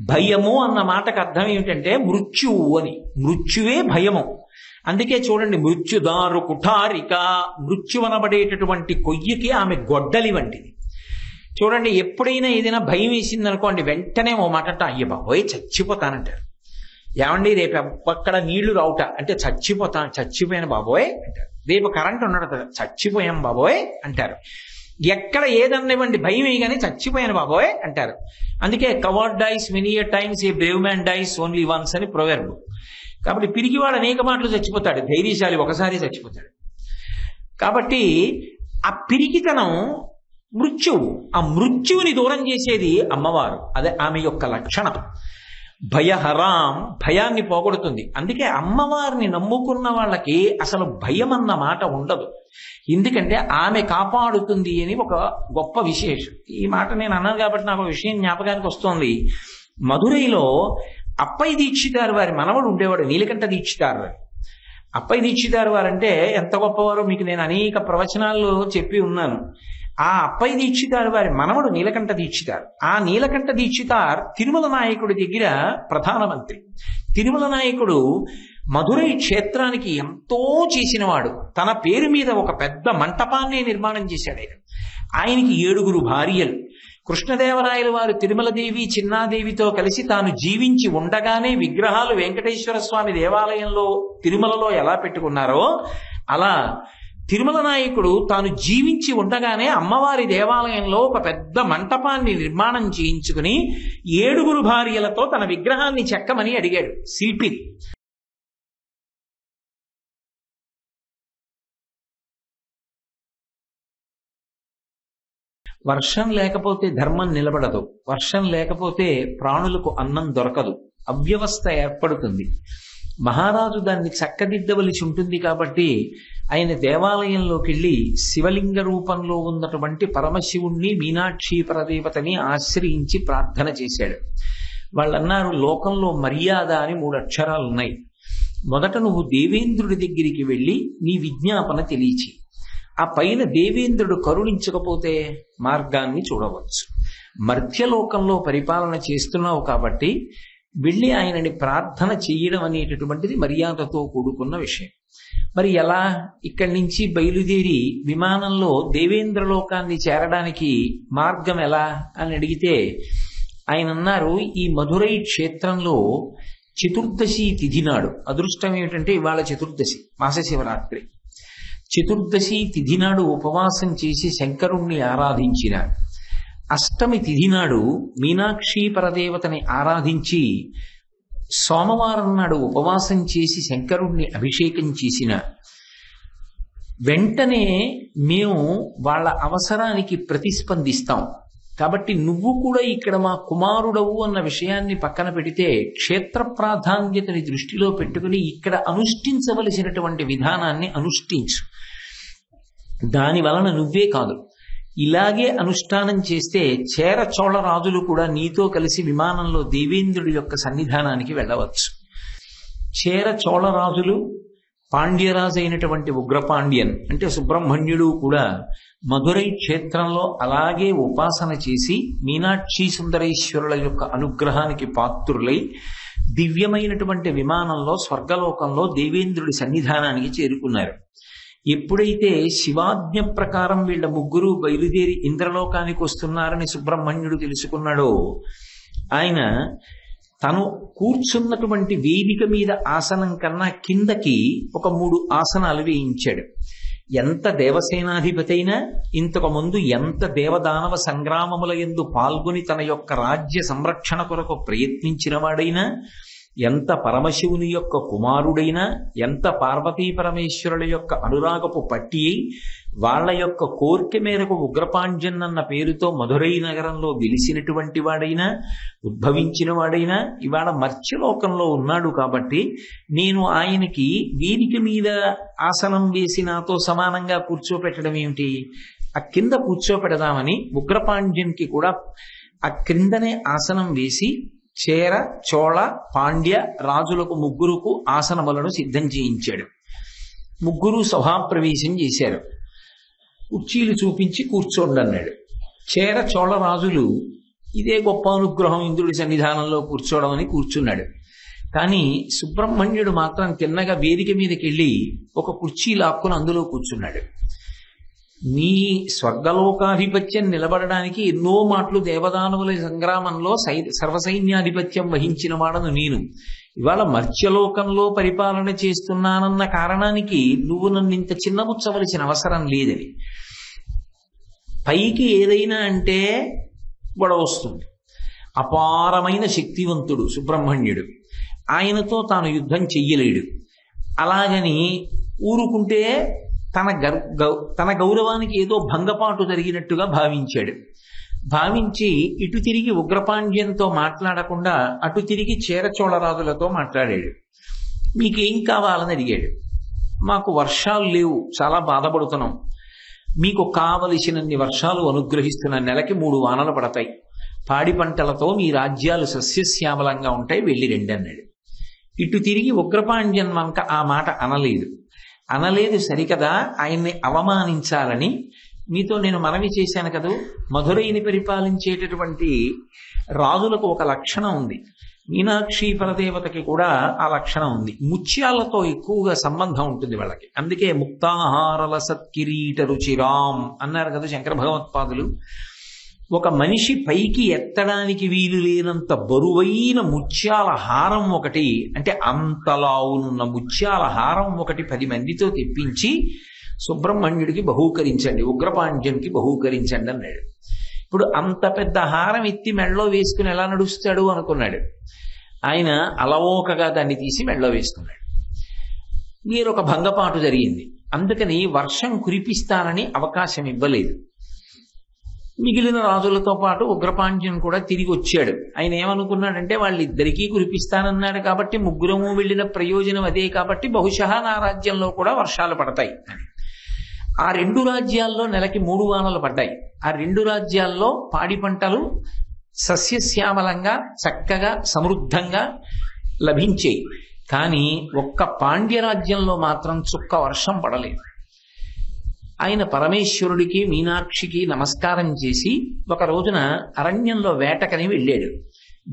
భయము అన్న మాటకు అర్థం ఏమిటంటే మృత్యువు అని. మృత్యువే భయము. అందుకే చూడండి, మృత్యుదారు కుఠారిక, మృత్యువనబడేటటువంటి కొయ్యకి ఆమె గొడ్డలి వంటిది. చూడండి, ఎప్పుడైనా ఏదైనా భయం వేసిందనుకోండి, వెంటనే ఓ మాట అయ్య బాబోయ్ చచ్చిపోతానంటారు. ఏమండి రేపు అక్కడ నీళ్లు రావుట అంటే చచ్చిపోయాను బాబోయ్ అంటారు. రేపు కరెంట్ ఉండదు, చచ్చిపోయాం బాబోయ్ అంటారు. ఎక్కడ ఏదన్నివ్వండి, భయం వేయగానే చచ్చిపోయాను బాబోయ్ అంటారు. అందుకే coward dies many a times, a brave man dies only once అని ప్రొవెర్బ్. కాబట్టి పిరిగివాడు అనేక మాటలు చచ్చిపోతాడు, ధైర్యశాలి ఒకసారి చచ్చిపోతాడు. కాబట్టి ఆ పిరికితనం మృత్యువు. ఆ మృత్యువుని దూరం చేసేది అమ్మవారు. అదే ఆమె యొక్క లక్షణం. భయహరాం, భయాన్ని పోగొడుతుంది. అందుకే అమ్మవారిని నమ్ముకున్న వాళ్ళకి అసలు భయం అన్న మాట ఉండదు. ఎందుకంటే ఆమె కాపాడుతుంది అని ఒక గొప్ప విశేషం. ఈ మాట నేను అన్నాను కాబట్టి నాకు విషయం జ్ఞాపకానికి వస్తోంది. మధురైలో అప్పయ్య దీక్షితారు వారి మనవడు ఉండేవాడు, నీలకంఠ దీక్షితారు వారు. అప్పయ్య దీక్షితారు వారంటే ఎంత గొప్పవారో మీకు నేను అనేక ప్రవచనాల్లో చెప్పి ఉన్నాను. ఆ అప్పయ్య దీక్షితారు వారి మనవడు నీలకంఠ దీక్షితారు. ఆ నీలకంఠ దీక్షితార్ తిరుమల నాయకుడి దగ్గర ప్రధానమంత్రి. తిరుమల నాయకుడు మధురై క్షేత్రానికి ఎంతో చేసినవాడు. తన పేరు మీద ఒక పెద్ద మంటపాన్ని నిర్మాణం చేశాడు ఆయన. ఆయనకి 7 భార్యలు. కృష్ణదేవరాయల వారు తిరుమలదేవి చిన్నాదేవితో కలిసి తాను జీవించి ఉండగానే విగ్రహాలు వెంకటేశ్వర స్వామి దేవాలయంలో తిరుమలలో ఎలా పెట్టుకున్నారో అలా తిరుమల నాయకుడు తాను జీవించి ఉండగానే అమ్మవారి దేవాలయంలో ఒక పెద్ద మంటపాన్ని నిర్మాణం చేయించుకుని 7 భార్యలతో తన విగ్రహాన్ని చెక్కమని అడిగాడు శిల్పిని. వర్షం లేకపోతే ధర్మం నిలబడదు, వర్షం లేకపోతే ప్రాణులకు అన్నం దొరకదు, అవ్యవస్థ ఏర్పడుతుంది. మహారాజు దాన్ని చక్కదిద్దవలసి ఉంటుంది. కాబట్టి ఆయన దేవాలయంలోకి వెళ్ళి శివలింగ రూపంలో ఉన్నటువంటి పరమశివుణ్ణి మీనాక్షి పరదేవతని ఆశ్రయించి ప్రార్థన చేశాడు. వాళ్ళన్నారు, లోకంలో మర్యాద అని 3 అక్షరాలు ఉన్నాయి. మొదట నువ్వు దేవేంద్రుడి దగ్గరికి వెళ్ళి నీ విజ్ఞాపన తెలియచి, ఆ పైన దేవేంద్రుడు కరుణించకపోతే మార్గాన్ని చూడవచ్చు. మర్త్యలోకంలో పరిపాలన చేస్తున్నావు కాబట్టి వెళ్ళి ఆయనని ప్రార్థన చెయ్యడం అనేటటువంటిది మర్యాదతో కూడుకున్న విషయం. మరి ఎలా? ఇక్కడి నుంచి బయలుదేరి విమానంలో దేవేంద్రలోకాన్ని చేరడానికి మార్గం ఎలా అని అడిగితే ఆయన అన్నారు, ఈ మధురై క్షేత్రంలో చతుర్దశి తిథి నాడు, అదృష్టం ఏమిటంటే ఇవాళ చతుర్దశి మాస శివరాత్రి, చతుర్దశి తిథి నాడు ఉపవాసం చేసి శంకరుణ్ణి ఆరాధించిన, అష్టమి తిథి నాడు మీనాక్షి పరదేవతని ఆరాధించి సోమవారం నాడు ఉపవాసం చేసి శంకరుణ్ణి అభిషేకం చేసిన వెంటనే మేము వాళ్ళ అవసరానికి ప్రతిస్పందిస్తాం. కాబట్టి నువ్వు కూడా ఇక్కడ మా కుమారుడవు అన్న విషయాన్ని పక్కన పెడితే క్షేత్ర ప్రాధాన్యతని దృష్టిలో పెట్టుకుని ఇక్కడ అనుష్ఠించవలసినటువంటి విధానాన్ని అనుష్ఠించు. దాని వలన నువ్వే కాదు, ఇలాగే అనుష్ఠానం చేస్తే చేర చోళ రాజులు కూడా నీతో కలిసి విమానంలో దేవేంద్రుడి యొక్క సన్నిధానానికి వెళ్ళవచ్చు. చేర చోళ రాజులు, పాండ్యరాజు అయినటువంటి ఉగ్రపాండ్యన్ అంటే సుబ్రహ్మణ్యుడు కూడా మధురై క్షేత్రంలో అలాగే ఉపాసన చేసి మీనాక్షి సుందరేశ్వరుల యొక్క అనుగ్రహానికి పాత్రులై దివ్యమైనటువంటి విమానంలో స్వర్గలోకంలో దేవేంద్రుడి సన్నిధానానికి చేరుకున్నారు. ఎప్పుడైతే శివాజ్ఞ ప్రకారం వీళ్ళ 3 బయలుదేరి ఇంద్రలోకానికి వస్తున్నారని సుబ్రహ్మణ్యుడు తెలుసుకున్నాడో, ఆయన తను కూర్చున్నటువంటి వేదిక మీద ఆసనం కన్నా కిందకి ఒక 3 ఆసనాలు వేయించాడు. ఎంత దేవసేనాధిపతి అయినా, ఇంతకు ముందు ఎంత దేవదానవ సంగ్రామముల యందు పాల్గొని తన యొక్క రాజ్య సంరక్షణ కొరకు ప్రయత్నించిన వాడైనా, ఎంత పరమశివుని యొక్క కుమారుడైనా, ఎంత పార్వతీ పరమేశ్వరుల యొక్క అనురాగపు పట్టి వాళ్ళ యొక్క కోరిక మేరకు ఉగ్రపాండ్యన్ అన్న పేరుతో మధురై నగరంలో వెలిసినటువంటి వాడైనా, ఉద్భవించిన వాడైనా ఇవాళ మర్త్యలోకంలో ఉన్నాడు. కాబట్టి నేను ఆయనకి వేదిక మీద ఆసనం వేసి నాతో సమానంగా కూర్చోపెట్టడం ఏమిటి, ఆ కింద కూర్చోపెడదామని ఉగ్రపాండ్యన్కి కూడా ఆ క్రిందనే ఆసనం వేసి చేర చోళ పాండ్య రాజులకు 3 ఆసనములను సిద్ధం చేయించాడు. 3 సభాప్రవేశం చేశారు. కుర్చీలు చూపించి కూర్చోండి అన్నాడు. చేర చోళ రాజులు ఇదే గొప్ప అనుగ్రహం ఇంద్రుడి సన్నిధానంలో కూర్చోవడం అని కూర్చున్నాడు. కానీ సుబ్రహ్మణ్యుడు మాత్రం తిన్నగా వేదిక మీదకి వెళ్ళి ఒక కుర్చీ లాక్కుని అందులో కూర్చున్నాడు. నీ స్వర్గలోకాధిపత్యం నిలబడడానికి ఎన్నో మాటలు దేవదానవుల సంగ్రామంలో సర్వసైన్యాధిపత్యం వహించిన వాడను నేను. ఇవాళ మర్త్యలోకంలో పరిపాలన చేస్తున్నానన్న కారణానికి నువ్వు నన్ను ఇంత చిన్నబుచ్చవలసిన అవసరం లేదని. పైకి ఏదైనా అంటే గొడవ వస్తుంది. అపారమైన శక్తివంతుడు సుబ్రహ్మణ్యుడు. ఆయనతో తాను యుద్ధం చెయ్యలేడు. అలాగని ఊరుకుంటే తన గౌరవానికి ఏదో భంగపాటు జరిగినట్టుగా భావించాడు. భావించి ఇటు తిరిగి ఉగ్రపాండ్యంతో మాట్లాడకుండా అటు తిరిగి చేరచోళరాజులతో మాట్లాడాడు. మీకేం కావాలని అడిగాడు. మాకు వర్షాలు లేవు, చాలా బాధపడుతున్నాం. మీకు కావలసినన్ని వర్షాలు అనుగ్రహిస్తున్న నెలకి 3 వానలు పడతాయి. పాడి పంటలతో మీ రాజ్యాలు సస్యశ్యామలంగా ఉంటాయి, వెళ్ళి రండి అన్నాడు. ఇటు తిరిగి ఉగ్రపాండ్యం వంక ఆ మాట అనలేదు సరికదా, ఆయన్ని అవమానించాలని మీతో నేను మనవి చేశాను కదూ. మధురైని పరిపాలించేటటువంటి రాజులకు ఒక లక్షణం ఉంది. మీనాక్షి పరదేవతకి కూడా ఆ లక్షణం ఉంది. ముత్యాలతో ఎక్కువగా సంబంధం ఉంటుంది వాళ్ళకి. అందుకే ముక్తాహారల సత్కిరీట రుచిరాం అన్నారు కదా శంకర భగవత్పాదులు. ఒక మనిషి పైకి ఎత్తడానికి వీలు లేనంత బరువైన ముత్యాల హారం ఒకటి, అంటే అంతలావునున్న ముత్యాల హారం ఒకటి 10 మందితో తెప్పించి సుబ్రహ్మణ్యుడికి బహూకరించండి, ఉగ్రపాండ్యునికి బహూకరించండి అన్నాడు. ఇప్పుడు అంత పెద్ద హారం ఎత్తి మెడలో వేసుకుని ఎలా నడుస్తాడు అనుకున్నాడు. ఆయన అలవోకగా దాన్ని తీసి మెడలో వేసుకున్నాడు. మీరొక భంగపాటు జరిగింది. అందుకని వర్షం కురిపిస్తానని అవకాశం ఇవ్వలేదు. మిగిలిన రాజులతో పాటు ఉగ్రపాండ్యం కూడా తిరిగి వచ్చాడు. ఆయన ఏమనుకున్నాడంటే వాళ్ళిద్దరికీ కురిపిస్తానన్నాడు కాబట్టి ముగ్గురము వెళ్ళిన ప్రయోజనం అదే కాబట్టి బహుశా నా రాజ్యంలో కూడా వర్షాలు పడతాయి. ఆ 2 రాజ్యాల్లో నెలకి 3 వానలు పడ్డాయి. ఆ 2 రాజ్యాల్లో పాడి పంటలు సస్యశ్యామలంగా చక్కగా సమృద్ధంగా లభించాయి. కానీ ఒక్క పాండ్య రాజ్యంలో మాత్రం చుక్క వర్షం పడలేదు. ఆయన పరమేశ్వరుడికి మీనాక్షికి నమస్కారం చేసి ఒక రోజున అరణ్యంలో వేటకని వెళ్ళాడు.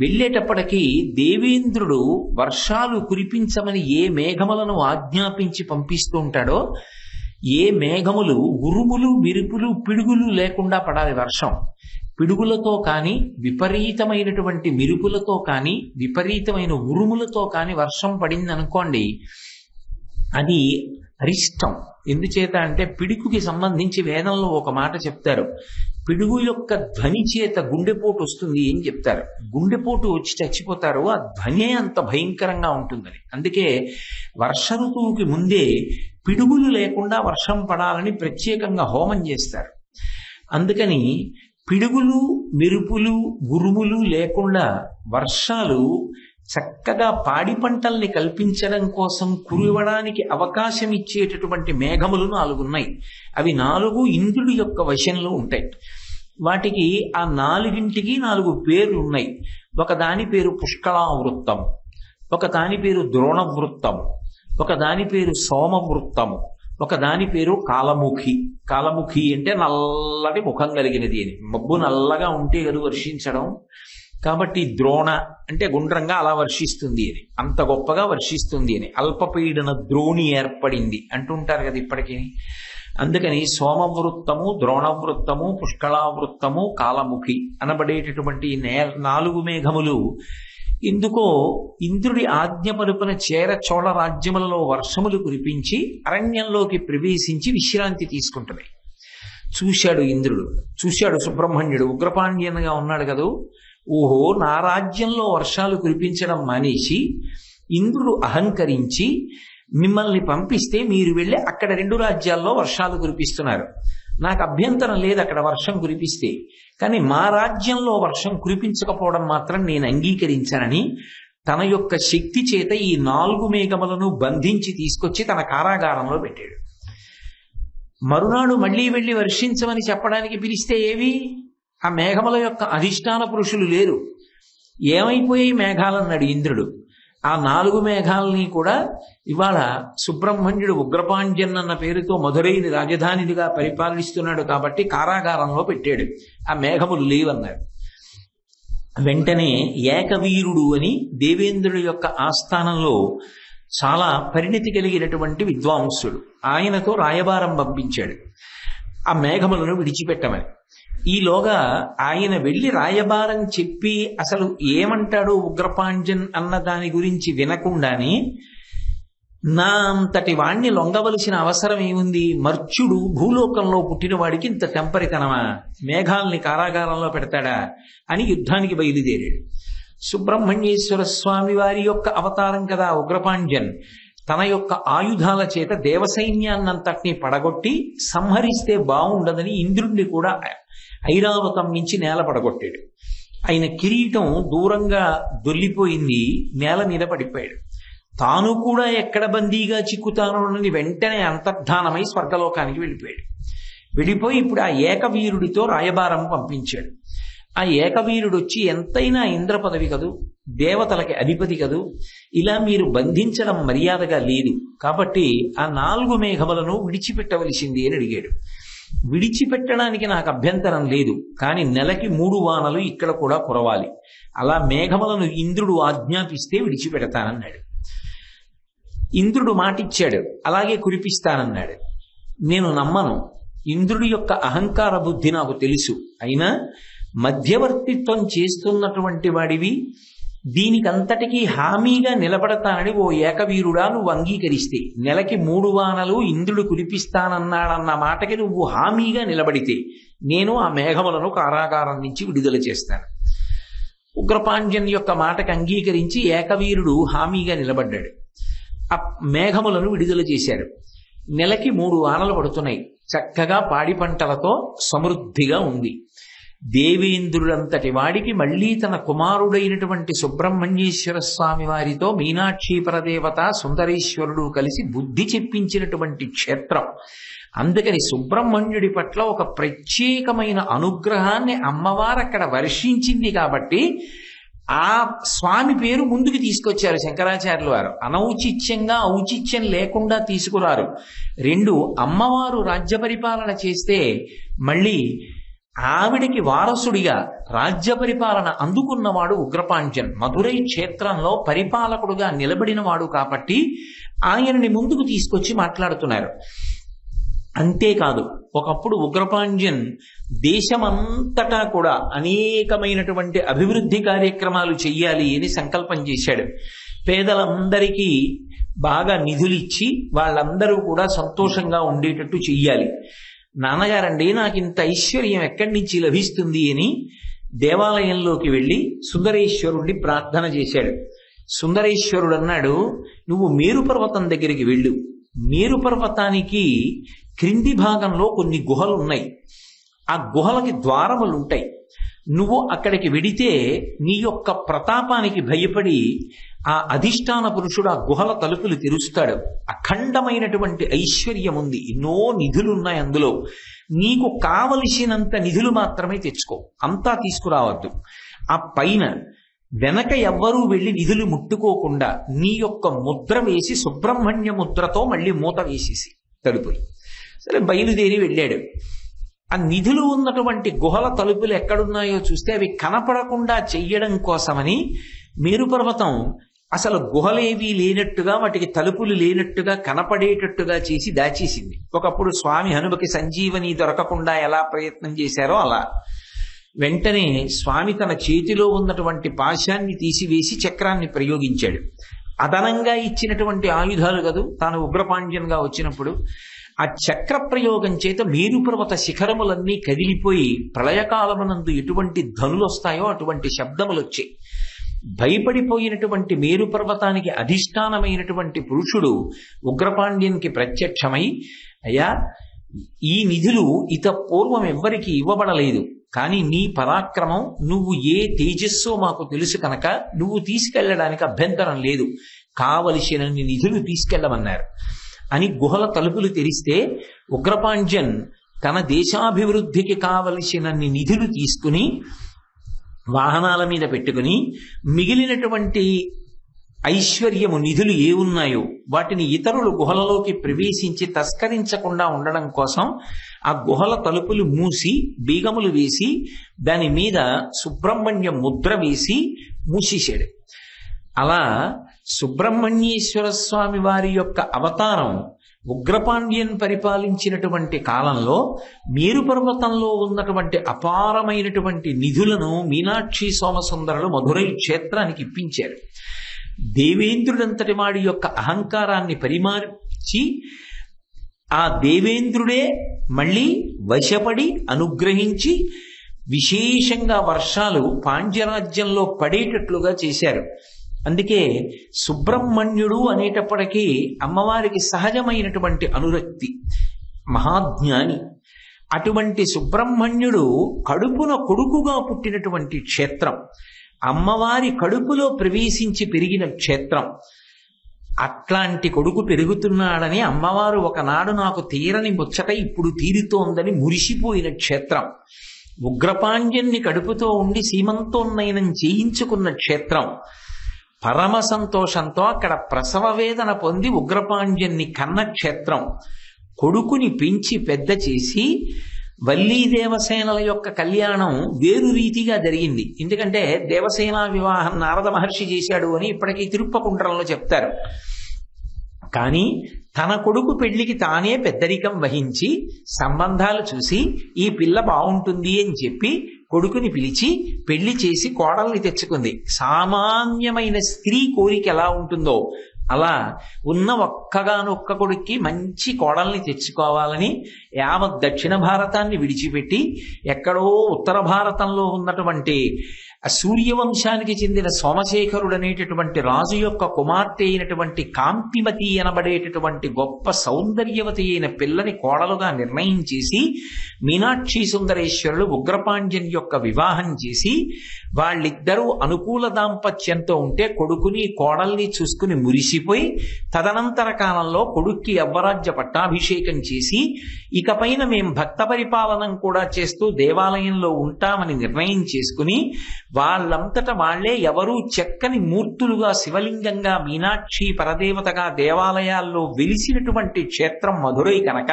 వెళ్ళేటప్పటికీ దేవేంద్రుడు వర్షాలు కురిపించమని ఏ మేఘములను ఆజ్ఞాపించి పంపిస్తూ ఉంటాడో, ఏ మేఘములు ఉరుములు మెరుపులు పిడుగులు లేకుండా పడాలి వర్షం. పిడుగులతో కానీ విపరీతమైనటువంటి మెరుపులతో కానీ విపరీతమైన ఉరుములతో కానీ వర్షం పడింది అనుకోండి, అది అరిష్టం. ఎందుచేత అంటే పిడుగుకి సంబంధించి వేదంలో ఒక మాట చెప్తారు. పిడుగు యొక్క ధ్వని చేత గుండెపోటు వస్తుంది అని చెప్తారు. గుండెపోటు వచ్చి చచ్చిపోతారు. ఆ ధ్వనే అంత భయంకరంగా ఉంటుందని. అందుకే వర్ష ఋతువుకి ముందే పిడుగులు లేకుండా వర్షం పడాలని ప్రత్యేకంగా హోమం చేస్తారు. అందుకని పిడుగులు మెరుపులు ఉరుములు లేకుండా వర్షాలు చక్కగా పాడి పంటల్ని కల్పించడం కోసం కురివడానికి అవకాశం ఇచ్చేటటువంటి మేఘములు 4 ఉన్నాయి. అవి 4 ఇంద్రుడి యొక్క వశంలో ఉంటాయి. వాటికి ఆ 4ంటికి 4 పేర్లు ఉన్నాయి. ఒక దాని పేరు పుష్కళావృత్తము, ఒక దాని పేరు ద్రోణవృత్తము, ఒక దాని పేరు సోమవృత్తము, ఒక దాని పేరు కాలముఖి. కాలముఖి అంటే నల్లటి ముఖం కలిగినది అని. మబ్బు నల్లగా ఉంటే కదా వర్షించడం. కాబట్టి ద్రోణ అంటే గుండ్రంగా అలా వర్షిస్తుంది అని, అంత గొప్పగా వర్షిస్తుంది అని. అల్పపీడన ద్రోణి ఏర్పడింది అంటుంటారు కదా ఇప్పటికీ. అందుకని సోమవృత్తము, ద్రోణవృత్తము, పుష్కళావృత్తము, కాలముఖి అనబడేటటువంటి 4 మేఘములు ఎందుకో ఇంద్రుడి ఆజ్ఞ పలుపున చోళ రాజ్యములలో వర్షములు కురిపించి అరణ్యంలోకి ప్రవేశించి విశ్రాంతి తీసుకుంటున్నాయి. చూశాడు ఇంద్రుడు, చూశాడు సుబ్రహ్మణ్యుడు ఉగ్రపాండ్యంగా ఉన్నాడు కదా. ఓహో, నా రాజ్యంలో వర్షాలు కురిపించడం మానేసి ఇంద్రుడు అహంకరించి మిమ్మల్ని పంపిస్తే మీరు వెళ్ళి అక్కడ 2 రాజ్యాల్లో వర్షాలు కురిపిస్తున్నారు. నాకు అభ్యంతరం లేదు అక్కడ వర్షం కురిపిస్తే, కానీ మా రాజ్యంలో వర్షం కురిపించకపోవడం మాత్రం నేను అంగీకరించానని తన యొక్క శక్తి చేత ఈ 4 మేఘములను బంధించి తీసుకొచ్చి తన కారాగారంలో పెట్టాడు. మరునాడు మళ్లీ వెళ్లి వర్షించమని చెప్పడానికి పిలిస్తే ఏవి? ఆ మేఘముల యొక్క అధిష్టాన పురుషులు లేరు. ఏమైపోయాయి మేఘాలన్నాడు ఇంద్రుడు. ఆ 4 మేఘాలని కూడా ఇవాళ సుబ్రహ్మణ్యుడు ఉగ్రపాండ్యన్ అన్న పేరుతో మధురైని రాజధానిగా పరిపాలిస్తున్నాడు కాబట్టి కారాగారంలో పెట్టాడు. ఆ మేఘములు లేవన్నారు. వెంటనే ఏకవీరుడు అని దేవేంద్రుడి యొక్క ఆస్థానంలో చాలా పరిణితి కలిగినటువంటి విద్వాంసుడు ఆయనతో రాయబారం పంపించాడు ఆ మేఘములను విడిచిపెట్టమని. ఈలోగా ఆయన వెళ్లి రాయబారం చెప్పి అసలు ఏమంటాడో ఉగ్రపాండ్యన్ అన్న దాని గురించి వినకుండానే నా అంతటి వాణ్ణి లొంగవలసిన అవసరం ఏముంది, మర్త్యుడు భూలోకంలో పుట్టిన వాడికి ఇంత టెంపరితనమా, మేఘాల్ని కారాగారంలో పెడతాడా అని యుద్ధానికి బయలుదేరాడు. సుబ్రహ్మణ్యేశ్వర స్వామి వారి యొక్క అవతారం కదా ఉగ్రపాండ్యన్. తన యొక్క ఆయుధాల చేత దేవసైన్యాన్నంతటినీ పడగొట్టి సంహరిస్తే బాగుండదని ఇంద్రుణ్ణి కూడా ఐరావతం నుంచి నేల పడగొట్టాడు. ఆయన కిరీటం దూరంగా దొల్లిపోయింది, నేల మీద పడిపోయాడు. తాను కూడా ఎక్కడ బందీగా చిక్కుతానోనని వెంటనే అంతర్ధానమై స్వర్గలోకానికి వెళ్ళిపోయాడు. వెళ్ళిపోయి ఇప్పుడు ఆ ఏకవీరుడితో రాయబారం పంపించాడు. ఆ ఏకవీరుడు వచ్చి ఎంతైనా ఇంద్ర పదవి కదూ, దేవతలకి అధిపతి కదూ, ఇలా మీరు బంధించడం మర్యాదగా లేదు, కాబట్టి ఆ 4 మేఘములను విడిచిపెట్టవలసింది అని అడిగాడు. విడిచిపెట్టడానికి నాకు అభ్యంతరం లేదు, కానీ నెలకి 3 వానలు ఇక్కడ కూడా కురవాలి, అలా మేఘములను ఇంద్రుడు ఆజ్ఞాపిస్తే విడిచిపెడతానన్నాడు. ఇంద్రుడు మాటిచ్చాడు, అలాగే కురిపిస్తానన్నాడు. నేను నమ్మను, ఇంద్రుడి యొక్క అహంకార బుద్ధి నాకు తెలుసు. అయినా మధ్యవర్తిత్వం చేస్తున్నటువంటి వాడివి, దీనికంతటికీ హామీగా నిలబడతానని ఓ ఏకవీరుడా నువ్వు అంగీకరిస్తే, నెలకి 3 వానలు ఇంద్రుడు కురిపిస్తానన్నాడన్న మాటకి నువ్వు హామీగా నిలబడితే నేను ఆ మేఘములను కారాగారం నుంచి విడుదల చేస్తాను. ఉగ్రపాండ్యన్ యొక్క మాటకు అంగీకరించి ఏకవీరుడు హామీగా నిలబడ్డాడు. ఆ మేఘములను విడుదల చేశారు. నెలకి 3 వానలు పడుతున్నాయి. చక్కగా పాడి పంటలతో సమృద్ధిగా ఉంది. దేవేంద్రుడంతటి వాడికి మళ్లీ తన కుమారుడైనటువంటి సుబ్రహ్మణ్యేశ్వర స్వామి వారితో మీనాక్షి పరదేవత సుందరేశ్వరుడు కలిసి బుద్ధి చెప్పించినటువంటి క్షేత్రం. అందుకని సుబ్రహ్మణ్యుడి పట్ల ఒక ప్రత్యేకమైన అనుగ్రహాన్ని అమ్మవారు అక్కడ వర్షించింది కాబట్టి ఆ స్వామి పేరు ముందుకు తీసుకొచ్చారు శంకరాచార్యుల వారు. అనౌచిత్యంగా ఔచిత్యం లేకుండా తీసుకురారు. 2 అమ్మవారు రాజ్య పరిపాలన చేస్తే మళ్ళీ ఆవిడికి వారసుడిగా రాజ్య పరిపాలన అందుకున్నవాడు ఉగ్రపాండ్యన్. మధురై క్షేత్రంలో పరిపాలకుడుగా నిలబడినవాడు కాబట్టి ఆయనని ముందుకు తీసుకొచ్చి మాట్లాడుతున్నారు. అంతేకాదు, ఒకప్పుడు ఉగ్రపాండ్యన్ దేశమంతటా కూడా అనేకమైనటువంటి అభివృద్ధి కార్యక్రమాలు చెయ్యాలి అని సంకల్పం చేశాడు. పేదలందరికీ బాగా నిధులిచ్చి వాళ్ళందరూ కూడా సంతోషంగా ఉండేటట్టు చెయ్యాలి. నాన్నగారండి నాకు ఇంత ఐశ్వర్యం ఎక్కడి నుంచి లభిస్తుంది అని దేవాలయంలోకి వెళ్ళి సుందరేశ్వరుణ్ణి ప్రార్థన చేశాడు. సుందరేశ్వరుడు అన్నాడు, నువ్వు మేరు పర్వతం దగ్గరికి వెళ్ళు. మేరు పర్వతానికి క్రింది భాగంలో కొన్ని గుహలు ఉన్నాయి. ఆ గుహలకి ద్వారములు ఉంటాయి. నువ్వు అక్కడికి వెడితే నీ యొక్క ప్రతాపానికి భయపడి ఆ అధిష్టాన పురుషుడు ఆ గుహల తలుపులు తెరుస్తాడు. అఖండమైనటువంటి ఐశ్వర్యం ఉంది, ఎన్నో నిధులున్నాయి అందులో. నీకు కావలసినంత నిధులు మాత్రమే తెచ్చుకో, అంతా తీసుకురావద్దు. ఆ పైన వెనక ఎవ్వరూ వెళ్లి నిధులు ముట్టుకోకుండా నీ యొక్క ముద్ర వేసి సుబ్రహ్మణ్య ముద్రతో మళ్ళీ మూత వేసేసి తలుపులు. సరే బయలుదేరి వెళ్ళాడు. ఆ నిధులు ఉన్నటువంటి గుహల తలుపులు ఎక్కడున్నాయో చూస్తే అవి కనపడకుండా చెయ్యడం కోసమని మేరుపర్వతం అసలు గుహలేవీ లేనట్టుగా, వాటికి తలుపులు లేనట్టుగా కనపడేటట్టుగా చేసి దాచేసింది. ఒకప్పుడు స్వామి హనుమకి సంజీవని దొరకకుండా ఎలా ప్రయత్నం చేశారో అలా. వెంటనే స్వామి తన చేతిలో ఉన్నటువంటి పాశాన్ని తీసివేసి చక్రాన్ని ప్రయోగించాడు. అదనంగా ఇచ్చినటువంటి ఆయుధాలు కదూ తాను ఉగ్రపాండ్యన్గా వచ్చినప్పుడు. ఆ చక్ర ప్రయోగం చేత మేరుపర్వత శిఖరములన్నీ కదిలిపోయి ప్రళయకాలమునందు ఎటువంటి ధనులు వస్తాయో అటువంటి శబ్దములు వచ్చాయి. భయపడిపోయినటువంటి మేరుపర్వతానికి అధిష్టానమైనటువంటి పురుషుడు ఉగ్రపాండ్యన్కి ప్రత్యక్షమై, అయ్యా ఈ నిధులు ఇత పూర్వం ఎవ్వరికి ఇవ్వబడలేదు, కానీ నీ పరాక్రమం, నువ్వు ఏ తేజస్సో మాకు తెలుసు కనుక నువ్వు తీసుకెళ్లడానికి అభ్యంతరం లేదు, కావలసినన్ని నిధులు తీసుకెళ్లమన్నారు అని గుహల తలుపులు తెరిస్తే ఉగ్రపాండ్యన్ తన దేశాభివృద్ధికి కావలసినన్ని నిధులు తీసుకుని వాహనాల మీద పెట్టుకుని మిగిలినటువంటి ఐశ్వర్యము నిధులు ఏ ఉన్నాయో వాటిని ఇతరులు గుహలలోకి ప్రవేశించి తస్కరించకుండా ఉండడం కోసం ఆ గుహల తలుపులు మూసి బీగములు వేసి దాని మీద సుబ్రహ్మణ్య ముద్ర వేసి మూసేశాడు. అలా సుబ్రహ్మణ్యేశ్వర స్వామి వారి యొక్క అవతారం ఉగ్రపాండ్యన్ పరిపాలించినటువంటి కాలంలో మేరు పర్వతంలో ఉన్నటువంటి అపారమైనటువంటి నిధులను మీనాక్షి సోమసుందరులు మధురై క్షేత్రానికి ఇప్పించారు. దేవేంద్రుడంతటి వాడి యొక్క అహంకారాన్ని పరిమార్చి ఆ దేవేంద్రుడే మళ్ళీ వశపడి అనుగ్రహించి విశేషంగా వర్షాలు పాండ్యరాజ్యంలో పడేటట్లుగా చేశారు. అందుకే సుబ్రహ్మణ్యుడు అనేటప్పటికీ అమ్మవారికి సహజమైనటువంటి అనురక్తి, మహాజ్ఞాని. అటువంటి సుబ్రహ్మణ్యుడు కడుపున కొడుకుగా పుట్టినటువంటి క్షేత్రం, అమ్మవారి కడుపులో ప్రవేశించి పెరిగిన క్షేత్రం. అట్లాంటి కొడుకు పెరుగుతున్నాడని అమ్మవారు ఒకనాడు నాకు తీరని ముచ్చట ఇప్పుడు తీరుతోందని మురిసిపోయిన క్షేత్రం. ఉగ్రపాండ్యన్ని కడుపుతో ఉండి సీమంతోన్నయనం చేయించుకున్న క్షేత్రం. పరమ సంతోషంతో అక్కడ ప్రసవ వేదన పొంది ఉగ్రపాండ్యన్ని కన్న క్షేత్రం. కొడుకుని పెంచి పెద్ద చేసి వల్లీ దేవసేనల యొక్క కళ్యాణం వేరు రీతిగా జరిగింది. ఎందుకంటే దేవసేన వివాహం నారద మహర్షి చేశాడు అని ఇప్పటికీ తిరుప్పకుండ్రంలో చెప్తారు. కానీ తన కొడుకు పెళ్లికి తానే పెద్దరికం వహించి సంబంధాలు చూసి ఈ పిల్ల బాగుంటుంది అని చెప్పి కొడుకుని పిలిచి పెళ్లి చేసి కోడల్ని తెచ్చుకుంది. సామాన్యమైన స్త్రీ కోరిక ఎలా ఉంటుందో అలా ఉన్న ఒక్కగానొక్క కొడుక్కి మంచి కోడల్ని తెచ్చుకోవాలని యావత్ దక్షిణ భారతాన్ని విడిచిపెట్టి ఎక్కడో ఉత్తర భారతంలో ఉన్నటువంటి సూర్యవంశానికి చెందిన సోమశేఖరుడు అనేటటువంటి రాజు యొక్క కుమార్తె అయినటువంటి కాంతిమతి అనబడేటటువంటి గొప్ప సౌందర్యవతి అయిన పిల్లని కోడలుగా నిర్ణయం చేసి మీనాక్షి సుందరేశ్వరులు ఉగ్రపాండ్యన్ యొక్క వివాహం చేసి వాళ్ళిద్దరూ అనుకూల దాంపత్యంతో ఉంటే కొడుకుని కోడల్ని చూసుకుని మురిసిపోయి తదనంతర కాలంలో కొడుక్కి యవ్వరాజ్య పట్టాభిషేకం చేసి ఇకపైన మేం భక్త పరిపాలనం కూడా చేస్తూ దేవాలయంలో ఉంటామని నిర్ణయం చేసుకుని వాళ్ళంతట వాళ్లే ఎవరూ చెక్కని మూర్తులుగా శివలింగంగా మీనాక్షి పరదేవతగా దేవాలయాల్లో వెలిసినటువంటి క్షేత్రం మధురై కనుక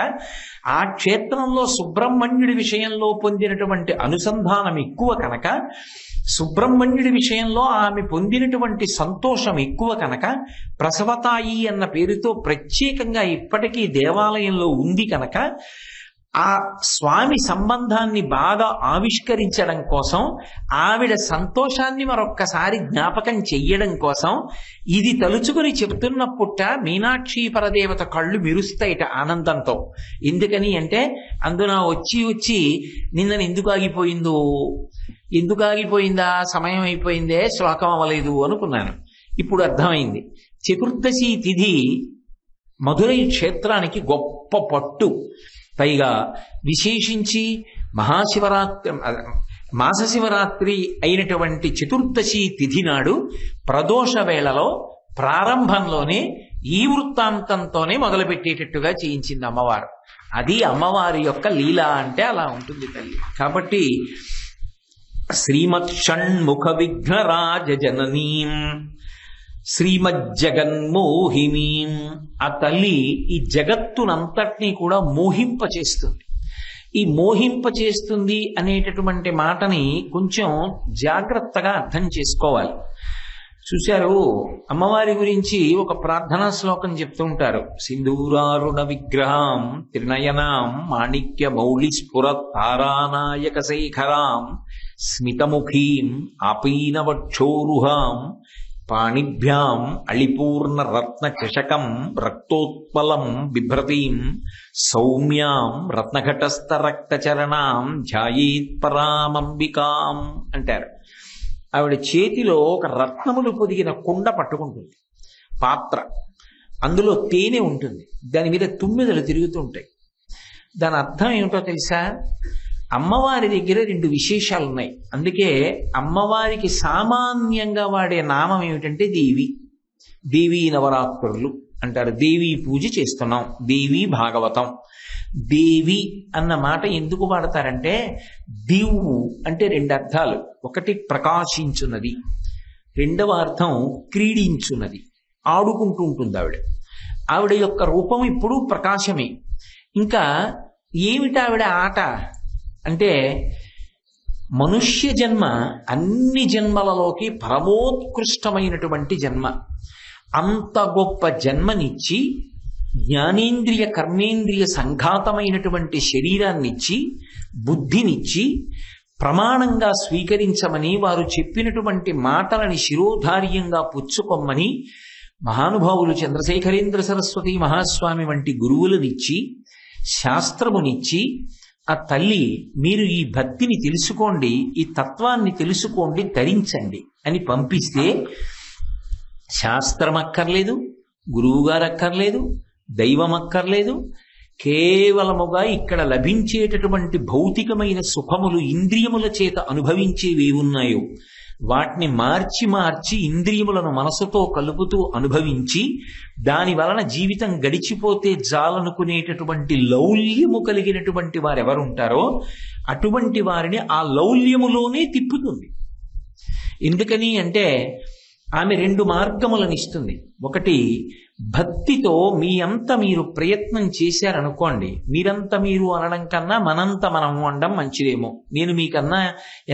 ఆ క్షేత్రంలో సుబ్రహ్మణ్యుడి విషయంలో పొందినటువంటి అనుసంధానం ఎక్కువ కనుక సుబ్రహ్మణ్యుడి విషయంలో ఆమె పొందినటువంటి సంతోషం ఎక్కువ కనుక ప్రసవతాయి అన్న పేరుతో ప్రత్యేకంగా ఇప్పటికీ దేవాలయంలో ఉంది కనుక ఆ స్వామి సంబంధాన్ని బాగా ఆవిష్కరించడం కోసం ఆవిడ సంతోషాన్ని మరొక్కసారి జ్ఞాపకం చెయ్యడం కోసం ఇది తలుచుకుని చెప్తున్నప్పుట మీనాక్షి పరదేవత కళ్ళు మెరుస్తాయిట ఆనందంతో. ఎందుకని అంటే అందున వచ్చి నిన్నను ఎందుకు ఆగిపోయిందా, సమయం అయిపోయిందే, శ్లోకం అవ్వలేదు అనుకున్నాను. ఇప్పుడు అర్థమైంది. చతుర్దశి తిథి మధురై క్షేత్రానికి గొప్ప పట్టు. పైగా విశేషించి మహాశివరాత్రి మాసశివరాత్రి అయినటువంటి చతుర్దశి తిథి నాడు ప్రదోష వేళలో ప్రారంభంలోనే ఈ వృత్తాంతంతోనే మొదలుపెట్టేటట్టుగా చేయించింది అమ్మవారు. అది అమ్మవారి యొక్క లీల అంటే అలా ఉంటుంది తల్లి. కాబట్టి శ్రీమత్షణ్ముఖ విఘ్నరాజ జననీం శ్రీమజ్జగన్మోహినీం. ఆ తల్లి ఈ జగత్తునంతటినీ కూడా మోహింపచేస్తుంది. ఈ మోహింపచేస్తుంది అనేటటువంటి మాటని కొంచెం జాగ్రత్తగా అర్థం చేసుకోవాలి. చూశారు, అమ్మవారి గురించి ఒక ప్రార్థనా శ్లోకం చెప్తూ ఉంటారు. సింధూరారుణ విగ్రహం త్రినయనాం మాణిక్య మౌళి స్ఫురత్ తారానాయక శేఖరాం స్మితముఖీం ఆపీనవక్షోరుహాం పాణిభ్యాం అళిపూర్ణ రత్న చషకం రక్తోత్పలం బిభ్రతీం సౌమ్యాం రత్నఘటస్థ రక్తచరణాం ధ్యాయేత్ పరామంబికాం అంటారు. ఆవిడ చేతిలో ఒక రత్నములు పొదిగిన కుండ పట్టుకుంటుంది, పాత్ర. అందులో తేనె ఉంటుంది, దాని మీద తుమ్మెదలు తిరుగుతుంటాయి. దాని అర్థం ఏమిటో తెలుసా? అమ్మవారి దగ్గర రెండు విశేషాలు ఉన్నాయి. అందుకే అమ్మవారికి సామాన్యంగా వాడే నామం ఏమిటంటే దేవి. దేవీ నవరాత్రులు అంటారు. దేవీ పూజ చేస్తున్నాం, దేవీ భాగవతం. దేవి అన్న మాట ఎందుకు వాడతారంటే దివు అంటే రెండు అర్థాలు. ఒకటి ప్రకాశించున్నది, రెండవ అర్థం క్రీడించున్నది, ఆడుకుంటూ ఉంటుంది ఆవిడ. ఆవిడ యొక్క రూపం ఇప్పుడు ప్రకాశమే. ఇంకా ఏమిటి ఆవిడ ఆట అంటే, మనుష్య జన్మ అన్ని జన్మలలోకి పరమోత్కృష్టమైనటువంటి జన్మ. అంత గొప్ప జన్మనిచ్చి జ్ఞానేంద్రియ కర్మేంద్రియ సంఘాతమైనటువంటి శరీరాన్నిచ్చి బుద్ధినిచ్చి ప్రమాణంగా స్వీకరించమని వారు చెప్పినటువంటి మాటలని శిరోధార్యంగా పుచ్చుకొమ్మని మహానుభావులు చంద్రశేఖరేంద్ర సరస్వతి మహాస్వామి వంటి గురువులనిచ్చి శాస్త్రమునిచ్చి, ఆ తల్లి మీరు ఈ భక్తిని తెలుసుకోండి, ఈ తత్వాన్ని తెలుసుకోండి, ధరించండి అని పంపిస్తే శాస్త్రం అక్కర్లేదు, గురువుగారు అక్కర్లేదు, దైవం అక్కర్లేదు. కేవలముగా ఇక్కడ లభించేటటువంటి భౌతికమైన సుఖములు ఇంద్రియముల చేత అనుభవించేవి ఉన్నాయో వాటిని మార్చి మార్చి ఇంద్రియములను మనసుతో కలుపుతూ అనుభవించి దాని వలన జీవితం గడిచిపోతే జాలనుకునేటటువంటి లౌల్యము కలిగినటువంటి వారెవరుంటారో అటువంటి వారిని ఆ లౌల్యములోనే తిప్పుతుంది. ఎందుకని అంటే ఆమె రెండు మార్గములను ఇస్తుంది. ఒకటి, భక్తితో మీ అంత మీరు ప్రయత్నం చేశారనుకోండి, మీరంత మీరు అనడం కన్నా మనంత మనం అనడం మంచిదేమో. నేను మీకన్నా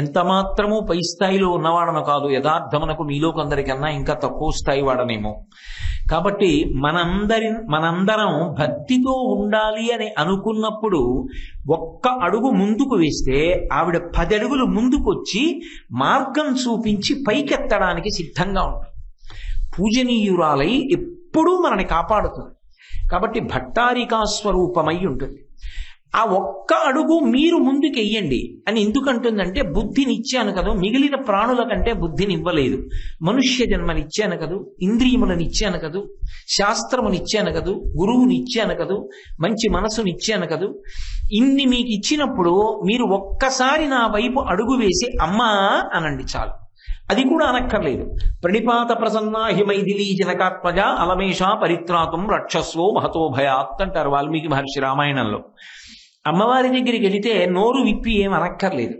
ఎంత మాత్రమూ పై స్థాయిలో ఉన్నవాడను కాదు, యథార్థమునకు మీలో కొందరికన్నా ఇంకా తక్కువ స్థాయి వాడనేమో. కాబట్టి మనందరం భక్తితో ఉండాలి అని అనుకున్నప్పుడు ఒక్క అడుగు ముందుకు వేస్తే ఆవిడ 10 అడుగులు ముందుకొచ్చి మార్గం చూపించి పైకెత్తడానికి సిద్ధంగా ఉంటుంది. పూజనీయురాలై ఎప్పుడూ మనని కాపాడుతుంది. కాబట్టి భట్టారికా స్వరూపమై ఉంటుంది. ఆ ఒక్క అడుగు మీరు ముందుకెయ్యండి అని ఎందుకంటుందంటే, బుద్ధినిచ్చాను కదా, మిగిలిన ప్రాణుల కంటే బుద్ధిని ఇవ్వలేదు, మనుష్య జన్మనిచ్చాను కదూ, ఇంద్రియములనిచ్చాను కదూ, శాస్త్రమునిచ్చాను కదూ, గురువునిచ్చాను కదూ, మంచి మనసునిచ్చాను కదూ, ఇన్ని మీకు ఇచ్చినప్పుడు మీరు ఒక్కసారి నా వైపు అడుగు వేసి అమ్మా అనండి చాలు. అది కూడా అనక్కర్లేదు. ప్రణిపాత ప్రసన్నా హిమైథిలీ జనకాత్మజ అలమేష పరిత్రాతం రక్షస్వో మహతో భయాత్ అంటారు వాల్మీకి మహర్షి రామాయణంలో. అమ్మవారి దగ్గరికి వెళితే నోరు విప్పి ఏం అనక్కర్లేదు,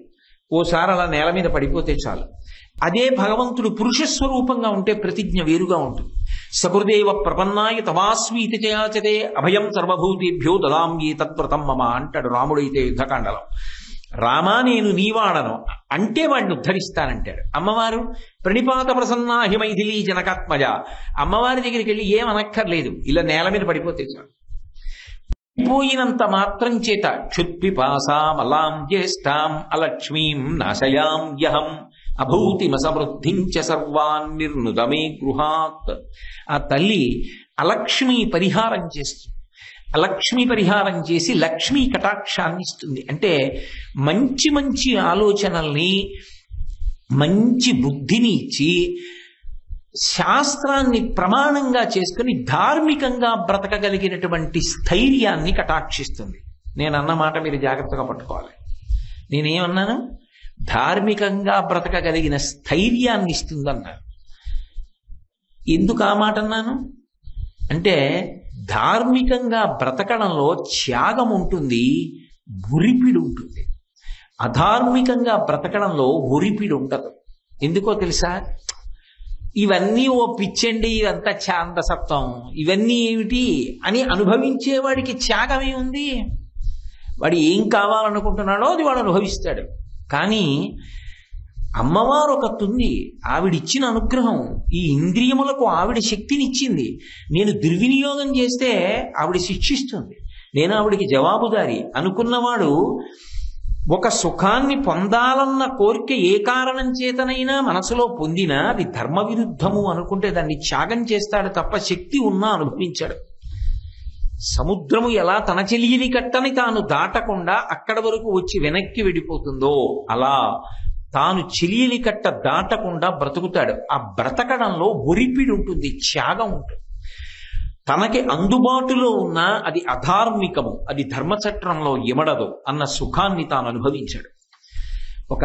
ఓసారి అలా నేల మీద పడిపోతే చాలు. అదే భగవంతుడు పురుష స్వరూపంగా ఉంటే ప్రతిజ్ఞ వేరుగా ఉంటుంది. సకృదేవ ప్రపన్నాయ తవాస్మీతి చయాచతే అభయం సర్వభూతేభ్యో దదామ్యే తత్వ్రతం మమ అంటాడు రాముడైతే యుద్ధకాండలో. రామా నేను నీవాడను అంటే వాడిని ఉద్ధరిస్తానంటాడు. అమ్మవారు ప్రణిపాత ప్రసన్నా హిమైథిలీ జనకాత్మజ, అమ్మవారి దగ్గరికి వెళ్ళి ఏం అనక్కర్లేదు, ఇలా నేల మీద పడిపోతే చాలు. పోయినంత మాత్రం చేత క్షుత్పిపాసామలాం జ్యేష్ఠాం అలక్ష్మీం నాశయాం యహం అభూతిమసమృద్ధించ సర్వాన్ నిర్నుదమే గృహాత్. ఆ తల్లి అలక్ష్మీ పరిహారం చేస్తుంది. లక్ష్మీ పరిహారం చేసి లక్ష్మీ కటాక్షాన్ని ఇస్తుంది. అంటే మంచి మంచి ఆలోచనల్ని, మంచి బుద్ధిని ఇచ్చి శాస్త్రాన్ని ప్రమాణంగా చేసుకుని ధార్మికంగా బ్రతకగలిగినటువంటి స్థైర్యాన్ని కటాక్షిస్తుంది. నేను అన్న మాట మీరు జాగ్రత్తగా పట్టుకోవాలి. నేనేమన్నాను? ధార్మికంగా బ్రతకగలిగిన స్థైర్యాన్ని ఇస్తుందన్నాను. ఎందుకు ఆ మాట అన్నాను అంటే, ధార్మికంగా బ్రతకడంలో త్యాగం ఉంటుంది, ఉరిపిడి ఉంటుంది. అధార్మికంగా బ్రతకడంలో ఉరిపిడి ఉండదు. ఎందుకో తెలుసా? ఇవన్నీ ఓ పిచ్చండి, ఇదంతా ఛాందసత్వం, ఇవన్నీ ఏమిటి అని అనుభవించేవాడికి త్యాగమే ఉంది. వాడు ఏం కావాలనుకుంటున్నాడో అది వాడు అనుభవిస్తాడు. కానీ అమ్మవారు ఒకతుంది, ఆవిడిచ్చిన అనుగ్రహం, ఈ ఇంద్రియములకు ఆవిడ శక్తినిచ్చింది. నేను దుర్వినియోగం చేస్తే ఆవిడ శిక్షిస్తుంది, నేను ఆవిడికి జవాబుదారి. అనుకున్నవాడు ఒక సుఖాన్ని పొందాలన్న కోరిక ఏ కారణం చేతనైనా మనసులో పొందినా అది ధర్మ విరుద్ధము అనుకుంటే దాన్ని త్యాగం చేస్తాడు తప్ప శక్తి ఉన్నా అనుభవించాడు. సముద్రము ఎలా తన చెలియని కట్టని తాను దాటకుండా అక్కడి వరకు వచ్చి వెనక్కి వెళ్ళిపోతుందో అలా తాను చెలియని కట్ట దాటకుండా బ్రతుకుతాడు. ఆ బ్రతకడంలో ఒరిపిడి ఉంటుంది, త్యాగం ఉంటుంది. తనకి అందుబాటులో ఉన్న అది అధార్మికము, అది ధర్మచట్రంలో ఇమడదు అన్న సుఖాన్ని తాను అనుభవించాడు.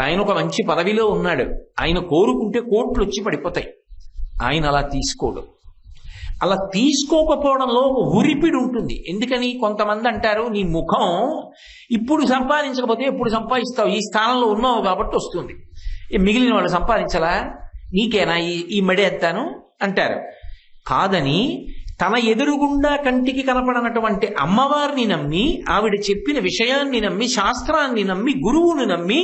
ఆయన ఒక మంచి పదవిలో ఉన్నాడు, ఆయన కోరుకుంటే కోట్లు వచ్చి పడిపోతాయి, ఆయన అలా తీసుకోడు. అలా తీసుకోకపోవడంలో ఉరిపిడి ఉంటుంది. ఎందుకని? కొంతమంది అంటారు, నీ ముఖం ఇప్పుడు సంపాదించకపోతే ఎప్పుడు సంపాదిస్తావు, ఈ స్థానంలో ఉన్నావు కాబట్టి వస్తుంది. మిగిలిన వాళ్ళు సంపాదించలా? నీకేనా ఈ మడేస్తాను అంటారు. కాదని తన ఎదురుగుండా కంటికి కనపడనటువంటి అమ్మవారిని నమ్మి, ఆవిడ చెప్పిన విషయాన్ని నమ్మి, శాస్త్రాన్ని నమ్మి, గురువుని నమ్మి,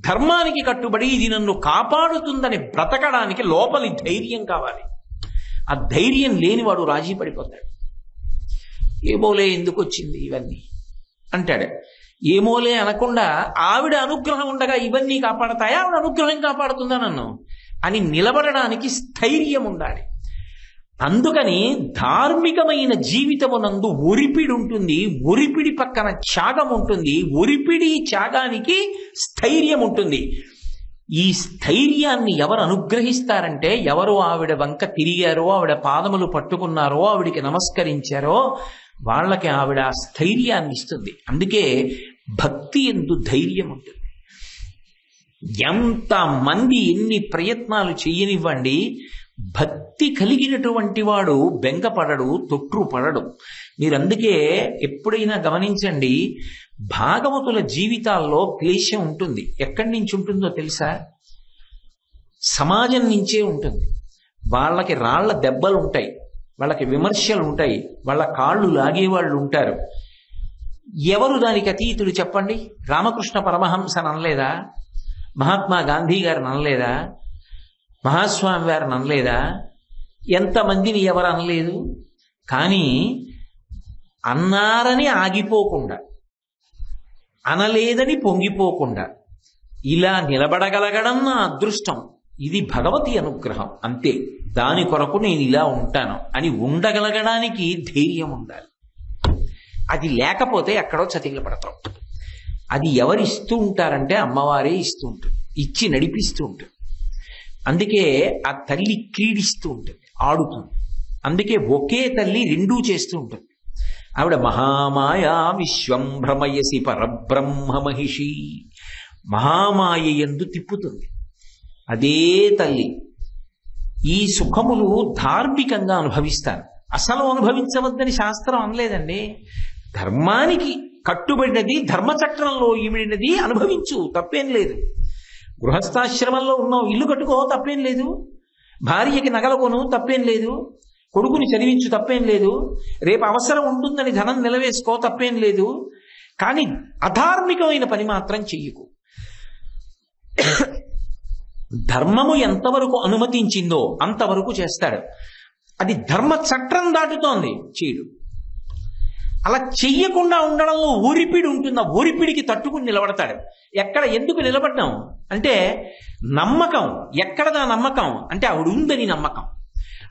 ధర్మానికి కట్టుబడి ఇది నన్ను కాపాడుతుందని బ్రతకడానికి లోపలి ధైర్యం కావాలి. ఆ ధైర్యం లేనివాడు రాజీ పడిపోతాడు. ఏమోలే ఎందుకు వచ్చింది ఇవన్నీ అంటాడు. ఏమోలే అనకుండా ఆవిడ అనుగ్రహం ఉండగా ఇవన్నీ కాపాడతాయా, ఆవిడ అనుగ్రహం కాపాడుతుందా నన్ను అని నిలబడడానికి స్థైర్యం ఉండాలి. అందుకని ధార్మికమైన జీవితమునందు ఒరిపిడి ఉంటుంది, ఒరిపిడి పక్కన త్యాగం ఉంటుంది, ఒరిపిడి త్యాగానికి స్థైర్యం ఉంటుంది. ఈ స్థైర్యాన్ని ఎవరు అనుగ్రహిస్తారంటే, ఎవరు ఆవిడ వంక తిరిగారో, ఆవిడ పాదములు పట్టుకున్నారో, ఆవిడికి నమస్కరించారో వాళ్ళకి ఆవిడ స్థైర్యాన్ని ఇస్తుంది. అందుకే భక్తి ఎందు ధైర్యం ఉంటుంది. ఎంతమంది ఎన్ని ప్రయత్నాలు చెయ్యనివ్వండి, భక్తి కలిగినటువంటి వాడు బెంగపడడు, తొట్రుపడడు. మీరందుకే ఎప్పుడైనా గమనించండి, భాగవతుల జీవితాల్లో క్లేశం ఉంటుంది. ఎక్కడి నుంచి ఉంటుందో తెలుసా? సమాజం నుంచే ఉంటుంది. వాళ్ళకి రాళ్ల దెబ్బలు ఉంటాయి, వాళ్ళకి విమర్శలు ఉంటాయి, వాళ్ళ కాళ్ళు లాగేవాళ్ళు ఉంటారు. ఎవరు దానికి అతీతుడు చెప్పండి? రామకృష్ణ పరమహంస ననలేదా? మహాత్మా గాంధీ గారు ననలేదా? మహాస్వామి వారు ననలేదా? ఎంతమందిని ఎవరు అనలేదు? కానీ అన్నారని ఆగిపోకుండా, అనలేదని పొంగిపోకుండా ఇలా నిలబడగలగడం నా అదృష్టం, ఇది భగవతి అనుగ్రహం అంతే, దాని కొరకు నేను ఇలా ఉంటాను అని ఉండగలగడానికి ధైర్యం ఉండాలి. అది లేకపోతే ఎక్కడో చతికిల పడతాం. అది ఎవరు ఇస్తూ ఉంటారంటే అమ్మవారే ఇస్తూ ఉంటుంది, ఇచ్చి నడిపిస్తూ ఉంటుంది. అందుకే ఆ తల్లి క్రీడిస్తూ ఉంటుంది, ఆడుతుంది. అందుకే ఒకే తల్లి రెండూ చేస్తూ ఉంటుంది. ఆవిడ మహామాయా విశ్వం భ్రమయసి పరబ్రహ్మ మహిషి, మహామాయ యందు తిప్పుతుంది అదే తల్లి. ఈ సుఖములు ధార్మికంగా అనుభవిస్తారు. అసలు అనుభవించవద్దని శాస్త్రం అనలేదండి. ధర్మానికి కట్టుబడినది, ధర్మచక్రంలో ఇమిడినది అనుభవించు, తప్పేం లేదు. గృహస్థాశ్రమంలో ఉన్నావు, ఇల్లు కట్టుకో, తప్పేం లేదు. భార్యకి నగలు కొను, తప్పేం లేదు. కొడుకుని చదివించు, తప్పేం లేదు. రేపు అవసరం ఉంటుందని ధనం నిలవేసుకో, తప్పేం లేదు. కానీ అధార్మికమైన పని మాత్రం చెయ్యకు. ధర్మము ఎంతవరకు అనుమతించిందో అంతవరకు చేస్తాడు. అది ధర్మ చట్టం దాటుతోంది, చేయడు. అలా చెయ్యకుండా ఉండడంలో ఒరిపిడి ఉంటుంది. ఆ ఒరిపిడికి తట్టుకుని నిలబడతాడు. ఎక్కడ ఎందుకు నిలబడ్డాం అంటే నమ్మకం. ఎక్కడదా నమ్మకం అంటే ఆవిడ ఉందని నమ్మకం.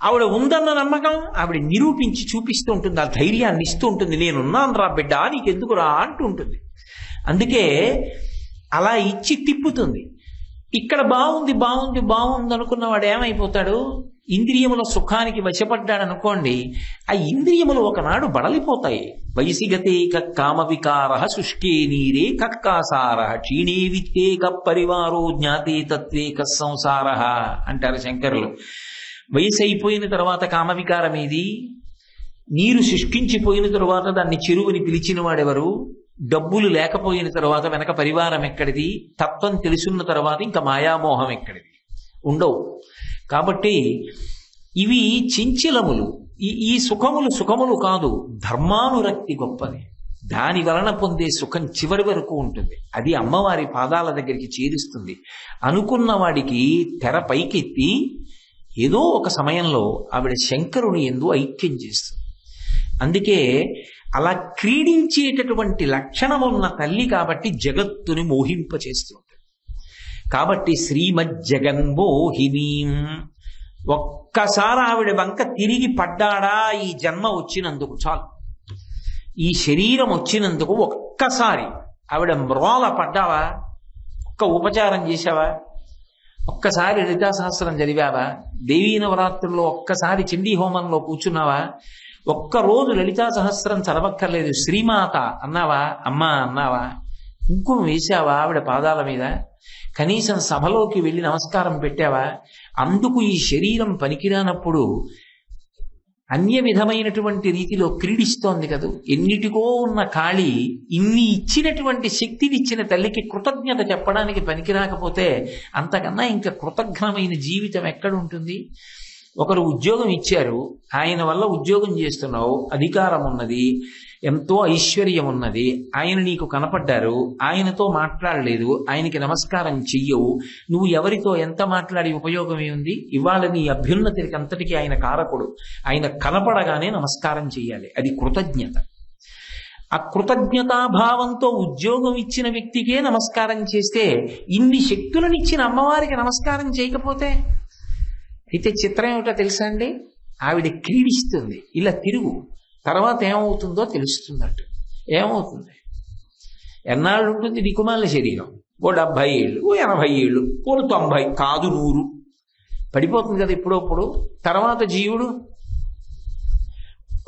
ఆవిడ ఉందన్న నమ్మకం ఆవిడ నిరూపించి చూపిస్తూ ఉంటుంది, ఆ ధైర్యాన్ని ఇస్తూ ఉంటుంది. నేనున్నాను రా బిడ్డ, నీకెందుకు రా అంటూ ఉంటుంది. అందుకే అలా ఇచ్చి తిప్పుతుంది. ఇక్కడ బాగుంది బాగుంది బాగుంది అనుకున్నవాడు ఏమైపోతాడు? ఇంద్రియముల సుఖానికి వశపడ్డాడు అనుకోండి, ఆ ఇంద్రియములు ఒకనాడు బడలిపోతాయి. వయసిగతే కామ వికార శుష్కే నీరే కక్కాసార క్షీణే విత్తే పరివారో జ్ఞాతే తత్వే సంసార అంటారు శంకరులు. వయసు అయిపోయిన తర్వాత కామవికారం ఏది? నీరు శుష్కించిపోయిన తరువాత దాన్ని చెరువుని పిలిచిన వాడెవరు? డబ్బులు లేకపోయిన తర్వాత వెనక పరివారం ఎక్కడిది? తత్వం తెలుసున్న తర్వాత ఇంకా మాయామోహం ఎక్కడిది? ఉండవు. కాబట్టి ఇవి చించలములు. ఈ సుఖములు కాదు, ధర్మానురక్తి గొప్పది. దాని వలన పొందే సుఖం చివరి వరకు ఉంటుంది. అది అమ్మవారి పాదాల దగ్గరికి చేరుస్తుంది. అనుకున్న వాడికి తెర పైకెత్తి ఏదో ఒక సమయంలో ఆవిడ శంకరుని యందు ఐక్యం చేస్తుంది. అందుకే అలా క్రీడించేటటువంటి లక్షణం ఉన్న తల్లి కాబట్టి జగత్తుని మోహింపచేస్తుంది. కాబట్టి శ్రీమజ్జగన్మోహినీం, ఒక్కసారి ఆవిడ వంక తిరిగి పడ్డాడా ఈ జన్మ వచ్చినందుకు చాలు. ఈ శరీరం వచ్చినందుకు ఒక్కసారి ఆవిడ మ్రోల పడ్డావా, ఒక్క ఉపచారం చేశావా, ఒక్కసారి లలితా సహస్రం చదివావా, దేవీ నవరాత్రుల్లో ఒక్కసారి చండీ హోమంలో కూర్చున్నావా, ఒక్కరోజు లలితా సహస్రం చదవక్కర్లేదు శ్రీమాత అన్నావా, అమ్మా అన్నావా, కుంకుమ వేశావా ఆవిడ పాదాల మీద, కనీసం సభలోకి వెళ్ళి నమస్కారం పెట్టావా? అందుకు ఈ శరీరం పనికిరానప్పుడు అన్య విధమైనటువంటి రీతిలో క్రీడిస్తోంది కదూ. ఎన్నిటికో ఉన్న కాళి ఇన్ని ఇచ్చినటువంటి శక్తిని ఇచ్చిన తల్లికి కృతజ్ఞత చెప్పడానికి పనికిరాకపోతే అంతకన్నా ఇంకా కృతజ్ఞమైన జీవితం ఎక్కడుంటుంది? ఒకరు ఉద్యోగం ఇచ్చారు, ఆయన వల్ల ఉద్యోగం చేస్తున్నావు, అధికారం ఉన్నది, ఎంతో ఐశ్వర్యం ఉన్నది, ఆయన నీకు కనపడ్డారు, ఆయనతో మాట్లాడలేదు, ఆయనకి నమస్కారం చెయ్యవు, నువ్వు ఎవరితో ఎంత మాట్లాడి ఉపయోగం ఏముంది? ఇవాళ నీ అభ్యున్నతికి అంతటికీ ఆయన కారకుడు, ఆయన కనపడగానే నమస్కారం చెయ్యాలి. అది కృతజ్ఞత. ఆ కృతజ్ఞతాభావంతో ఉద్యోగం ఇచ్చిన వ్యక్తికే నమస్కారం చేస్తే ఇన్ని శక్తులను ఇచ్చిన అమ్మవారికి నమస్కారం చేయకపోతే? అయితే చిత్రం ఏమిటో తెలుసా అండి, ఆవిడ క్రీడిస్తుంది, ఇలా తిరుగు, తర్వాత ఏమవుతుందో తెలుస్తుందట. ఏమవుతుంది? ఎన్నాళ్ళు ఉంటుంది దిక్కుమాల శరీరం? ఓ 70 ఏళ్ళు, ఓ 80 ఏళ్ళు, ఓ 90, కాదు 100 పడిపోతుంది కదా ఇప్పుడప్పుడు. తర్వాత జీవుడు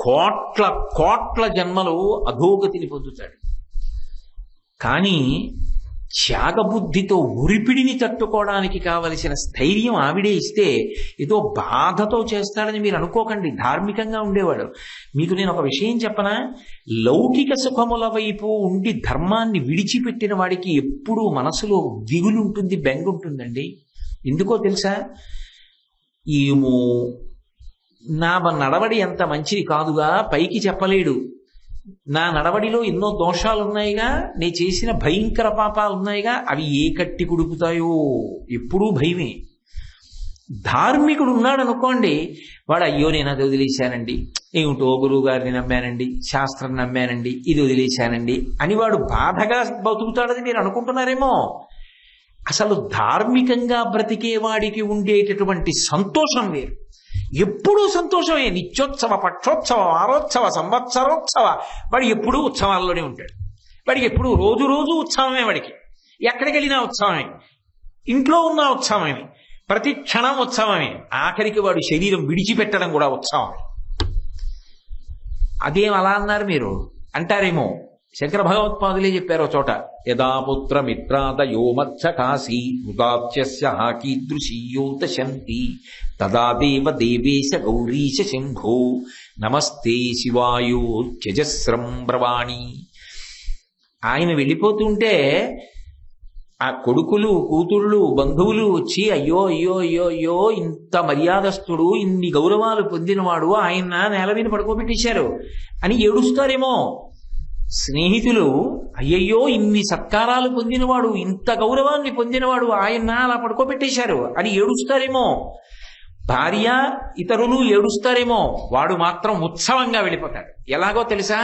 కోట్ల కోట్ల జన్మలు అధోగతిని పొందుతాడు. కానీ త్యాగబుద్ధితో ఉరిపిడిని తట్టుకోవడానికి కావలసిన స్థైర్యం ఆవిడే ఇస్తే ఏదో బాధతో చేస్తాడని మీరు అనుకోకండి. ధార్మికంగా ఉండేవాడు. మీకు నేను ఒక విషయం చెప్పనా? లౌకిక సుఖముల వైపు ఉండి ధర్మాన్ని విడిచిపెట్టిన వాడికి ఎప్పుడూ మనసులో దిగులుంటుంది, బెంగుంటుందండి. ఎందుకో తెలుసా? ఏమో నా నడవడి అంత మంచిది కాదుగా, పైకి చెప్పలేడు, నా నడవడిలో ఎన్నో దోషాలున్నాయిగా, నే చేసిన భయంకర పాపాలున్నాయిగా, అవి ఏ కట్టి కుడుపుతాయో ఎప్పుడూ భయమే. ధార్మికుడు ఉన్నాడు అనుకోండి, వాడు అయ్యో నేను అది వదిలేశానండి, ఏమిటో గురువు గారిని నమ్మానండి, శాస్త్రం నమ్మానండి, ఇది వదిలేశానండి అని వాడు బాధగా బతుకుతాడని మీరు అనుకుంటున్నారేమో. అసలు ధార్మికంగా బ్రతికే వాడికి ఉండేటటువంటి సంతోషం వేరు. ఎప్పుడూ సంతోషమే. నిత్యోత్సవ, పక్షోత్సవ, వారోత్సవ, సంవత్సరోత్సవ. వాడు ఎప్పుడూ ఉత్సవాల్లోనే ఉంటాడు. వాడికి ఎప్పుడు రోజు రోజు ఉత్సవమే. వాడికి ఎక్కడికి వెళ్ళినా ఉత్సవమే, ఇంట్లో ఉన్న ఉత్సవమే, ప్రతి క్షణం ఉత్సవమే. ఆఖరికి వాడు శరీరం విడిచిపెట్టడం కూడా ఉత్సవమే. అదేం అలా అన్నారు మీరు అంటారేమో. శంకర భగవత్పాదులే చెప్పారో చోట, యదా పుత్ర మిత్రాదయో మత్సకాశీ ఉదాత్యస్య కీదృశీయోత శంతి తదా దేవ దేవేశ గౌరీశ శంభో నమస్తే శివాయో త్యజస్రం బ్రవాణి. ఆయన వెళ్ళిపోతుంటే ఆ కొడుకులు, కూతుళ్ళు, బంధువులు వచ్చి అయ్యో అయ్యో అయ్యో అయ్యో ఇంత మర్యాదస్తుడు, ఇన్ని గౌరవాలు పొందినవాడు ఆయన నేల మీద పడుకోబెట్టేశారు అని ఏడుస్తారేమో. స్నేహితులు అయ్యయ్యో ఇన్ని సత్కారాలు పొందినవాడు, ఇంత గౌరవాన్ని పొందినవాడు ఆయన అలా పడుకోబెట్టేశారు అని ఏడుస్తారేమో. భార్య, ఇతరులు ఏడుస్తారేమో. వాడు మాత్రం ఉత్సవంగా వెళ్ళిపోతాడు. ఎలాగో తెలుసా?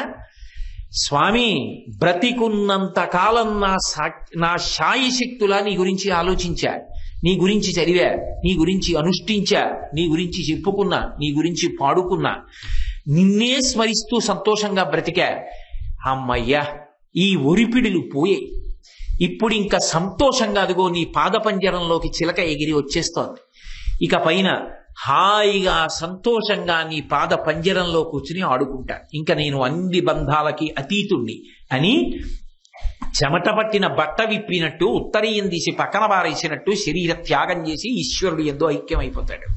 స్వామి బ్రతికున్నంత కాలం నా శాయి శక్తులా నీ గురించి ఆలోచించా, నీ గురించి చదివా, నీ గురించి అనుష్ఠించా, నీ గురించి చెప్పుకున్నా, నీ గురించి పాడుకున్నా, నిన్నే స్మరిస్తూ సంతోషంగా బ్రతికా. అమ్మయ్యా ఈ ఒరిపిడులు పోయాయి. ఇప్పుడు ఇంకా సంతోషంగా అదిగో నీ పాదపంజరంలోకి చిలక ఎగిరి వచ్చేస్తోంది. ఇక పైన హాయిగా సంతోషంగా నీ పాద పంజరంలో కూర్చుని ఆడుకుంటా. ఇంకా నేను అన్ని బంధాలకి అతీతుణ్ణి అని చెమట పట్టిన బట్ట విప్పినట్టు, ఉత్తరీయం తీసి పక్కన పారేసినట్టు శరీర త్యాగం చేసి ఈశ్వరుడు ఎంతో ఐక్యమైపోతాడు.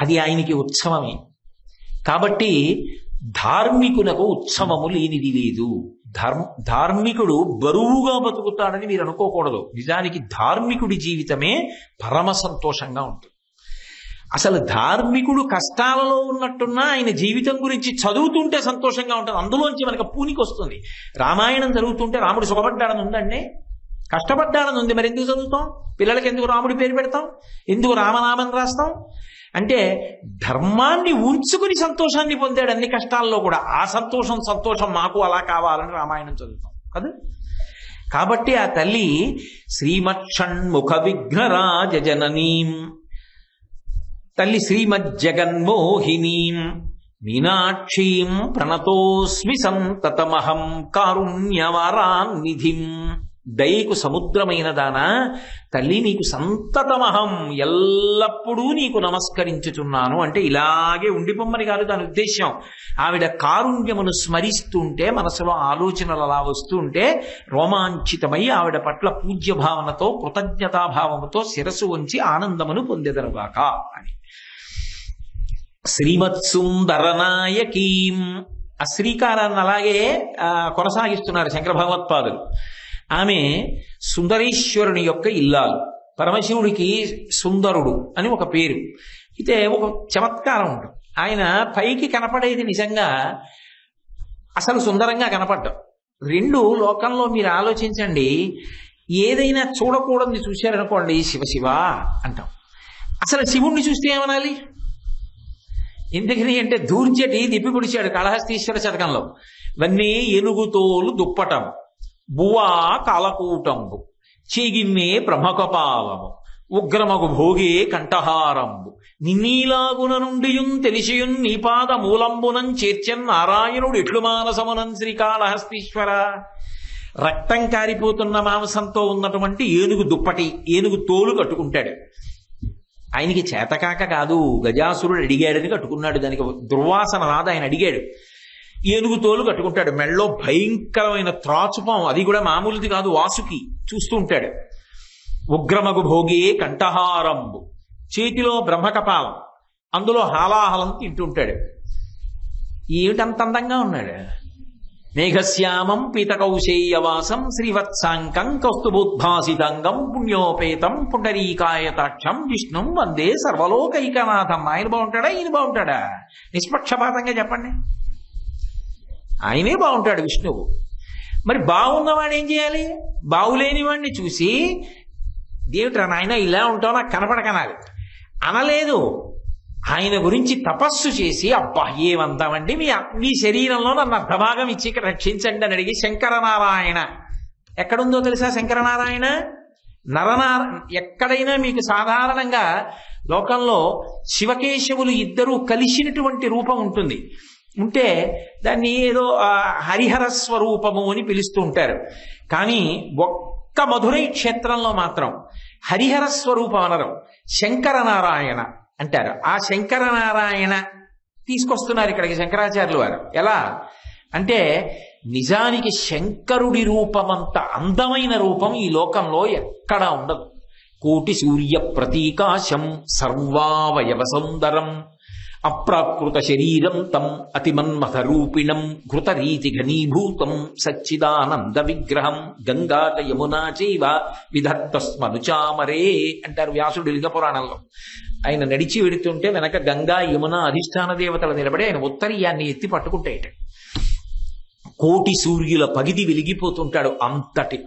అది ఆయనకి ఉత్సవమే. కాబట్టి ధార్మికులకు ఉత్సవము లేనిది లేదు. ధార్మికుడు బరువుగా బతుకుతాడని మీరు అనుకోకూడదు. నిజానికి ధార్మికుడి జీవితమే పరమ సంతోషంగా ఉంటుంది. అసలు ధార్మికుడు కష్టాలలో ఉన్నట్టున్నా ఆయన జీవితం గురించి చదువుతుంటే సంతోషంగా ఉంటుంది. అందులోంచి మనకు పూనికి వస్తుంది. రామాయణం చదువుతుంటే రాముడు సుఖపడ్డాడని ఉందండి, కష్టపడ్డాడని ఉంది. మరి ఎందుకు చదువుతాం? పిల్లలకి ఎందుకు రాముడి పేరు పెడతాం? ఎందుకు రామనామం రాస్తాం? అంటే ధర్మాన్ని ఉంచుకుని సంతోషాన్ని పొందాడు అన్ని కష్టాల్లో కూడా. ఆ సంతోషం మాకు అలా కావాలని రామాయణం చదువుతాం కదా. కాబట్టి ఆ తల్లి శ్రీమక్షణ్ముఖ విఘ్నరాజ జననీం, తల్లి శ్రీమజ్జగన్మోహినీం మీనాక్షీం ప్రణతోస్మి సంతతమహం కారుణ్యవరాన్నిధిం. దయకు సముద్రమైన దానా తల్లి, నీకు సంతతమహం ఎల్లప్పుడూ నీకు నమస్కరించుచున్నాను అంటే ఇలాగే ఉండిపోమ్మని కాదు దాని ఉద్దేశ్యం. ఆవిడ కారుణ్యమును స్మరిస్తుంటే మనసులో ఆలోచనలు అలా వస్తుంటే రోమాంచితమై ఆవిడ పట్ల పూజ్య భావనతో కృతజ్ఞతాభావముతో శిరస్సు వంచి ఆనందమును పొందెదరుగాక అని. శ్రీమత్సుందరనాయకీం. ఆ శ్రీకారాన్ని అలాగే కొనసాగిస్తున్నారు శంకర భగవత్పాదులు. ఆమె సుందరేశ్వరుని యొక్క ఇల్లాలు. పరమశివుడికి సుందరుడు అని ఒక పేరు. అయితే ఒక చమత్కారం ఉంటుంది. ఆయన పైకి కనపడేది నిజంగా అసలు సుందరంగా కనపడ్డం. రెండు లోకంలో మీరు ఆలోచించండి, ఏదైనా చూడకూడదని చూశారనుకోండి శివ అంటాం. అసలు శివుణ్ణి చూస్తే ఏమనాలి? ఎందుకని అంటే దూర్జటి దిప్పి పొడిచాడు కాళహస్తీశ్వర శతకంలో. వన్నీ ఏనుగుతోలు దుప్పటం, బువా కాలకూటంబు, చీగిన్నే బ్రహ్మకపాలము, ఉగ్రమగు భోగే కంఠహారంబు, నిన్నీలాగున నుండియున్ తెలిసియున్ నీపాద మూలంబునం చేర్చన్ నారాయణుడు ఎట్లు మానసమునం శ్రీకాళహస్తీశ్వర. రక్తం కారిపోతున్న మాంసంతో ఉన్నటువంటి ఏనుగు దుప్పటి, ఏనుగు తోలు కట్టుకుంటాడు. ఆయనకి చేతకాక కాదు, గజాసురుడు అడిగాడని కట్టుకున్నాడు. దానికి దుర్వాసన రాదు, ఆయన అడిగాడు. ఏనుగు తోలు కట్టుకుంటాడు. మెళ్ళో భయంకరమైన త్రాచుపం, అది కూడా మామూలుది కాదు, వాసుకి చూస్తూ ఉంటాడు. ఉగ్రమగు భోగే కంఠహారంబు, చేతిలో బ్రహ్మకపాలం, అందులో హాలాహలం తింటుంటాడు. ఏమిటంత అందంగా ఉన్నాడు? మేఘశ్యామం పీతకౌశేయవాసం శ్రీవత్సాంకం కౌస్తుభోద్భాసితంగం పుణ్యోపేతం పుండరీకాయతాక్షం విష్ణుం వందే సర్వలోకైకనాథం. ఆయన బాగుంటాడా ఈయన బాగుంటాడా? నిష్పక్షపాతంగా చెప్పండి. ఆయనే బాగుంటాడు విష్ణువు. మరి బాగున్నవాడు ఏం చేయాలి? బాగులేని వాడిని చూసి దేవుట్రా నాయన ఇలా ఉంటావు నాకు కనపడకనాలి అనలేదు. ఆయన గురించి తపస్సు చేసి, అబ్బా ఏమంతామండి మీ శరీరంలో నన్ను అర్ధభాగం ఇచ్చి రక్షించండి అని అడిగి శంకరనారాయణ ఎక్కడుందో తెలుసా? శంకరనారాయణ ఎక్కడైనా మీకు సాధారణంగా లోకంలో శివకేశవులు ఇద్దరూ కలిసినటువంటి రూపం ఉంటుంది. ఉంటే దాన్ని ఏదో హరిహర స్వరూపము అని పిలుస్తూ ఉంటారు. కానీ ఒక్క మధురై క్షేత్రంలో మాత్రం హరిహర స్వరూపం అనరు, శంకరనారాయణ అంటారు. ఆ శంకరనారాయణ తీసుకొస్తున్నారు ఇక్కడికి శంకరాచార్యులు వారు. ఎలా అంటే నిజానికి శంకరుడి రూపమంత అందమైన రూపం ఈ లోకంలో ఎక్కడా ఉండదు. కోటి సూర్య ప్రతీకాశం సర్వావయవ సుందరం అప్రాకృత శరీరం తం అతిమన్మథరూపిణం ఘృతరీతి ఘనీభూతం సచ్చిదానంద విగ్రహం గంగాట యమునా చైవ విధత్తస్మనుచామరే అంటారు వ్యాసుడు లింగ పురాణంలో. ఆయన నడిచి వెడుతుంటే వెనక గంగా యమున అధిష్టాన దేవతలు నిలబడి ఆయన ఉత్తరీయాన్ని ఎత్తి పట్టుకుంటాయట. కోటి సూర్యుల పగిది వెలిగిపోతుంటాడు. అంతటి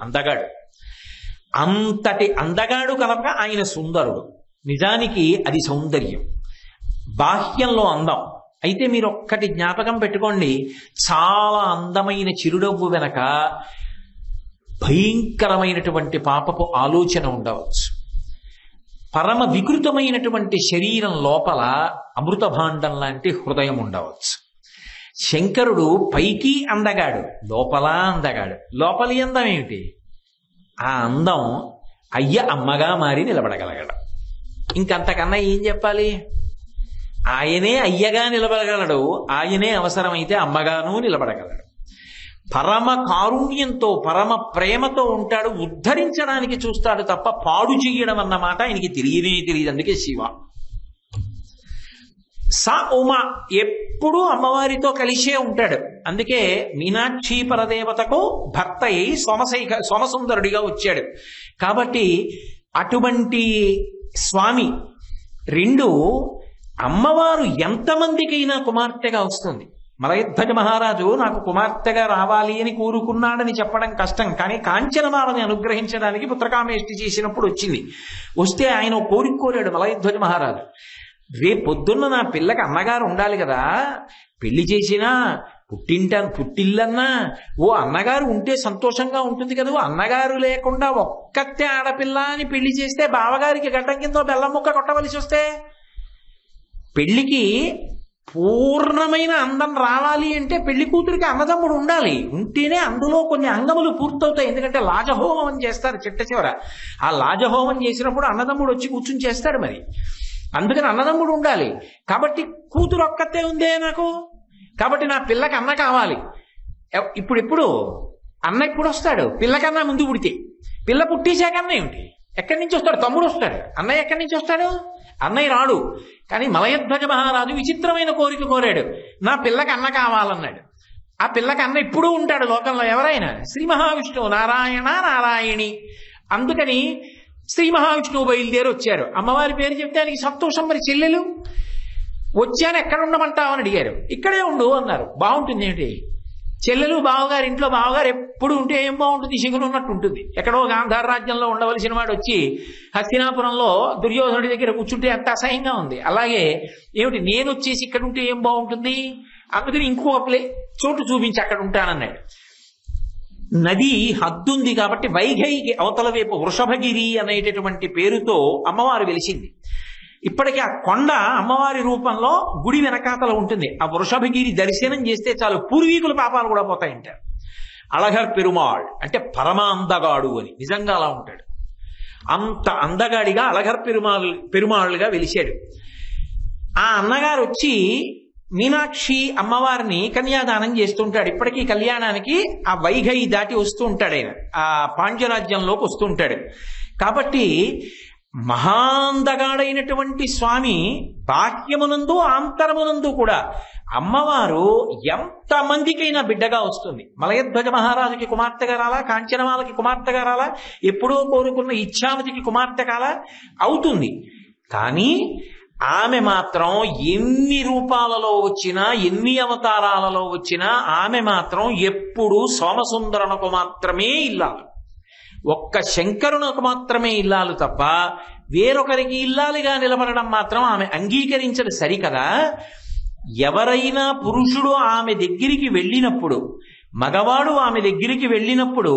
అందగాడు కనుక ఆయన సుందరుడు. నిజానికి అది సౌందర్యం, బాహ్యంలో అందం. అయితే మీరు ఒక్కటి జ్ఞాపకం పెట్టుకోండి, చాలా అందమైన చిరునవ్వు వెనక భయంకరమైనటువంటి పాపపు ఆలోచన ఉండవచ్చు. పరమ వికృతమైనటువంటి శరీరం లోపల అమృత భాండం లాంటి హృదయం ఉండవచ్చు. శంకరుడు పైకి అందగాడు, లోపల అందగాడు. లోపలి అందం ఏమిటి? ఆ అందం అమ్మగా మారి నిలబడగలగడం. ఇంకంతకన్నా ఏం చెప్పాలి? ఆయనే అయ్యగా నిలబడగలడు, ఆయనే అవసరమైతే అమ్మగానూ నిలబడగలడు. పరమ కారుణ్యంతో పరమ ప్రేమతో ఉంటాడు, ఉద్ధరించడానికి చూస్తాడు తప్ప పాడు చెయ్యడం అన్నమాట ఆయనకి తెలియదు. అందుకే శివ. స ఉమ ఎప్పుడూ అమ్మవారితో కలిసే ఉంటాడు. అందుకే మీనాక్షి పరదేవతకు భర్త అయి సోమసుందరుడిగా వచ్చాడు. కాబట్టి అటువంటి స్వామి. రెండు, అమ్మవారు ఎంతమందికైనా కుమార్తెగా వస్తుంది. మలయధ్వజ మహారాజు నాకు కుమార్తెగా రావాలి అని కోరుకున్నాడని చెప్పడం కష్టం, కానీ కాంచనమాలని అనుగ్రహించడానికి పుత్రకామేష్టి చేసినప్పుడు వచ్చింది. వస్తే ఆయన కోరిక కోరాడు మలయధ్వజ మహారాజు. రేపొద్దున్న నా పిల్లకి అన్నగారు ఉండాలి కదా, పెళ్లి చేసినా పుట్టిల్లన్నా ఓ అన్నగారు ఉంటే సంతోషంగా ఉంటుంది కదా. అన్నగారు లేకుండా ఒక్కతే ఆడపిల్ల అని పెళ్లి చేస్తే బావగారికి గడ్డం కింద బెల్లం ముక్క కొట్టవలసి వస్తే, పెళ్లికి పూర్ణమైన అందం రావాలి అంటే పెళ్లి కూతురికి అన్నదమ్ముడు ఉండాలి. ఉంటేనే అందులో కొన్ని అంగములు పూర్తవుతాయి. ఎందుకంటే లాజహోమం అని చేస్తారు చిట్ట చివర. ఆ లాజహోమం చేసినప్పుడు అన్నదమ్ముడు వచ్చి కూర్చుని చేస్తాడు. మరి అందుకని అన్నదమ్ముడు ఉండాలి. కాబట్టి కూతురు ఒక్కతే ఉందే నాకు, కాబట్టి నా పిల్లకి అన్న కావాలి. ఇప్పుడు అన్న ఇప్పుడు వస్తాడు? పిల్లకన్నా ముందు పుడితే. పిల్ల పుట్టేశాకన్నా ఏమిటి? ఎక్కడి నుంచి వస్తాడు? తమ్ముడు వస్తాడు. అన్నయ్య ఎక్కడి నుంచి వస్తాడు? అన్నయ్య రాడు. కానీ మలయధ్వజ మహారాజు విచిత్రమైన కోరిక కోరాడు. నా పిల్లకి అన్న కావాలన్నాడు. ఆ పిల్లకి అన్న ఎప్పుడూ ఉంటాడు లోకంలో, ఎవరైనా. శ్రీ మహావిష్ణువు నారాయణ నారాయణి. అందుకని శ్రీ మహావిష్ణువు బయలుదేరి వచ్చారు. అమ్మవారి పేరు చెప్తే ఆయనకి సంతోషం. మరి చెల్లెలు వచ్చాను, ఎక్కడ ఉండమంటావని అడిగారు. ఇక్కడే ఉండు అన్నారు. బాగుంటుంది ఏమిటి? చెల్లెలు బావగారు ఇంట్లో, బావగారు ఎప్పుడు ఉంటే ఏం బాగుంటుంది, శిగులు ఉన్నట్టు ఉంటుంది. ఎక్కడో గాంధార రాజ్యంలో ఉండవలసిన వాడు వచ్చి హస్తినాపురంలో దుర్యోధనుడి దగ్గర కూర్చుంటే అంత అసహ్యంగా ఉంది. అలాగే ఏమిటి, నేను వచ్చేసి ఇక్కడ ఉంటే ఏం బాగుంటుంది, అందుకని ఇంకొక చోటు చూపించి అక్కడ ఉంటానన్నాడు. నది హద్దుంది కాబట్టి వైఘైకి అవతల వైపు వృషభగిరి అనేటటువంటి పేరుతో అమ్మవారు వెలిసింది. ఇప్పటికీ ఆ కొండ అమ్మవారి రూపంలో గుడి వెనకాతల ఉంటుంది. ఆ వృషభగిరి దర్శనం చేస్తే చాలు పూర్వీకుల పాపాలు కూడా పోతాయంటారు. అళగర్ పెరుమాళ్ అంటే పరమ అందగాడు అని, నిజంగా అలా ఉంటాడు. అంత అందగాడిగా అళగర్ పెరుమాళ్ళుగా వెలిశాడు. ఆ అన్నగారు వచ్చి మీనాక్షి అమ్మవారిని కన్యాదానం చేస్తుంటాడు. ఇప్పటికీ కళ్యాణానికి ఆ వైఘై దాటి వస్తూ ఉంటాడు ఆయన, ఆ పాండ్యరాజ్యంలోకి వస్తూ ఉంటాడు. కాబట్టి మహాందగాడైనటువంటి స్వామి బాహ్యమునందు ఆంతరమునందు కూడా అమ్మవారు ఎంతమందికైనా బిడ్డగా వస్తుంది. మలయధ్వజ మహారాజుకి కుమార్తెగా రాలా, కాంచనమాలకి కుమార్తెగా రాలా, ఎప్పుడో కోరుకున్న ఇచ్ఛామతికి కుమార్తె కాలా, అవుతుంది. కానీ ఆమె మాత్రం ఎన్ని రూపాలలో వచ్చినా, ఎన్ని అవతారాలలో వచ్చినా ఆమె మాత్రం ఎప్పుడూ సోమసుందరునకు మాత్రమే ఇల్లాలు, ఒక్క శంకరునకు మాత్రమే ఇల్లాలు తప్ప వేరొకరికి ఇల్లాలిగా నిలబడడం మాత్రం ఆమె అంగీకరించదు. సరికదా? ఎవరైనా పురుషుడు ఆమె దగ్గరికి వెళ్ళినప్పుడు, మగవాడు ఆమె దగ్గరికి వెళ్ళినప్పుడు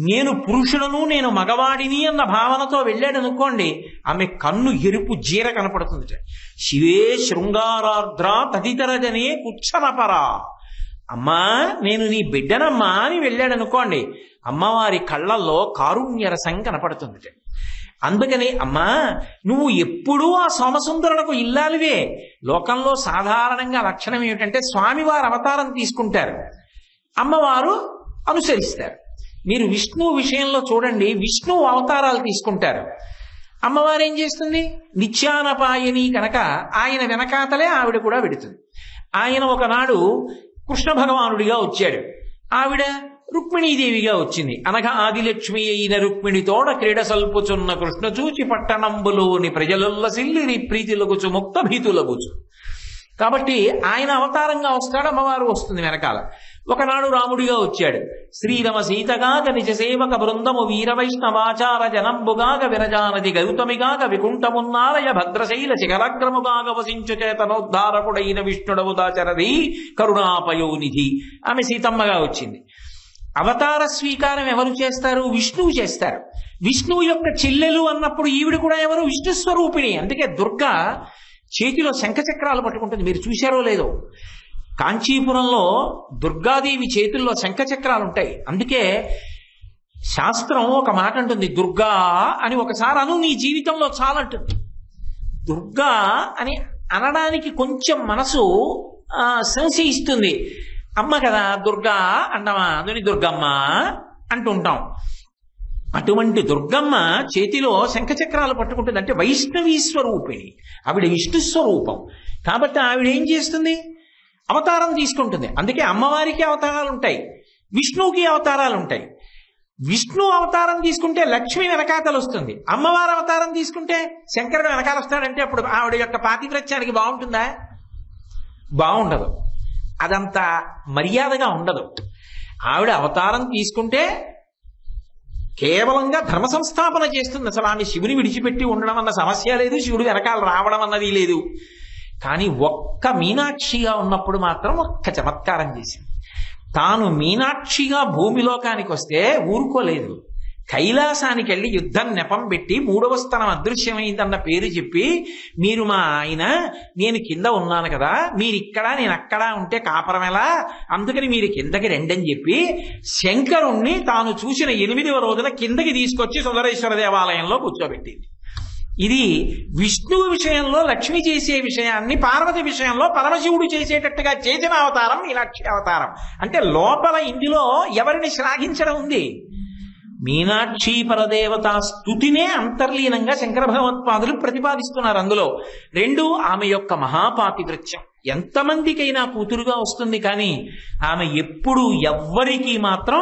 నేను పురుషుడను నేను మగవాడిని అన్న భావనతో వెళ్ళాడనుకోండి, ఆమె కన్ను ఎరుపు జీర కనపడుతుంది. శివే శృంగారార్ద్ర తదితరజనే కుచ్చనపరా, అమ్మా నేను నీ బిడ్డనమ్మా అని వెళ్ళాడనుకోండి, అమ్మవారి కళ్ళల్లో కారుణ్యరసం కనపడుతుంది. అందుకని అమ్మా నువ్వు ఎప్పుడూ ఆ సోమసుందరులకు ఇల్లాలివే. లోకంలో సాధారణంగా లక్షణం ఏమిటంటే స్వామివారు అవతారం తీసుకుంటారు, అమ్మవారు అనుసరిస్తారు. మీరు విష్ణువు విషయంలో చూడండి, విష్ణువు అవతారాలు తీసుకుంటారు, అమ్మవారు ఏం చేస్తుంది? నిత్యానపాయని కనుక ఆయన వెనకాతలే ఆవిడ కూడా వెడుతుంది. ఆయన ఒకనాడు కృష్ణ భగవానుడిగా వచ్చాడు, ఆవిడ రుక్మిణీదేవిగా వచ్చింది. అనగా ఆదిలక్ష్మి అయిన రుక్మిణితోడ క్రీడ సల్పుచున్న కృష్ణ చూచి పట్టణంబులోని ప్రజలుల్లసిల్లి ప్రీతిలగుచు ముక్త భీతులగుచు. కాబట్టి ఆయన అవతారంగా వస్తాడు, అమ్మవారు వస్తుంది వెనకాల. ఒకనాడు రాముడిగా వచ్చాడు. శ్రీరమ సీతగాగ నిజ సేవక బృందము వీర వైష్ణవాచార జనంబుగాగ విరజానది గౌతమిగాగ వికుంఠమున్నాలయ భద్రశైల శిఖరాగ్రముగాగ వసించు చేతనోద్ధారకుడైన విష్ణుడవు దాచరది కరుణాపయోనిధి. ఆమె సీతమ్మగా వచ్చింది. అవతార స్వీకారం ఎవరు చేస్తారు? విష్ణువు చేస్తారు. విష్ణువు యొక్క చెల్లెలు అన్నప్పుడు ఈవిడ కూడా ఎవరు? విష్ణు స్వరూపిణి. అందుకే దుర్గా చేతిలో శంఖచక్రాలు పట్టుకుంటుంది. మీరు చూశారో లేదో, కాంచీపురంలో దుర్గాదేవి చేతుల్లో శంఖచక్రాలు ఉంటాయి. అందుకే శాస్త్రం ఒక మాట అంటుంది, దుర్గా అని ఒకసారి అను, నీ జీవితంలో చాలంటుంది. దుర్గా అని అనడానికి కొంచెం మనసు సంశయిస్తుంది. అమ్మ కదా దుర్గా అంటామా, అందుని దుర్గమ్మ అంటుంటాం. అటువంటి దుర్గమ్మ చేతిలో శంఖచక్రాలు పట్టుకుంటుంది. అంటే వైష్ణవీ స్వరూపిణి, ఆవిడ విష్ణు స్వరూపం. కాబట్టి ఆవిడ ఏం చేస్తుంది? అవతారం తీసుకుంటుంది. అందుకే అమ్మవారికి అవతారాలు ఉంటాయి, విష్ణువుకి అవతారాలు ఉంటాయి. విష్ణు అవతారం తీసుకుంటే లక్ష్మి వెనకాతలు వస్తుంది, అమ్మవారి అవతారం తీసుకుంటే శంకరుడు వెనకాల వస్తాడంటే అప్పుడు ఆవిడ యొక్క పాతివ్రత్యానికి బాగుంటుందా? బాగుండదు. అదంతా మర్యాదగా ఉండదు. ఆవిడ అవతారం తీసుకుంటే కేవలంగా ధర్మ సంస్థాపన చేస్తుంది. అసలు ఆమె శివుని విడిచిపెట్టి ఉండడం అన్న సమస్య లేదు, శివుడు వెనకాల రావడం అన్నది లేదు. కానీ ఒక్క మీనాక్షిగా ఉన్నప్పుడు మాత్రం ఒక్క చమత్కారం చేసింది. తాను మీనాక్షిగా భూమిలోకానికి వస్తే ఊరుకోలేదు. కైలాసానికి వెళ్ళి యుద్ధం నెపం పెట్టి 3వ స్థానం అదృశ్యమైందన్న పేరు చెప్పి, మీరు మా ఆయన, నేను కింద ఉన్నాను కదా, మీరు ఇక్కడ నేను అక్కడ ఉంటే కాపరం ఎలా, అందుకని మీరు కిందకి రెండని చెప్పి శంకరుణ్ణి తాను చూసిన 8వ రోజున కిందకి తీసుకొచ్చి సుందరేశ్వర దేవాలయంలో కూర్చోబెట్టింది. ఇది విష్ణువు విషయంలో లక్ష్మి చేసే విషయాన్ని పార్వతి విషయంలో పరమశివుడు చేసేటట్టుగా చేసిన అవతారం మీనాక్షి అవతారం. అంటే లోపల ఇందులో ఎవరిని శ్లాఘించడం ఉంది? మీనాక్షి పరదేవతా స్తుతినే అంతర్లీనంగా శంకర భగవత్పాదులు ప్రతిపాదిస్తున్నారు. అందులో రెండు, ఆమె యొక్క మహాపాతివృత్యం ఎంతమందికైనా కూతురుగా వస్తుంది, కానీ ఆమె ఎప్పుడు ఎవ్వరికీ మాత్రం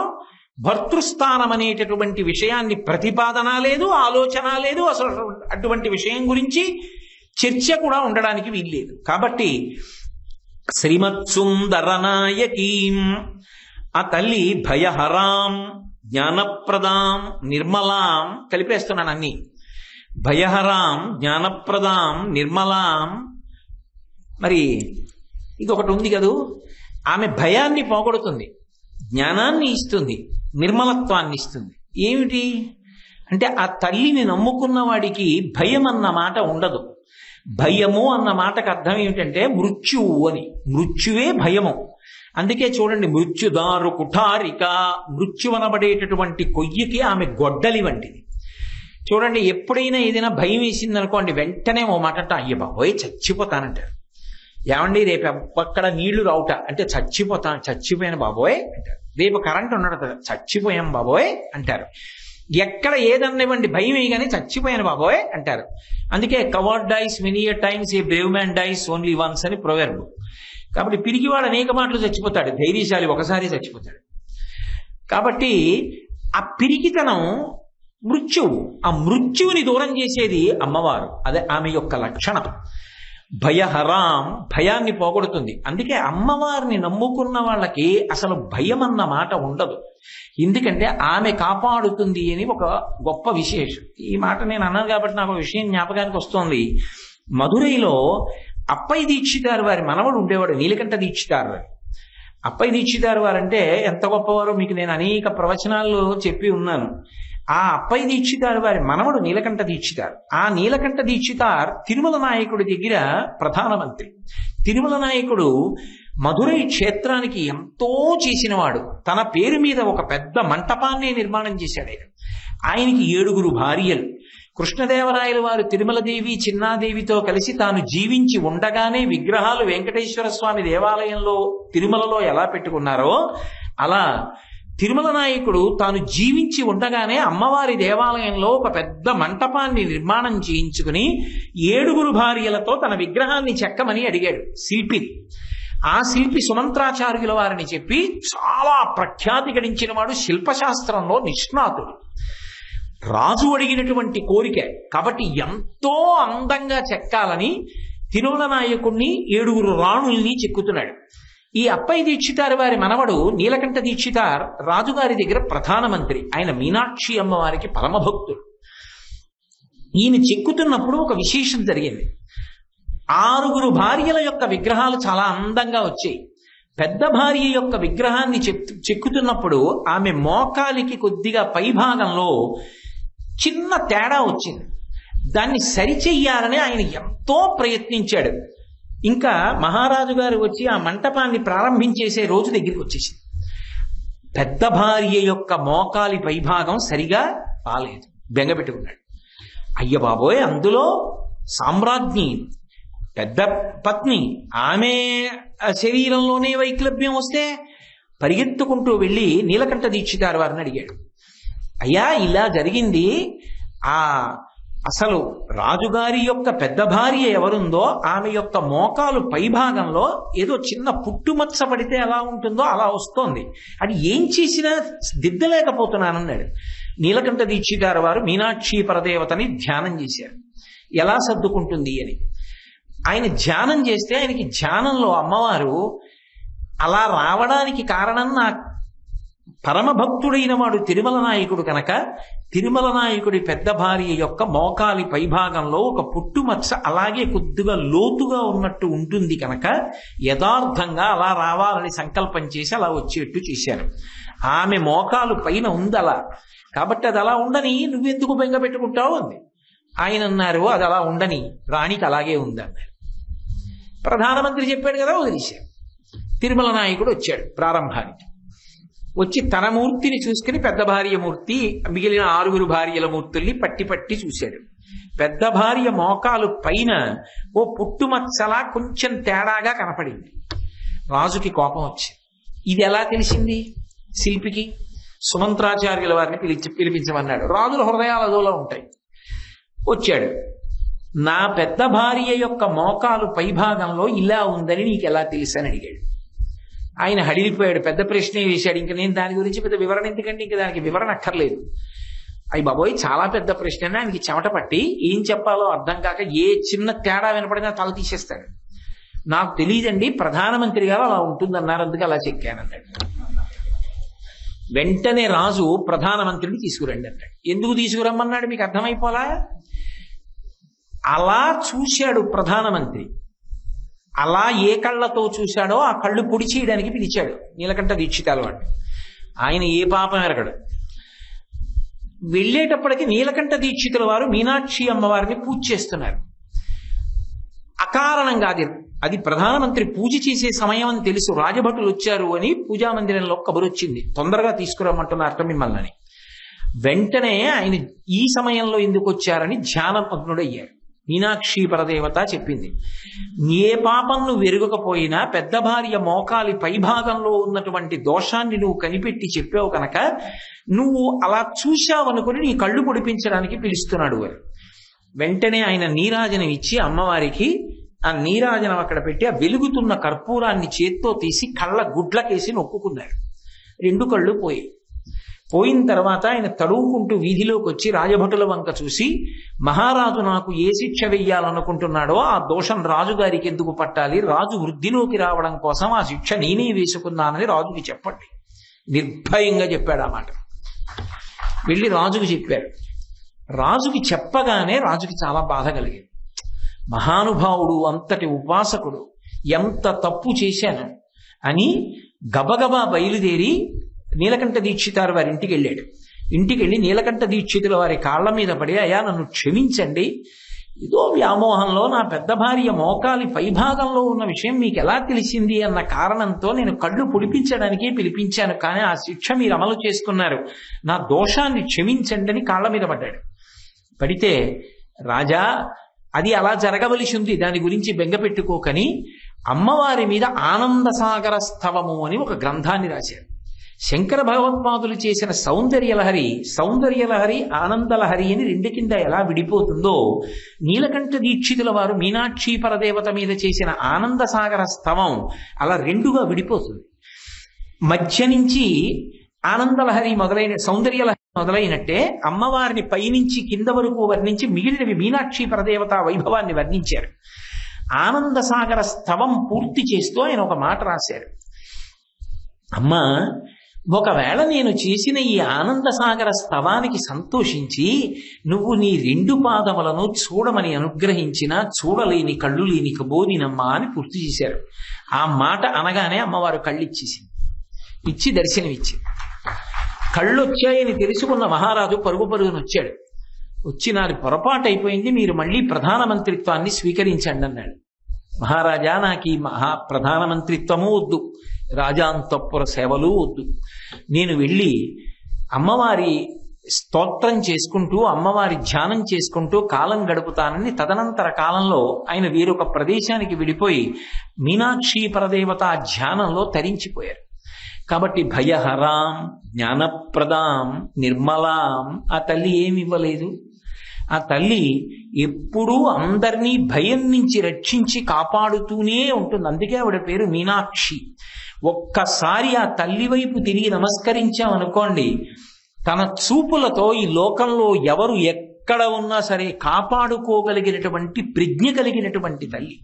భర్తృస్థానం అనేటటువంటి విషయాన్ని ప్రతిపాదన లేదు, ఆలోచన లేదు, అసలు అటువంటి విషయం గురించి చర్చ కూడా ఉండడానికి వీల్లేదు. కాబట్టి శ్రీమత్సుందరనాయకీం, ఆ తల్లి భయహరాం జ్ఞానప్రదాం నిర్మలాం, కలిపేస్తున్నాను అన్ని, భయహరాం జ్ఞానప్రదాం నిర్మలాం. మరి ఇది ఒకటి ఉంది కదూ, ఆమె భయాన్ని పోగొడుతుంది, జ్ఞానాన్ని ఇస్తుంది, నిర్మలత్వాన్ని ఇస్తుంది. ఏమిటి అంటే ఆ తల్లిని నమ్ముకున్న వాడికి భయం అన్న మాట ఉండదు. భయము అన్న మాటకు అర్థం ఏమిటంటే మృత్యువు అని, మృత్యువే భయము. అందుకే చూడండి, మృత్యుదారు కుఠారిక, మృత్యువనబడేటటువంటి కొయ్యకి ఆమె గొడ్డలి వంటిది. చూడండి, ఎప్పుడైనా ఏదైనా భయం వేసింది అనుకోండి, వెంటనే ఓ మాట అంటే అయ్య బాబోయ్ చచ్చిపోతానంటారు. ఏమండి రేపు అక్కడ నీళ్లు రావుట అంటే చచ్చిపోయాను బాబోయ్ అంటారు. రేపు కరెంట్ ఉండదు, చచ్చిపోయాం బాబోయ్ అంటారు. ఎక్కడ ఏదన్నివ్వండి భయం వేయగానే చచ్చిపోయాను బాబోయ్ అంటారు. అందుకే coward dies many a times, a brave man dies only once అని ప్రొవెర్బ్. కాబట్టి పిరికివాడు అనేక మాటలు చచ్చిపోతాడు, ధైర్యశాలి ఒకసారి చచ్చిపోతాడు. కాబట్టి ఆ పిరికితనం మృత్యువు, ఆ మృత్యువుని దూరం చేసేది అమ్మవారు. అదే ఆమె యొక్క లక్షణం. భయహరాం, భయాన్ని పోగొడుతుంది. అందుకే అమ్మవారిని నమ్ముకున్న వాళ్ళకి అసలు భయం అన్న మాట ఉండదు. ఎందుకంటే ఆమె కాపాడుతుంది అని ఒక గొప్ప విశేషం. ఈ మాట నేను అన్నాను కాబట్టి నాకు విషయం జ్ఞాపకానికి వస్తోంది. మధురైలో అప్పయ్య దీక్షితారు వారి మనవడు ఉండేవాడు, నీలకంఠ దీక్షితారు వారు. అప్పయ్య దీక్షితారు వారంటే ఎంత గొప్పవారో మీకు నేను అనేక ప్రవచనాల్లో చెప్పి ఉన్నాను. ఆ అప్పయ్య దీక్షితారు వారి మనవడు నీలకంఠ దీక్షితారు. ఆ నీలకంఠ దీక్షితార్ తిరుమల నాయకుడి దగ్గర ప్రధానమంత్రి. తిరుమల నాయకుడు మధురై క్షేత్రానికి ఎంతో చేసినవాడు. తన పేరు మీద ఒక పెద్ద మంటపాన్ని నిర్మాణం చేశాడు. ఆయనకి 7 భార్యలు. కృష్ణదేవరాయల వారు తిరుమలదేవి చిన్నాదేవితో కలిసి తాను జీవించి ఉండగానే విగ్రహాలు వెంకటేశ్వర స్వామి దేవాలయంలో తిరుమలలో ఎలా పెట్టుకున్నారో అలా తిరుమల నాయకుడు తాను జీవించి ఉండగానే అమ్మవారి దేవాలయంలో ఒక పెద్ద మంటపాన్ని నిర్మాణం చేయించుకుని 7 భార్యలతో తన విగ్రహాన్ని చెక్కమని అడిగాడు శిల్పి. ఆ శిల్పి సుమంత్రాచార్యుల వారిని చెప్పి చాలా ప్రఖ్యాతి గడించిన వాడు, శిల్పశాస్త్రంలో నిష్ణాతుడు. రాజు అడిగినటువంటి కోరిక కాబట్టి ఎంతో అందంగా చెక్కాలని తిరుమల నాయకుడిని 7 రాణుల్ని చెక్కుతున్నాడు. ఈ అప్పయ్య దీక్షితారు వారి మనవడు నీలకంఠ దీక్షితార్ రాజుగారి దగ్గర ప్రధానమంత్రి. ఆయన మీనాక్షి అమ్మవారికి పరమభక్తుడు. ఈయన చెక్కుతున్నప్పుడు ఒక విశేషం జరిగింది. 6 భార్యల యొక్క విగ్రహాలు చాలా అందంగా వచ్చాయి. పెద్ద భార్య యొక్క విగ్రహాన్ని చెక్కుతున్నప్పుడు ఆమె మోకాలికి కొద్దిగా పైభాగంలో చిన్న తేడా వచ్చింది. దాన్ని సరిచెయ్యాలని ఆయన ఎంతో ప్రయత్నించాడు. ఇంకా మహారాజు గారు వచ్చి ఆ మంటపాన్ని ప్రారంభించేసే రోజు దగ్గరికి వచ్చేసింది. పెద్ద భార్య యొక్క మోకాలి పైభాగం సరిగా రాలేదు, బెంగపెట్టుకున్నాడు. అయ్య బాబోయ్, అందులో సామ్రాజ్ఞి, పెద్ద పత్ని, ఆమె శరీరంలోనే వైక్లభ్యం వస్తే పరిగెత్తుకుంటూ వెళ్ళి నీలకంఠ దీక్షితారు వారిని అడిగాడు. అయ్యా ఇలా జరిగింది, అసలు రాజుగారి యొక్క పెద్ద భార్య ఎవరుందో ఆమె యొక్క మోకాలు పైభాగంలో ఏదో చిన్న పుట్టుమచ్చ పడితే ఎలా ఉంటుందో అలా వస్తోంది, అది ఏం చేసినా దిద్దలేకపోతున్నానన్నాడు. నీలకంఠ దీక్షితారు వారు మీనాక్షి పరదేవతని ధ్యానం చేశారు, ఎలా సర్దుకుంటుంది అని. ఆయన ధ్యానం చేస్తే ఆయనకి ధ్యానంలో అమ్మవారు అలా రావడానికి కారణం నా పరమభక్తుడైన వాడు తిరుమల నాయకుడు కనుక తిరుమల నాయకుడి పెద్ద భార్య యొక్క మోకాలి పైభాగంలో ఒక పుట్టుమచ్చ అలాగే కొద్దిగా లోతుగా ఉన్నట్టు ఉంటుంది కనుక యథార్థంగా అలా రావాలని సంకల్పం చేసి అలా వచ్చేట్టు చేశారు. ఆమె మోకాలు పైన ఉంది అలా, కాబట్టి అది అలా ఉండని నువ్వెందుకు బెంగ పెట్టుకుంటావు అంది. ఆయన అన్నారు, అది అలా ఉండని, రాణికి అలాగే ఉంది అన్నారు. ప్రధానమంత్రి చెప్పాడు కదా, వదిలేశారు. తిరుమల నాయకుడు వచ్చాడు ప్రారంభానికి. వచ్చి తన మూర్తిని చూసుకుని పెద్ద భార్య మూర్తి మిగిలిన 6 భార్యల మూర్తుల్ని పట్టి పట్టి చూశాడు. పెద్ద భార్య మోకాలు పైన ఓ పుట్టుమచ్చలా కొంచెం తేడాగా కనపడింది. రాజుకి కోపం వచ్చింది. ఇది ఎలా తెలిసింది శిల్పికి? సుమంత్రాచార్యుల వారిని పిలిపించమన్నాడు. రాజుల హృదయాలు అదోలా ఉంటాయి. వచ్చాడు. నా పెద్ద భార్య యొక్క మోకాలు పైభాగంలో ఇలా ఉందని నీకు ఎలా తెలుసని అడిగాడు. ఆయన హడిలిపోయాడు. పెద్ద ప్రశ్నే వేశాడు. ఇంక నేను దాని గురించి పెద్ద వివరణ ఎందుకంటే ఇంక దానికి వివరణ అక్కర్లేదు. అయ్యి బాబోయ్, చాలా పెద్ద ప్రశ్న. ఆయనకి చెమట పట్టి ఏం చెప్పాలో అర్థం కాక ఏ చిన్న తేడా వినపడినా తల తీసేస్తాడు. నాకు తెలియదండి, ప్రధానమంత్రి గారు అలా ఉంటుందన్నారు, అందుకే అలా చెక్కానన్నాడు. వెంటనే రాజు ప్రధానమంత్రిని తీసుకురండి అన్నాడు. ఎందుకు తీసుకురమ్మన్నాడు మీకు అర్థమైపోలా? అలా చూశాడు ప్రధానమంత్రి. అలా ఏ కళ్ళతో చూశాడో ఆ కళ్ళు పొడి చేయడానికి పిలిచాడు నీలకంఠ దీక్షితాలు వాడు. ఆయన ఏ పాపం ఎరగడు. వెళ్ళేటప్పటికి నీలకంఠ దీక్షితుల వారు మీనాక్షి అమ్మవారిని పూజ చేస్తున్నారు. అకారణంగా అది ప్రధానమంత్రి పూజ చేసే సమయం అని తెలుసు. రాజభటులు వచ్చారు అని పూజా మందిరంలో కబురు వచ్చింది, తొందరగా తీసుకురమ్మంటున్నారట మిమ్మల్ని. వెంటనే ఆయన ఈ సమయంలో ఎందుకు వచ్చారని ధ్యానమగ్నుడయ్యారు. మీనాక్షి పరదేవత చెప్పింది, ఏ పాపం నువ్వు ఎరుగకపోయినా పెద్ద భార్య మోకాలి పైభాగంలో ఉన్నటువంటి దోషాన్ని నువ్వు కనిపెట్టి చెప్పావు కనుక నువ్వు అలా చూశావనుకుని నీ కళ్ళు పొడిపించడానికి పిలుస్తున్నాడు వారు. వెంటనే ఆయన నీరాజనం ఇచ్చి అమ్మవారికి ఆ నీరాజనం అక్కడ పెట్టి ఆ వెలుగుతున్న కర్పూరాన్ని చేత్తో తీసి కళ్ళ గుడ్లకేసి నొక్కుకున్నారు. 2 కళ్ళు పోయిన తర్వాత ఆయన తడువుకుంటూ వీధిలోకి వచ్చి రాజభటుల వంక చూసి, మహారాజు నాకు ఏ శిక్ష వెయ్యాలనుకుంటున్నాడో ఆ దోషం రాజుగారికి ఎందుకు పట్టాలి? రాజు వృద్ధిలోకి రావడం కోసం ఆ శిక్ష నేనే వేసుకున్నానని రాజుకి చెప్పండి. నిర్భయంగా చెప్పాడు ఆ మాట. వెళ్ళి రాజుకి చెప్పారు. రాజుకి చెప్పగానే రాజుకి చాలా బాధ కలిగింది. మహానుభావుడు, అంతటి ఉపాసకుడు, ఎంత తప్పు చేశాను అని గబగబా బయలుదేరి నీలకంఠ దీక్షితారు వారి ఇంటికి వెళ్ళాడు. ఇంటికి వెళ్ళి నీలకంఠ దీక్షితుల వారి కాళ్ల మీద పడి, అయ్యా నన్ను క్షమించండి, ఏదో వ్యామోహంలో నా పెద్ద భార్య మోకాలి పైభాగంలో ఉన్న విషయం మీకు ఎలా తెలిసింది అన్న కారణంతో నేను కళ్ళు పొడిపించడానికే పిలిపించాను, కానీ ఆ శిక్ష మీరు అమలు చేసుకున్నారు, నా దోషాన్ని క్షమించండి అని కాళ్ల మీద పడ్డాడు. పడితే, రాజా అది అలా జరగవలసి ఉంది, దాని గురించి బెంగపెట్టుకోకని అమ్మవారి మీద ఆనందసాగర స్తవము అని ఒక గ్రంథాన్ని రాశారు. శంకర భగవత్పాదులు చేసిన సౌందర్యలహరి ఆనందలహరి అని 2 కింద ఎలా విడిపోతుందో, నీలకంఠ దీక్షితుల వారు మీనాక్షి పరదేవత మీద చేసిన ఆనందసాగర స్తవం అలా 2గా విడిపోతుంది. మధ్య నుంచి ఆనందలహరి సౌందర్యలహరి మొదలైనట్టే అమ్మవారిని పైనుంచి కింద వరకు వర్ణించి మిగిలినవి మీనాక్షి పరదేవత వైభవాన్ని వర్ణించారు. ఆనందసాగర స్తవం పూర్తి చేస్తూ ఆయన ఒక మాట రాశారు. అమ్మా, ఒకవేళ నేను చేసిన ఈ ఆనందసాగర స్తవానికి సంతోషించి నువ్వు నీ 2 పాదములను చూడమని అనుగ్రహించినా చూడలేని కళ్ళు లేని కబోదినమ్మా అని పూర్తి చేశారు. ఆ మాట అనగానే అమ్మవారు ఇచ్చి దర్శనమిచ్చి, కళ్ళు వచ్చాయని తెలుసుకున్న మహారాజు పరుగున వచ్చాడు. వచ్చి నాది పొరపాటు అయిపోయింది, మీరు మళ్ళీ ప్రధానమంత్రిత్వాన్ని స్వీకరించండి అన్నాడు. మహారాజా, నాకు ఈ ప్రధానమంత్రిత్వము వద్దు, రాజాంతఃపుర సేవలు వద్దు, నేను వెళ్ళి అమ్మవారి స్తోత్రం చేసుకుంటూ అమ్మవారి ధ్యానం చేసుకుంటూ కాలం గడుపుతానని తదనంతర కాలంలో ఆయన వేరొక ప్రదేశానికి వెళ్ళిపోయి మీనాక్షి పరదేవత ధ్యానంలో తరించిపోయారు. కాబట్టి భయహరాం జ్ఞానప్రదాం నిర్మలాం ఆ తల్లి ఏమి ఇవ్వలేదు. ఆ తల్లి ఎప్పుడూ అందరినీ భయం నుంచి రక్షించి కాపాడుతూనే ఉంటుంది. అందుకే ఆవిడ పేరు మీనాక్షి. ఒక్కసారి ఆ తల్లి వైపు తిరిగి నమస్కరించామనుకోండి, తన చూపులతో ఈ లోకంలో ఎవరు ఎక్కడ ఉన్నా సరే కాపాడుకోగలిగినటువంటి ప్రజ్ఞ కలిగినటువంటి తల్లి.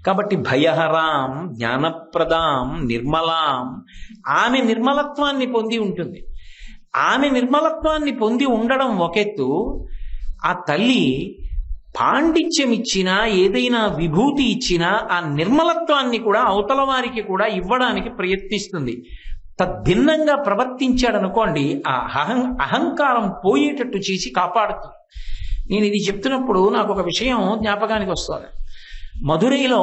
కాబట్టి భయహరాం జ్ఞానప్రదాం నిర్మలాం, ఆమె నిర్మలత్వాన్ని పొంది ఉంటుంది. ఆమె నిర్మలత్వాన్ని పొంది ఉండడం ఒకెత్తు, ఆ తల్లి పాండిత్యం ఇచ్చినా ఏదైనా విభూతి ఇచ్చినా ఆ నిర్మలత్వాన్ని కూడా అవతల వారికి కూడా ఇవ్వడానికి ప్రయత్నిస్తుంది. తద్భిన్నంగా ప్రవర్తించాడనుకోండి, ఆ అహంకారం పోయేటట్టు చేసి కాపాడుతుంది. నేను ఇది చెప్తున్నప్పుడు నాకు ఒక విషయం జ్ఞాపకానికి వస్తుంది. మధురైలో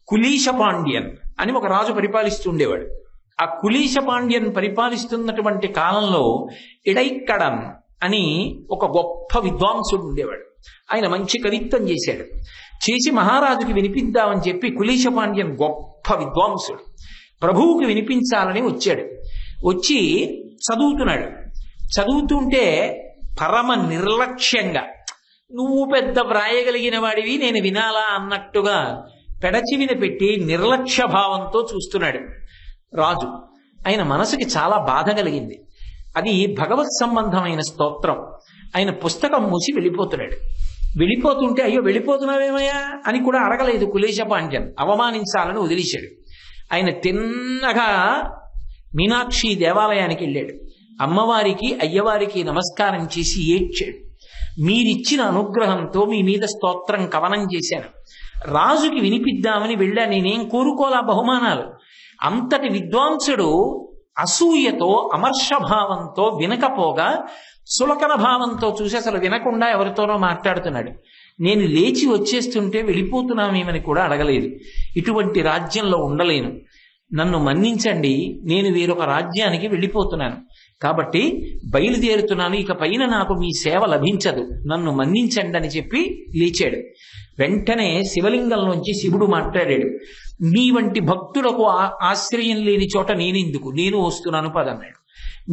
కులీశ పాండ్యన్ అని ఒక రాజు పరిపాలిస్తూ ఉండేవాడు. ఆ కులీశ పాండ్యన్ పరిపాలిస్తున్నటువంటి కాలంలో ఇడైక్కడన్ అని ఒక గొప్ప విద్వాంసుడు ఉండేవాడు. ఆయన మంచి కవిత్వం చేసి మహారాజుకి వినిపిద్దామని చెప్పి కులీశ పాండ్యన్ గొప్ప విద్వాంసుడు ప్రభువుకి వినిపించాలని వచ్చాడు. వచ్చి చదువుతున్నాడు. చదువుతుంటే పరమ నిర్లక్ష్యంగా, నువ్వు పెద్ద వ్రాయగలిగిన వాడివి నేను వినాలా అన్నట్టుగా పెడచివిన పెట్టి నిర్లక్ష్య భావంతో చూస్తున్నాడు రాజు. ఆయన మనసుకి చాలా బాధ కలిగింది. అది భగవత్ సంబంధమైన స్తోత్రం. ఆయన పుస్తకం మూసి వెళ్ళిపోతున్నాడు. వెళ్ళిపోతుంటే అయ్యో వెళ్ళిపోతున్నావేమయ్యా అని కూడా అడగలేదు కులేశ పాండ్యన్, అవమానించాలని వదిలేశాడు. ఆయన తిన్నగా మీనాక్షి దేవాలయానికి వెళ్ళాడు. అమ్మవారికి అయ్యవారికి నమస్కారం చేసి ఏడ్చాడు. మీరిచ్చిన అనుగ్రహంతో మీ మీద స్తోత్రం కవనం చేశాను, రాజుకి వినిపిద్దామని వెళ్ళా, నేనేం కోరుకోలా బహుమానాలు. అంతటి విద్వాంసుడు అసూయతో అమర్షభావంతో వినకపోగా సులకన భావంతో చూసి అసలు వినకుండా ఎవరితోనో మాట్లాడుతున్నాడు. నేను లేచి వచ్చేస్తుంటే వెళ్ళిపోతున్నామేమని కూడా అడగలేదు. ఇటువంటి రాజ్యంలో ఉండలేను, నన్ను మన్నించండి, నేను వేరొక రాజ్యానికి వెళ్ళిపోతున్నాను, కాబట్టి బయలుదేరుతున్నాను, ఇక పైన నాకు మీ సేవ లభించదు, నన్ను మన్నించండి అని చెప్పి లేచాడు. వెంటనే శివలింగంలోంచి శివుడు మాట్లాడాడు. నీ వంటి భక్తులకు ఆశ్రయం లేని చోట నేనెందుకు, నేను వస్తున్నాను పదన్నాడు.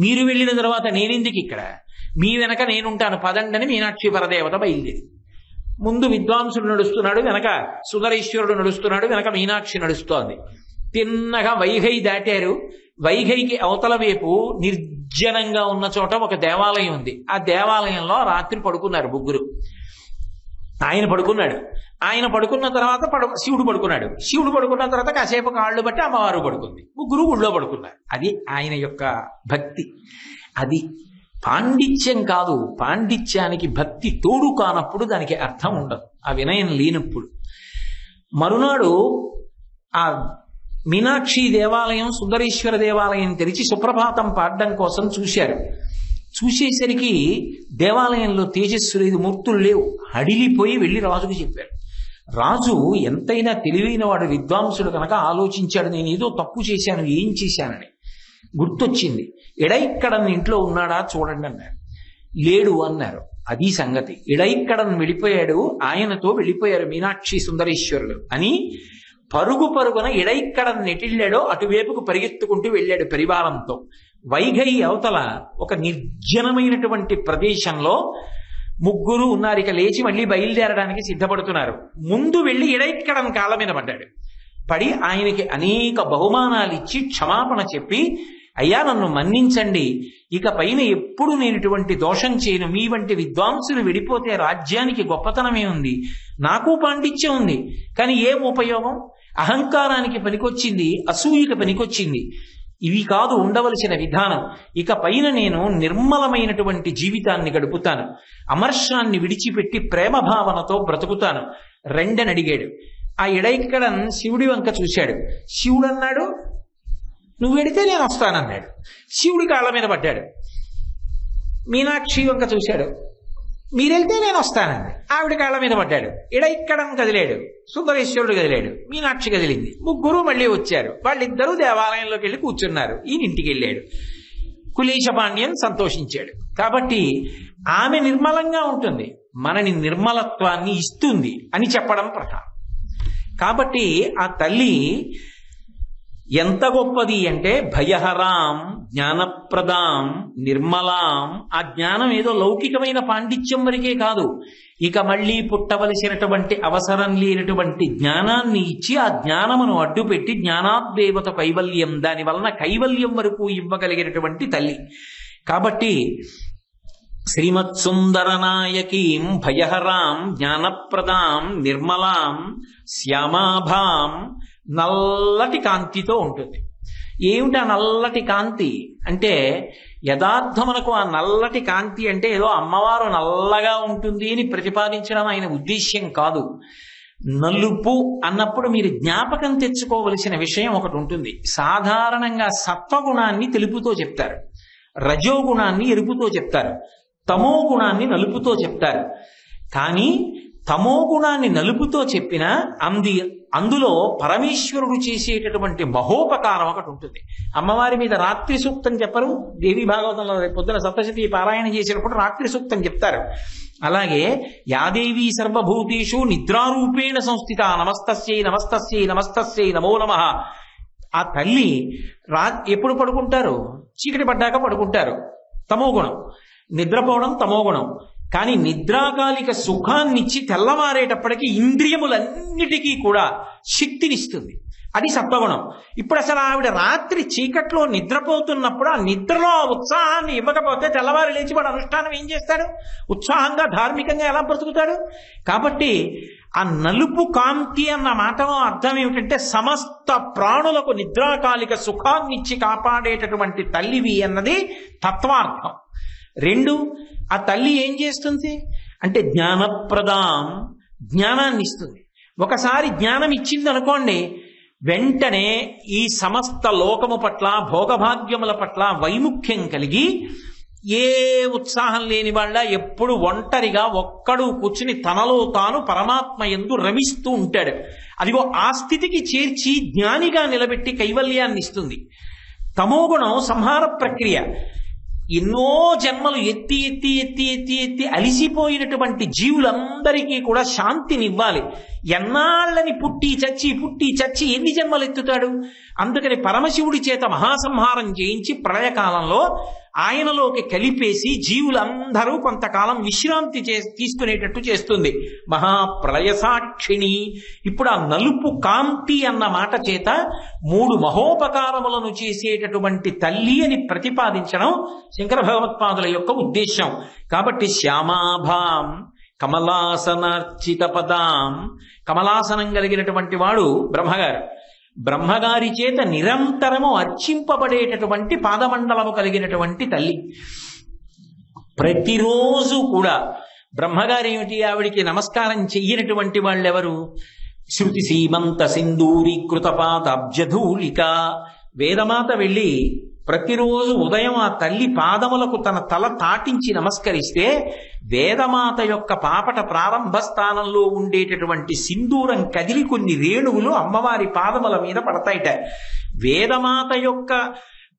మీరు వెళ్ళిన తర్వాత నేనెందుకు ఇక్కడ, మీ వెనక నేనుంటాను పదండని మీనాక్షి పరదేవత బయలుదేరి. ముందు విద్వాంసుడు నడుస్తున్నాడు, వెనక సుందరేశ్వరుడు నడుస్తున్నాడు, వెనక మీనాక్షి నడుస్తోంది. తిన్నగా వైఘై దాటారు. వైఘైకి అవతల వైపు నిర్జనంగా ఉన్న చోట ఒక దేవాలయం ఉంది. ఆ దేవాలయంలో రాత్రి పడుకున్నారు ముగ్గురు. ఆయన పడుకున్నాడు. ఆయన పడుకున్న తర్వాత శివుడు పడుకున్నాడు. శివుడు పడుకున్న తర్వాత కాసేపు కాళ్ళు బట్టి అమ్మవారు పడుకుంది. ముగ్గురు గుళ్ళో పడుకున్నారు. అది ఆయన యొక్క భక్తి. అది పాండిత్యం కాదు. పాండిత్యానికి భక్తి తోడు కానప్పుడు దానికి అర్థం ఉండదు, ఆ వినయం లేనప్పుడు. మరునాడు ఆ మీనాక్షి దేవాలయం సుందరేశ్వర దేవాలయం తెరిచి సుప్రభాతం పాడడం కోసం చూశారు. చూసేసరికి దేవాలయంలో తేజస్సు లేదు, మూర్తులు లేవు. హడిలిపోయి వెళ్ళి రాజుకు చెప్పారు. రాజు ఎంతైనా తెలివైన వాడు, విద్వాంసుడు కనుక ఆలోచించాడు, నేను ఏదో తప్పు చేశాను, ఏం చేశానని గుర్తొచ్చింది. ఎడైక్కడన్ ఇంట్లో ఉన్నాడా చూడండి అన్నారు. లేడు అన్నారు. అది సంగతి. ఎడైక్కడన్ వెళ్ళిపోయాడు, ఆయనతో వెళ్ళిపోయారు మీనాక్షి సుందరేశ్వరుడు అని పరుగు పరుగున ఎడైక్కడన్ నెటిళ్ళాడో అటువైపుకు పరిగెత్తుకుంటూ వెళ్ళాడు పరివారంతో. వైఘై అవతల ఒక నిర్జనమైనటువంటి ప్రదేశంలో ముగ్గురు ఉన్నారు. ఇక లేచి మళ్ళీ బయలుదేరడానికి సిద్ధపడుతున్నారు. ముందు వెళ్ళి ఎడైక్కడన్ కాళ్ళ మీద పడ్డాడు. పడి ఆయనకి అనేక బహుమానాలు ఇచ్చి క్షమాపణ చెప్పి, అయ్యా నన్ను మన్నించండి, ఇక పైన ఎప్పుడు నేను ఇటువంటి దోషం చేయను, మీ వంటి విద్వాంసులు విడిపోతే రాజ్యానికి గొప్పతనమే ఉంది, నాకు పాండిత్యం ఉంది, కానీ ఏం ఉపయోగం, అహంకారానికి పనికొచ్చింది, అసూయకి పనికొచ్చింది, ఇవి కాదు ఉండవలసిన విధానం. ఇక పైన నేను నిర్మలమైనటువంటి జీవితాన్ని గడుపుతాను, అమర్షాన్ని విడిచిపెట్టి ప్రేమ భావనతో బ్రతుకుతాను రెండని అడిగాడు. ఆ ఎడైక్కడన్ శివుడి వంక చూశాడు. శివుడు అన్నాడు, నువ్వు వెడితే నేను వస్తానన్నాడు. శివుడి కాళ్ళ మీద పడ్డాడు. మీనాక్షి వంక చూశాడు, మీరెళ్తే నేను వస్తానండి. ఆవిడ కాళ్ళ మీద పడ్డాడు. ఎడైక్కడన్ కదిలాడు, సుందరేశ్వరుడు కదిలాడు, మీనాక్షి కదిలింది. ముగ్గురు మళ్ళీ వచ్చారు. వాళ్ళిద్దరూ దేవాలయంలోకి వెళ్ళి కూర్చున్నారు. ఈయన ఇంటికి వెళ్ళాడు. కులేశ పాండ్యన్ సంతోషించాడు. కాబట్టి ఆమె నిర్మలంగా ఉంటుంది, మనని నిర్మలత్వాన్ని ఇస్తుంది అని చెప్పడం ప్రధానం. కాబట్టి ఆ తల్లి ఎంత గొప్పది అంటే భయహరాం జ్ఞానప్రదాం నిర్మలాం. ఆ జ్ఞానం ఏదో లౌకికమైన పాండిత్యం వరకే కాదు, ఇక మళ్ళీ పుట్టవలసినటువంటి అవసరం లేనటువంటి జ్ఞానాన్ని ఇచ్చి ఆ జ్ఞానమును అడ్డుపెట్టి జ్ఞానాద్దేవత కైవల్యం, దాని వలన కైవల్యం వరకు ఇవ్వగలిగినటువంటి తల్లి. కాబట్టి శ్రీమత్సుందరనాయకీం భయహరాం జ్ఞానప్రదాం నిర్మలాం శ్యామాభాం. నల్లటి కాంతితో ఉంటుంది. ఏమిటి ఆ నల్లటి కాంతి అంటే, యథార్థమునకు ఆ నల్లటి కాంతి అంటే ఏదో అమ్మవారు నల్లగా ఉంటుంది అని ప్రతిపాదించడం ఆయన ఉద్దేశ్యం కాదు. నలుపు అన్నప్పుడు మీరు జ్ఞాపకం తెచ్చుకోవలసిన విషయం ఒకటి ఉంటుంది. సాధారణంగా సత్వగుణాన్ని తెలుపుతో చెప్తారు, రజోగుణాన్ని ఎరుపుతో చెప్తారు, తమో గుణాన్ని నలుపుతో చెప్తారు. కానీ తమో గుణాన్ని నలుపుతో చెప్పినా అందులో పరమేశ్వరుడు చేసేటటువంటి మహోపకారం ఒకటి ఉంటుంది. అమ్మవారి మీద రాత్రి సూక్తం చెప్పరు, దేవి భాగవతంలో పొద్దున సప్తశతి పారాయణ చేసినప్పుడు రాత్రి సూక్తం చెప్తారు. అలాగే యాదేవీ సర్వభూతేషు నిద్రారూపేణ సంస్థిత నమస్తస్యై నమస్తస్యై నమస్తస్యై నమో నమః ఆ తల్లి ఎప్పుడు పడుకుంటారు? చీకటి పడ్డాక పడుకుంటారు, తమోగుణం. నిద్రపోవడం తమోగుణం. కానీ నిద్రాకాలిక సుఖాన్నిచ్చి తెల్లవారేటప్పటికీ ఇంద్రియములన్నిటికీ కూడా శక్తినిస్తుంది, అది సత్వగుణం. ఇప్పుడు అసలు ఆవిడ రాత్రి చీకట్లో నిద్రపోతున్నప్పుడు ఆ నిద్రలో ఆ ఉత్సాహాన్ని ఇవ్వకపోతే తెల్లవారు లేచి వాడు అనుష్ఠానం ఏం చేస్తాడు? ఉత్సాహంగా ధార్మికంగా ఎలా బ్రతుకుతాడు? కాబట్టి ఆ నలుపు కాంతి అన్న మాటలో అర్థం ఏమిటంటే సమస్త ప్రాణులకు నిద్రాకాలిక సుఖాన్నిచ్చి కాపాడేటటువంటి తల్లివి అన్నది తత్వార్థం. రెండు, ఆ తల్లి ఏం చేస్తుంది అంటే జ్ఞానప్రదాం, జ్ఞానాన్ని ఇస్తుంది. ఒకసారి జ్ఞానం ఇచ్చింది అనుకోండి, వెంటనే ఈ సమస్త లోకము పట్ల భోగభాగ్యముల పట్ల వైముఖ్యం కలిగి ఏ ఉత్సాహం లేని వాళ్ళ ఎప్పుడు ఒంటరిగా ఒక్కడు కూర్చుని తనలో తాను పరమాత్మ యందు రమిస్తూ ఉంటాడు. అదిగో ఆ స్థితికి చేర్చి జ్ఞానిగా నిలబెట్టి కైవల్యాన్ని ఇస్తుంది. తమోగుణం సంహార ప్రక్రియ. ఎన్నో జన్మలు ఎత్తి ఎత్తి ఎత్తి ఎత్తి ఎత్తి అలిసిపోయినటువంటి జీవులందరికీ కూడా శాంతినివ్వాలి. ఎన్నాళ్ళని పుట్టి చచ్చి ఎన్ని జన్మలు ఎత్తుతాడు? అందుకని పరమశివుడి చేత మహాసంహారం చేయించి ప్రళయకాలంలో ఆయనలోకి కలిపేసి జీవులందరూ కొంతకాలం విశ్రాంతి తీసుకునేటట్టు చేస్తుంది మహాప్రళయ సాక్షిణి. ఇప్పుడు ఆ నలుపు కాంతి అన్న మాట చేత 3 మహోపకారములను చేసేటటువంటి తల్లి అని ప్రతిపాదించడం శంకర భగవత్పాదుల యొక్క ఉద్దేశం. కాబట్టి శ్యామాభాం కమలాసనార్చిత పదాం, కమలాసనం కలిగినటువంటి వాడు బ్రహ్మగారు. బ్రహ్మగారి చేత నిరంతరము అర్చింపబడేటటువంటి పాదమండలము కలిగినటువంటి తల్లి. ప్రతిరోజు కూడా బ్రహ్మగారు ఏమిటి, ఆవిడికి నమస్కారం చెయ్యనటువంటి వాళ్ళెవరు? శృతి సీమంత సింధూరీకృత పాదాబ్జధూళిక. వేదమాత వెళ్ళి ప్రతిరోజు ఉదయం ఆ తల్లి పాదములకు తన తల తాటించి నమస్కరిస్తే వేదమాత యొక్క పాపట ప్రారంభ స్థానంలో ఉండేటటువంటి సింధూరం కదిలి కొన్ని రేణువులు అమ్మవారి పాదముల మీద పడతాయిట. వేదమాత యొక్క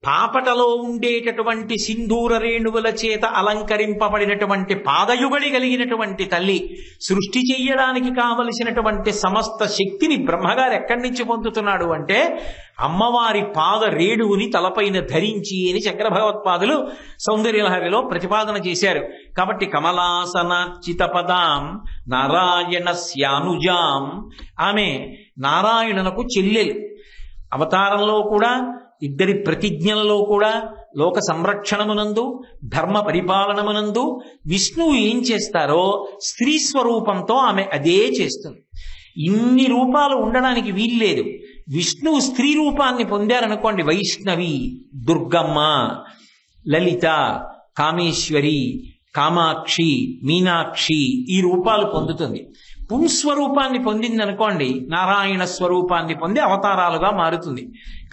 పాపటలో ఉండేటటువంటి సింధూర రేణువుల చేత అలంకరింపబడినటువంటి పాదయుగడి కలిగినటువంటి తల్లి సృష్టి చెయ్యడానికి కావలసినటువంటి సమస్త శక్తిని బ్రహ్మగారు ఎక్కడి నుంచి పొందుతున్నాడు అంటే అమ్మవారి పాద రేణువుని తలపైన ధరించి అని శంకర భగవత్పాదులు సౌందర్యలహరిలో ప్రతిపాదన చేశారు. కాబట్టి కమలాసనార్చిత పదాం నారాయణస్యానుజాం, ఆమె నారాయణునకు చెల్లెలు. అవతారంలో కూడా ఇద్దరి ప్రతిజ్ఞలలో కూడా లోక సంరక్షణమునందు ధర్మ పరిపాలనమునందు విష్ణువు ఏం చేస్తారో స్త్రీ స్వరూపంతో ఆమె అదే చేస్తుంది. ఇన్ని రూపాలు ఉండడానికి వీల్లేదు. విష్ణువు స్త్రీ రూపాన్ని పొందారనుకోండి, వైష్ణవి, దుర్గమ్మ, లలిత, కామేశ్వరి, కామాక్షి, మీనాక్షి ఈ రూపాలు పొందుతుంది. పుంస్వరూపాన్ని పొందింది అనుకోండి, నారాయణ స్వరూపాన్ని పొంది అవతారాలుగా మారుతుంది.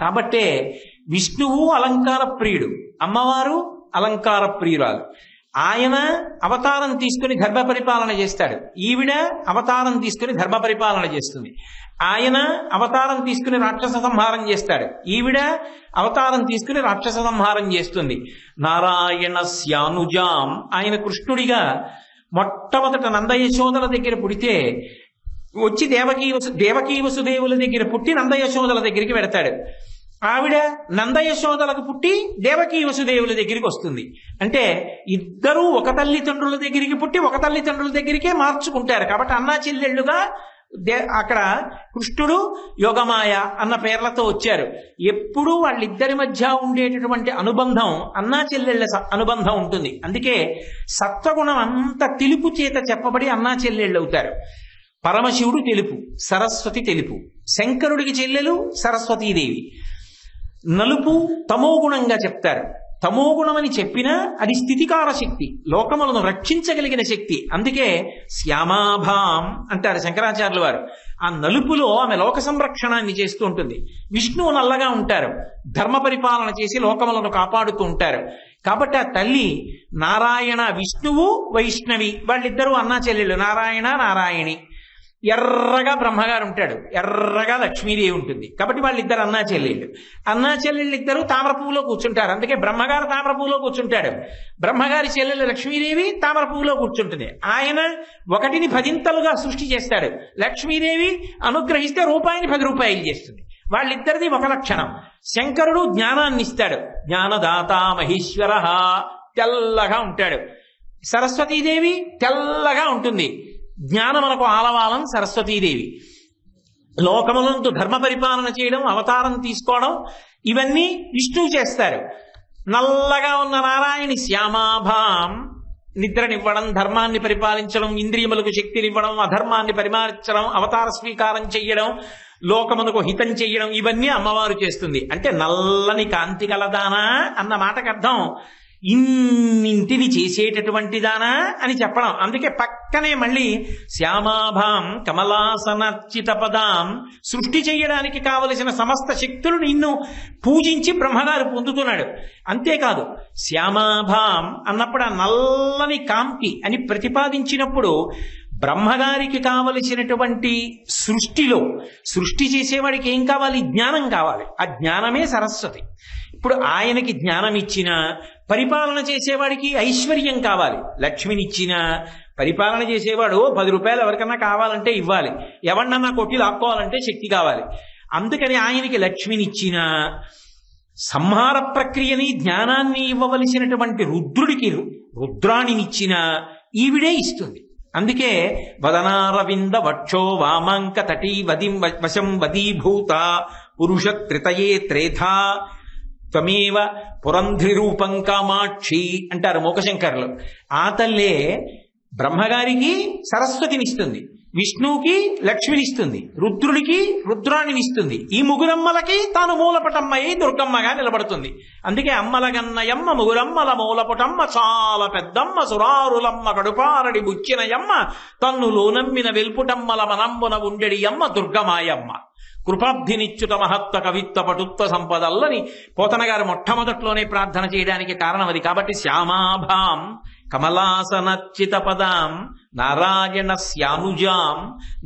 కాబట్టే విష్ణువు అలంకార ప్రియుడు, అమ్మవారు అలంకార ప్రియురాలు. ఆయన అవతారం తీసుకుని ధర్మ పరిపాలన చేస్తాడు, ఈవిడ అవతారం తీసుకుని ధర్మ పరిపాలన చేస్తుంది. ఆయన అవతారం తీసుకుని రాక్షస సంహారం చేస్తాడు, ఈవిడ అవతారం తీసుకుని రాక్షస సంహారం చేస్తుంది. నారాయణస్యానుజాం, ఆయన కృష్ణుడిగా మొట్టమొదట నందయశోదల దగ్గర పుడితే వచ్చి దేవకీ వసుదేవుల దగ్గర పుట్టి నందయశోదల దగ్గరికి వెడతాడు. ఆవిడ నందయశోదలకు పుట్టి దేవకీ వసుదేవుల దగ్గరికి వస్తుంది. అంటే ఇద్దరూ ఒక తల్లిదండ్రుల దగ్గరికి పుట్టి ఒక తల్లిదండ్రుల దగ్గరికే మార్చుకుంటారు. కాబట్టి అన్నా చెల్లెళ్ళుగా అక్కడ కృష్ణుడు యోగమాయ అన్న పేర్లతో వచ్చారు. ఎప్పుడూ వాళ్ళిద్దరి మధ్య ఉండేటటువంటి అనుబంధం అన్నా చెల్లెళ్ళ అనుబంధం ఉంటుంది. అందుకే సత్వగుణం అంత తెలుపు చేత చెప్పబడి అన్నా చెల్లెళ్ళు అవుతారు. పరమశివుడు తెలుపు, సరస్వతి తెలుపు, శంకరుడికి చెల్లెలు సరస్వతీదేవి. నలుపు తమోగుణంగా చెప్తారు. తమోగుణమని చెప్పినా అది స్థితికార శక్తి, లోకములను రక్షించగలిగిన శక్తి. అందుకే శ్యామాభాం అంటారు శంకరాచార్యుల వారు. ఆ నలుపులో ఆమె లోక సంరక్షణాన్ని చేస్తూ ఉంటుంది. విష్ణువు నల్లగా ఉంటారు, ధర్మ పరిపాలన చేసి లోకములను కాపాడుతూ ఉంటారు. కాబట్టి ఆ తల్లి నారాయణ, విష్ణువు వైష్ణవి, వాళ్ళిద్దరూ అన్నా చెల్లెళ్ళు. నారాయణ నారాయణి. ఎర్రగా బ్రహ్మగారు ఉంటాడు, ఎర్రగా లక్ష్మీదేవి ఉంటుంది. కాబట్టి వాళ్ళిద్దరు అన్నా చెల్లెళ్ళు. అన్నా చెల్లెళ్ళు ఇద్దరు తామర పువ్వులో కూర్చుంటారు. అందుకే బ్రహ్మగారు తామర పువ్వులో కూర్చుంటాడు, బ్రహ్మగారి చెల్లెళ్ళు లక్ష్మీదేవి తామర పువ్వులో కూర్చుంటుంది. ఆయన 1ని 10 సృష్టి చేస్తాడు. లక్ష్మీదేవి అనుగ్రహిస్తే రూపాయిని 10 రూపాయలు చేస్తుంది. వాళ్ళిద్దరిది ఒక లక్షణం. శంకరుడు జ్ఞానాన్ని ఇస్తాడు, జ్ఞానదాత మహేశ్వర, తెల్లగా ఉంటాడు. సరస్వతీదేవి తెల్లగా ఉంటుంది, జ్ఞానమునకు ఆలవాలం సరస్వతీదేవి. లోకములందు ధర్మ పరిపాలన చేయడం, అవతారం తీసుకోవడం, ఇవన్నీ విష్ణువు చేస్తారు. నల్లగా ఉన్న నారాయణి శ్యామాభాం, నిద్రనివ్వడం, ధర్మాన్ని పరిపాలించడం, ఇంద్రియములకు శక్తినివ్వడం, అధర్మాన్ని పరిమార్చడం, అవతార స్వీకారం చెయ్యడం, లోకమునకు హితం చెయ్యడం, ఇవన్నీ అమ్మవారు చేస్తుంది. అంటే నల్లని కాంతి కలదానా అన్న మాటకు అర్థం ఇన్నింటిని చేసేటటువంటి దానా అని చెప్పడం. అందుకే పక్కనే మళ్ళీ శ్యామాభాం కమలాసనర్చిత పదాం, సృష్టి చేయడానికి కావలసిన సమస్త శక్తులు నిన్ను పూజించి బ్రహ్మగారు పొందుతున్నాడు. అంతేకాదు శ్యామాభాం అన్నప్పుడు ఆ నల్లని కాంతి అని ప్రతిపాదించినప్పుడు బ్రహ్మగారికి కావలసినటువంటి సృష్టిలో సృష్టి చేసేవాడికి ఏం కావాలి? జ్ఞానం కావాలి. ఆ జ్ఞానమే సరస్వతి. ఇప్పుడు ఆయనకి జ్ఞానం ఇచ్చిన, పరిపాలన చేసేవాడికి ఐశ్వర్యం కావాలి. లక్ష్మినిచ్చిన, పరిపాలన చేసేవాడు 10 రూపాయలు ఎవరికన్నా కావాలంటే ఇవ్వాలి, ఎవరినన్నా కొట్టి లాక్కోవాలంటే శక్తి కావాలి. అందుకని ఆయనకి లక్ష్మినిచ్చిన, సంహార ప్రక్రియని జ్ఞానాన్ని ఇవ్వవలసినటువంటి రుద్రుడికి రుద్రాణినిచ్చిన ఈవిడే ఇస్తుంది. అందుకే వదనారవింద వక్షో వామాంక తటీ వదిం వశం వదీభూత పురుష త్రితయే త్రేధా త్వమేవ పురంధ్రి రూపం కామాక్షి అంటారు మూకశంకరులు. ఆ తల్లే బ్రహ్మగారికి సరస్వతినిస్తుంది, విష్ణువుకి లక్ష్మినిస్తుంది, రుద్రుడికి రుద్రాణినిస్తుంది. ఈ ముగురమ్మలకి తాను మూలపటమ్మయ్యి దుర్గమ్మగా నిలబడుతుంది. అందుకే అమ్మలగన్నయమ్మ ముగురమ్మల మూలపటమ్మ చాలా పెద్దమ్మ సురారులమ్మ కడుపారడి బుచ్చినయమ్మ తన్నులో నమ్మిన వెల్పుటమ్మల మనంబున ఉండెడి అమ్మ దుర్గమాయమ్మ కృపాబ్ధినిచ్యుత మహత్వ కవిత్వ పటుత్వ సంపదల్లని పోతన గారు మొట్టమొదట్లోనే ప్రార్థన చేయడానికి కారణం అది. కాబట్టి శ్యామాభాం కమలాసనర్చిత పదాం నారాయణ శ్యానుజాం,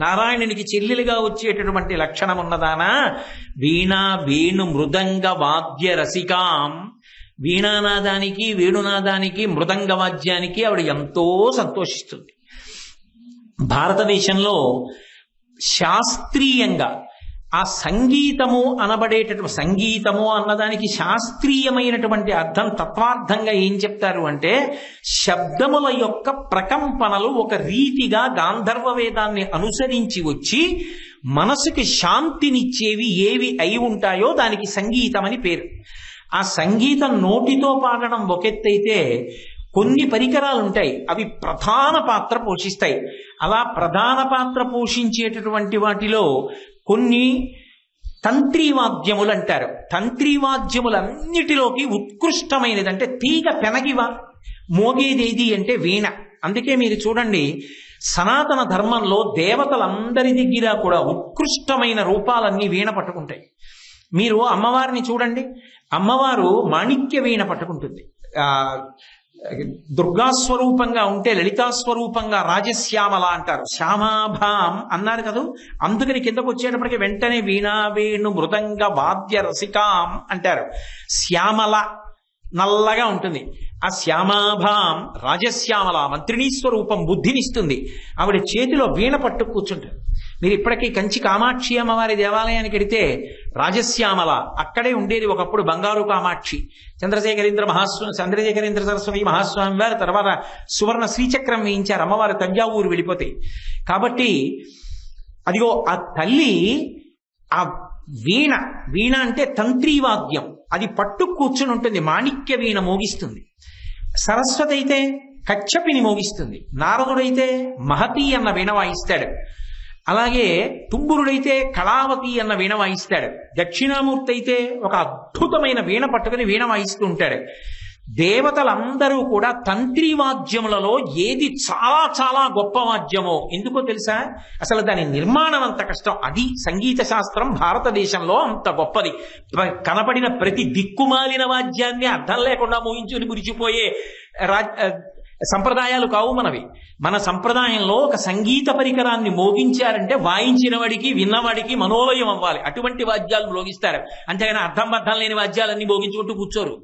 నారాయణునికి చెల్లెలుగా వచ్చేటటువంటి లక్షణం ఉన్నదానా. వీణా వేణు మృదంగ వాద్య రసికాం, వీణానాదానికి వేణునాదానికి మృదంగ వాద్యానికి ఆవిడ ఎంతో సంతోషిస్తుంది. భారతదేశంలో శాస్త్రీయంగా ఆ సంగీతము అనబడేటటువంటి, సంగీతము అన్నదానికి శాస్త్రీయమైనటువంటి అర్థం, తత్వార్థంగా ఏం చెప్తారు అంటే, శబ్దముల యొక్క ప్రకంపనలు ఒక రీతిగా గాంధర్వ వేదాన్ని అనుసరించి వచ్చి మనసుకి శాంతినిచ్చేవి ఏవి అయి ఉంటాయో దానికి సంగీతం అని పేరు. ఆ సంగీతం నోటితో పాడడం ఒకెత్తైతే కొన్ని పరికరాలు ఉంటాయి, అవి ప్రధాన పాత్ర పోషిస్తాయి. అలా ప్రధాన పాత్ర పోషించేటటువంటి వాటిలో కొన్ని తంత్రీవాద్యములు అంటారు. తంత్రీవాద్యములన్నిటిలోకి ఉత్కృష్టమైనది అంటే తీగ పెనగివా మోగేదేది అంటే వీణ. అందుకే మీరు చూడండి, సనాతన ధర్మంలో దేవతలందరి దగ్గర కూడా ఉత్కృష్టమైన రూపాలన్నీ వీణ పట్టుకుంటాయి. మీరు అమ్మవారిని చూడండి, అమ్మవారు మాణిక్య వీణ పట్టుకుంటుంది. దుర్గాస్వరూపంగా ఉంటే లలితాస్వరూపంగా రాజశ్యామల అంటారు. శ్యామాభాం అన్నారు కదా, అందుకని కిందకు వచ్చేటప్పటికి వెంటనే వీణా వేణు మృదంగ వాద్య రసికాం అంటారు. శ్యామల నల్లగా ఉంటుంది. ఆ శ్యామాభాం రాజశ్యామల మంత్రినీ స్వరూపం, బుద్ధినిస్తుంది. ఆవిడ చేతిలో వీణ పట్టు కూర్చుంటారు. మీరు ఇప్పటికీ కంచి కామాక్షి అమ్మవారి దేవాలయానికి వెడితే రాజశ్యామల అక్కడే ఉండేది ఒకప్పుడు బంగారు కామాక్షి. చంద్రశేఖరేంద్ర సరస్వతి మహాస్వామి వారు తర్వాత సువర్ణ శ్రీచక్రం వేయించారు అమ్మవారు తంజావూరు వెళ్ళిపోతే. కాబట్టి అదిగో ఆ తల్లి ఆ వీణ అంటే తంత్రీవాద్యం, అది పట్టు కూర్చుని ఉంటుంది, మాణిక్య వీణ మోగిస్తుంది. సరస్వతి అయితే కచ్చపిని మోగిస్తుంది, నారదుడైతే మహతి అన్న వీణ వాయిస్తాడు, అలాగే తుంబురుడైతే కళావతి అన్న వీణ వాయిస్తాడు, దక్షిణామూర్తి అయితే ఒక అద్భుతమైన వీణ పట్టుకుని వీణ వాయిస్తూ ఉంటాడు. దేవతలందరూ కూడా తంత్రీవాద్యములలో ఏది చాలా చాలా గొప్ప వాద్యమో ఎందుకో తెలుసా? అసలు దాని నిర్మాణం అంత కష్టం. అది సంగీత శాస్త్రం భారతదేశంలో అంత గొప్పది. కనపడిన ప్రతి దిక్కుమాలిన వాద్యాన్ని అర్థం లేకుండా మోహించుని మురిచిపోయే సంప్రదాయాలు కావు మనవి. మన సంప్రదాయంలో ఒక సంగీత పరికరాన్ని మోగించారంటే వాయించిన వాడికి విన్నవాడికి మనోలయం అవ్వాలి, అటువంటి వాద్యాలు మోగిస్తారు. అంతేగాని అర్థం బద్ధం లేని వాద్యాలన్నీ మోగించుకుంటూ కూర్చోరు.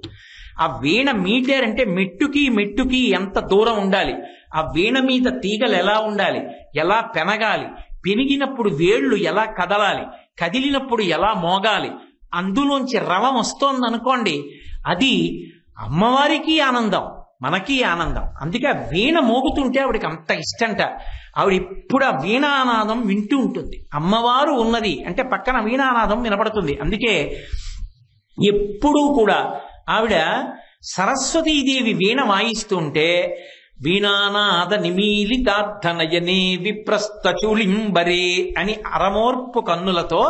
ఆ వీణ మీటేరంటే మెట్టుకి ఎంత దూరం ఉండాలి, ఆ వీణ మీద తీగలు ఎలా ఉండాలి, ఎలా పెనగాలి, పెనిగినప్పుడు వేళ్లు ఎలా కదలాలి, కదిలినప్పుడు ఎలా మోగాలి, అందులోంచి రవం వస్తోంది అనుకోండి, అది అమ్మవారికి ఆనందం, మనకి ఆనందం. అందుకే ఆ వీణ మోగుతుంటే ఆవిడకి అంత ఇష్టంట. ఆవిడ ఇప్పుడు ఆ వీణానాదం వింటూ ఉంటుంది. అమ్మవారు ఉన్నది అంటే పక్కన వీణానాదం వినపడుతుంది. అందుకే ఎప్పుడూ కూడా ఆవిడ సరస్వతీదేవి వీణ వాయిస్తుంటే వీణానాద నిమీలితార్థనయనే విప్రస్థచుళింబరే అని అరమోర్పు కన్నులతో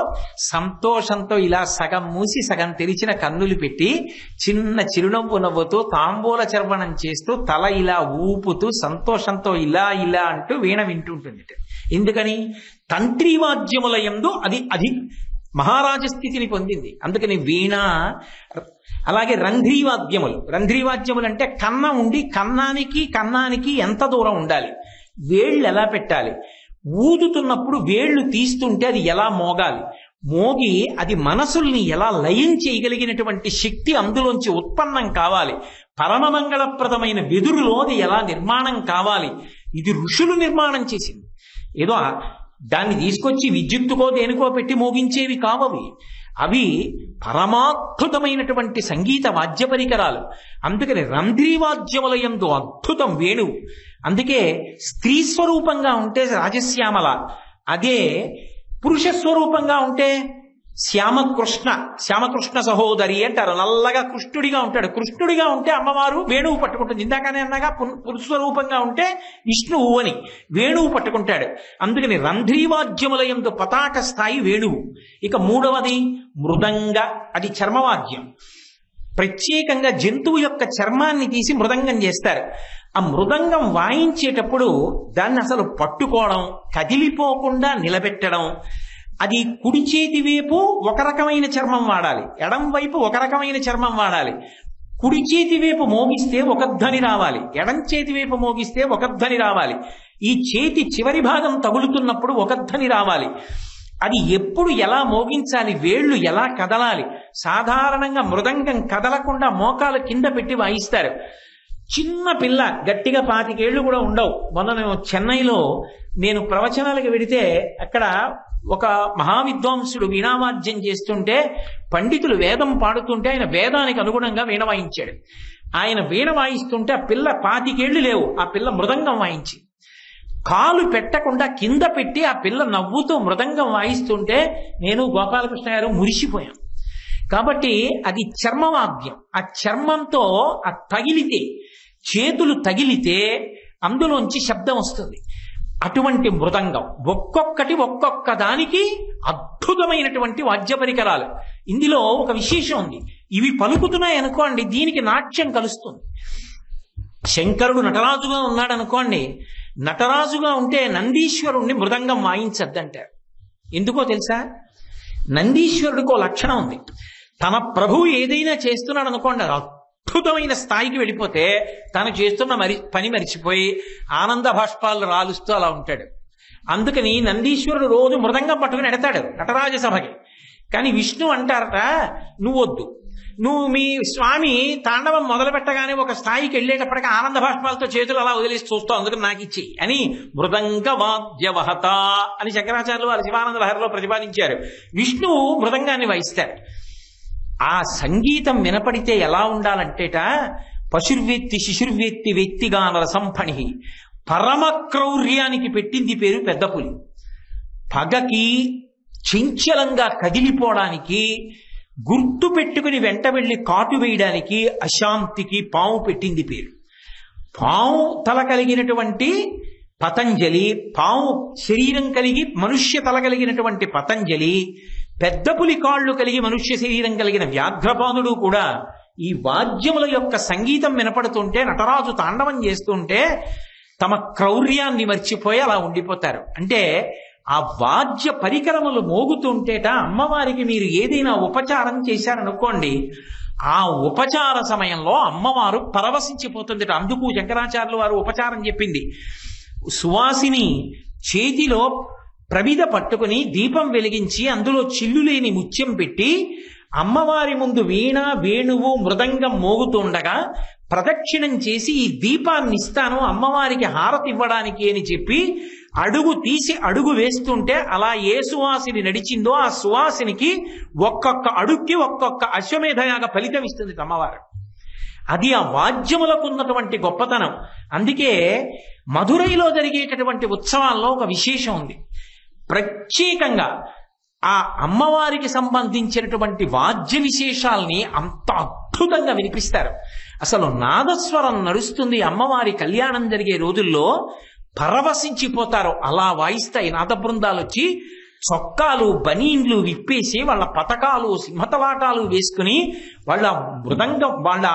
సంతోషంతో ఇలా సగం మూసి సగం తెరిచిన కన్నులు పెట్టి చిన్న చిరునవ్వు నవ్వుతూ తాంబూల చర్వణం చేస్తూ తల ఇలా ఊపుతూ సంతోషంతో ఇలా ఇలా అంటూ వీణ వింటుంటుంది. ఎందుకని? తంత్రీవాద్యముల యందు అది మహారాజ స్థితిని పొందింది. అందుకని వీణ. అలాగే రంధ్రీవాద్యములు అంటే కన్నం ఉండి కన్నానికి ఎంత దూరం ఉండాలి, వేళ్ళు ఎలా పెట్టాలి, ఊదుతున్నప్పుడు వేళ్లు తీస్తుంటే అది ఎలా మోగాలి, మోగి అది మనసుల్ని ఎలా లయం చేయగలిగినటువంటి శక్తి అందులోంచి ఉత్పన్నం కావాలి, పరమమంగళప్రదమైన వెదురులో అది ఎలా నిర్మాణం కావాలి, ఇది ఋషులు నిర్మాణం చేసింది. ఏదో దాన్ని తీసుకొచ్చి విద్యుత్తుకో దేనికో పెట్టి మోగించేవి కావవి. అవి పరమాద్భుతమైనటువంటి సంగీత వాద్య పరికరాలు. అందుకని రంధ్రీవాద్యముల యందు అద్భుతం వేణువు. అందుకే స్త్రీ స్వరూపంగా ఉంటే రాజశ్యామల, అదే పురుష స్వరూపంగా ఉంటే శ్యామకృష్ణ సహోదరి అంటారు. నల్లగా కృష్ణుడిగా ఉంటాడు. కృష్ణుడిగా ఉంటే అమ్మవారు వేణువు పట్టుకుంటుంది. ఇందాకనే అన్నగా పురుష స్వరూపంగా ఉంటే విష్ణువు అని వేణువు పట్టుకుంటాడు. అందుకని రంధ్రీవాద్యముల యందు పతాక స్థాయి వేణువు. ఇక మూడవది మృదంగ, అది చర్మవాద్యం. ప్రత్యేకంగా జంతువు యొక్క చర్మాన్ని తీసి మృదంగం చేస్తారు. ఆ మృదంగం వాయించేటప్పుడు దాన్ని అసలు పట్టుకోవడం, కదిలిపోకుండా నిలబెట్టడం, అది కుడి చేతి వైపు ఒక రకమైన చర్మం వాడాలి, ఎడం వైపు ఒక రకమైన చర్మం వాడాలి. కుడి చేతి వైపు మోగిస్తే ఒక ధ్వని రావాలి, ఎడం చేతి వైపు మోగిస్తే ఒక ధ్వని రావాలి. ఈ చేతి చివరి భాగం తగులుతున్నప్పుడు ఒక ధ్వని రావాలి. అది ఎప్పుడు ఎలా మోగించాలి, వేళ్లు ఎలా కదలాలి. సాధారణంగా మృదంగం కదలకుండా మోకాలు కింద పెట్టి వాయిస్తారు. చిన్న పిల్ల, గట్టిగా 25 ఏళ్లు కూడా ఉండవు. మొన్న నేను చెన్నైలో ప్రవచనాలకు వెడితే అక్కడ ఒక మహావిద్వాంసుడు వీణావాద్యం చేస్తుంటే పండితులు వేదం పాడుతుంటే ఆయన వేదానికి అనుగుణంగా వీణ వాయించాడు. ఆయన వీణ వాయిస్తుంటే ఆ పిల్ల 25 ఏళ్లు లేవు, ఆ పిల్ల మృదంగం వాయించి కాలు పెట్టకుండా కింద పెట్టి ఆ పిల్ల నవ్వుతూ మృదంగం వాయిస్తుంటే నేను గోపాలకృష్ణ గారు మురిసిపోయాం. కాబట్టి అది చర్మవాద్యం. ఆ చర్మంతో ఆ తగిలితే, చేతులు తగిలితే అందులోంచి శబ్దం వస్తుంది. అటువంటి మృదంగం ఒక్కొక్క దానికి అద్భుతమైనటువంటి వాద్య పరికరాలు. ఇందులో ఒక విశేషం ఉంది. ఇవి పలుకుతున్నాయి అనుకోండి, దీనికి నాట్యం కలుస్తుంది. శంకరుడు నటరాజుగా ఉన్నాడు అనుకోండి, నటరాజుగా ఉంటే నందీశ్వరుణ్ణి మృదంగం వాయించద్దంటారు. ఎందుకో తెలుసా? నందీశ్వరుడికి ఓ లక్షణం ఉంది. తన ప్రభువు ఏదైనా చేస్తున్నాడు అనుకోండి, అద్భుతమైన స్థాయికి వెళ్ళిపోతే తను చేస్తున్న పని మరిచిపోయి ఆనంద భాష్పాలు రాలుస్తూ అలా ఉంటాడు. అందుకని నందీశ్వరుడు రోజు మృదంగం పట్టుకుని ఎడతాడు నటరాజ సభకి. కానీ విష్ణు అంటారట, నువ్వొద్దు, నువ్వు మీ స్వామి తాండవం మొదలు పెట్టగానే ఒక స్థాయికి వెళ్ళేటప్పటికీ ఆనంద భాష్పాలతో చేతులు అలా వదిలేసి చూస్తావు, అందుకని నాకు ఇచ్చి అని మృదంగ వాద్యవహత అని శంకరాచార్యులు వారి శివానంద లహరిలో ప్రతిపాదించారు. విష్ణువు మృదంగాన్ని వాయిస్తాడు. ఆ సంగీతం వినపడితే ఎలా ఉండాలంటేట, పశుర్వేత్తి శిశుర్వేత్తి వ్యక్తిగాన రసంఫణి. పరమ క్రౌర్యానికి పెట్టింది పేరు పెద్ద పులి. పగకి చంచలంగా కదిలిపోవడానికి, గుర్తు పెట్టుకుని వెంట వెళ్లి కాటు వేయడానికి అశాంతికి పాము పెట్టింది పేరు. పాము తల కలిగినటువంటి పతంజలి, పాము శరీరం కలిగి మనుష్య తల కలిగినటువంటి పతంజలి, పెద్ద పులి కాళ్ళు కలిగి మనుష్య శరీరం కలిగిన వ్యాఘ్రపాదుడు కూడా ఈ వాద్యముల యొక్క సంగీతం వినపడుతుంటే, నటరాజు తాండవం చేస్తుంటే తమ క్రౌర్యాన్ని మర్చిపోయి అలా ఉండిపోతారు. అంటే ఆ వాద్య పరికరములు మోగుతుంటేట అమ్మవారికి మీరు ఏదైనా ఉపచారం చేశారనుకోండి, ఆ ఉపచార సమయంలో అమ్మవారు పరవశించిపోతుందట. అందుకు శంకరాచార్యులు వారు ఉపచారం చెప్పింది. సువాసిని చేతిలో ప్రమిద పట్టుకుని దీపం వెలిగించి అందులో చిల్లులేని ముత్యం పెట్టి అమ్మవారి ముందు వీణ, వేణువు, మృదంగం మోగుతుండగా ప్రదక్షిణం చేసి ఈ దీపాన్ని ఇస్తాను అమ్మవారికి హారతి ఇవ్వడానికి అని చెప్పి అడుగు తీసి అడుగు వేస్తుంటే అలా ఏ సువాసిని నడిచిందో ఆ సువాసినికి ఒక్కొక్క అడుగుకి ఒక్కొక్క అశ్వమేధయాగ ఫలితం ఇస్తుంది అమ్మవారు. అది ఆ వాద్యములకు ఉన్నటువంటి గొప్పతనం. అందుకే మధురైలో జరిగేటటువంటి ఉత్సవాల్లో ఒక విశేషం ఉంది. ప్రత్యేకంగా ఆ అమ్మవారికి సంబంధించినటువంటి వాద్య విశేషాల్ని అంత అద్భుతంగా వినిపిస్తారు. అసలు నాదస్వరం నడుస్తుంది అమ్మవారి కళ్యాణం జరిగే రోజుల్లో, పరవశించిపోతారు. అలా వాయిస్తాయి నాద బృందాలు వచ్చి చొక్కాలు బనీన్లు విప్పేసి వాళ్ళ పతకాలు సింహతలాటాలు వేసుకుని వాళ్ళ మృదంగం వాళ్ళ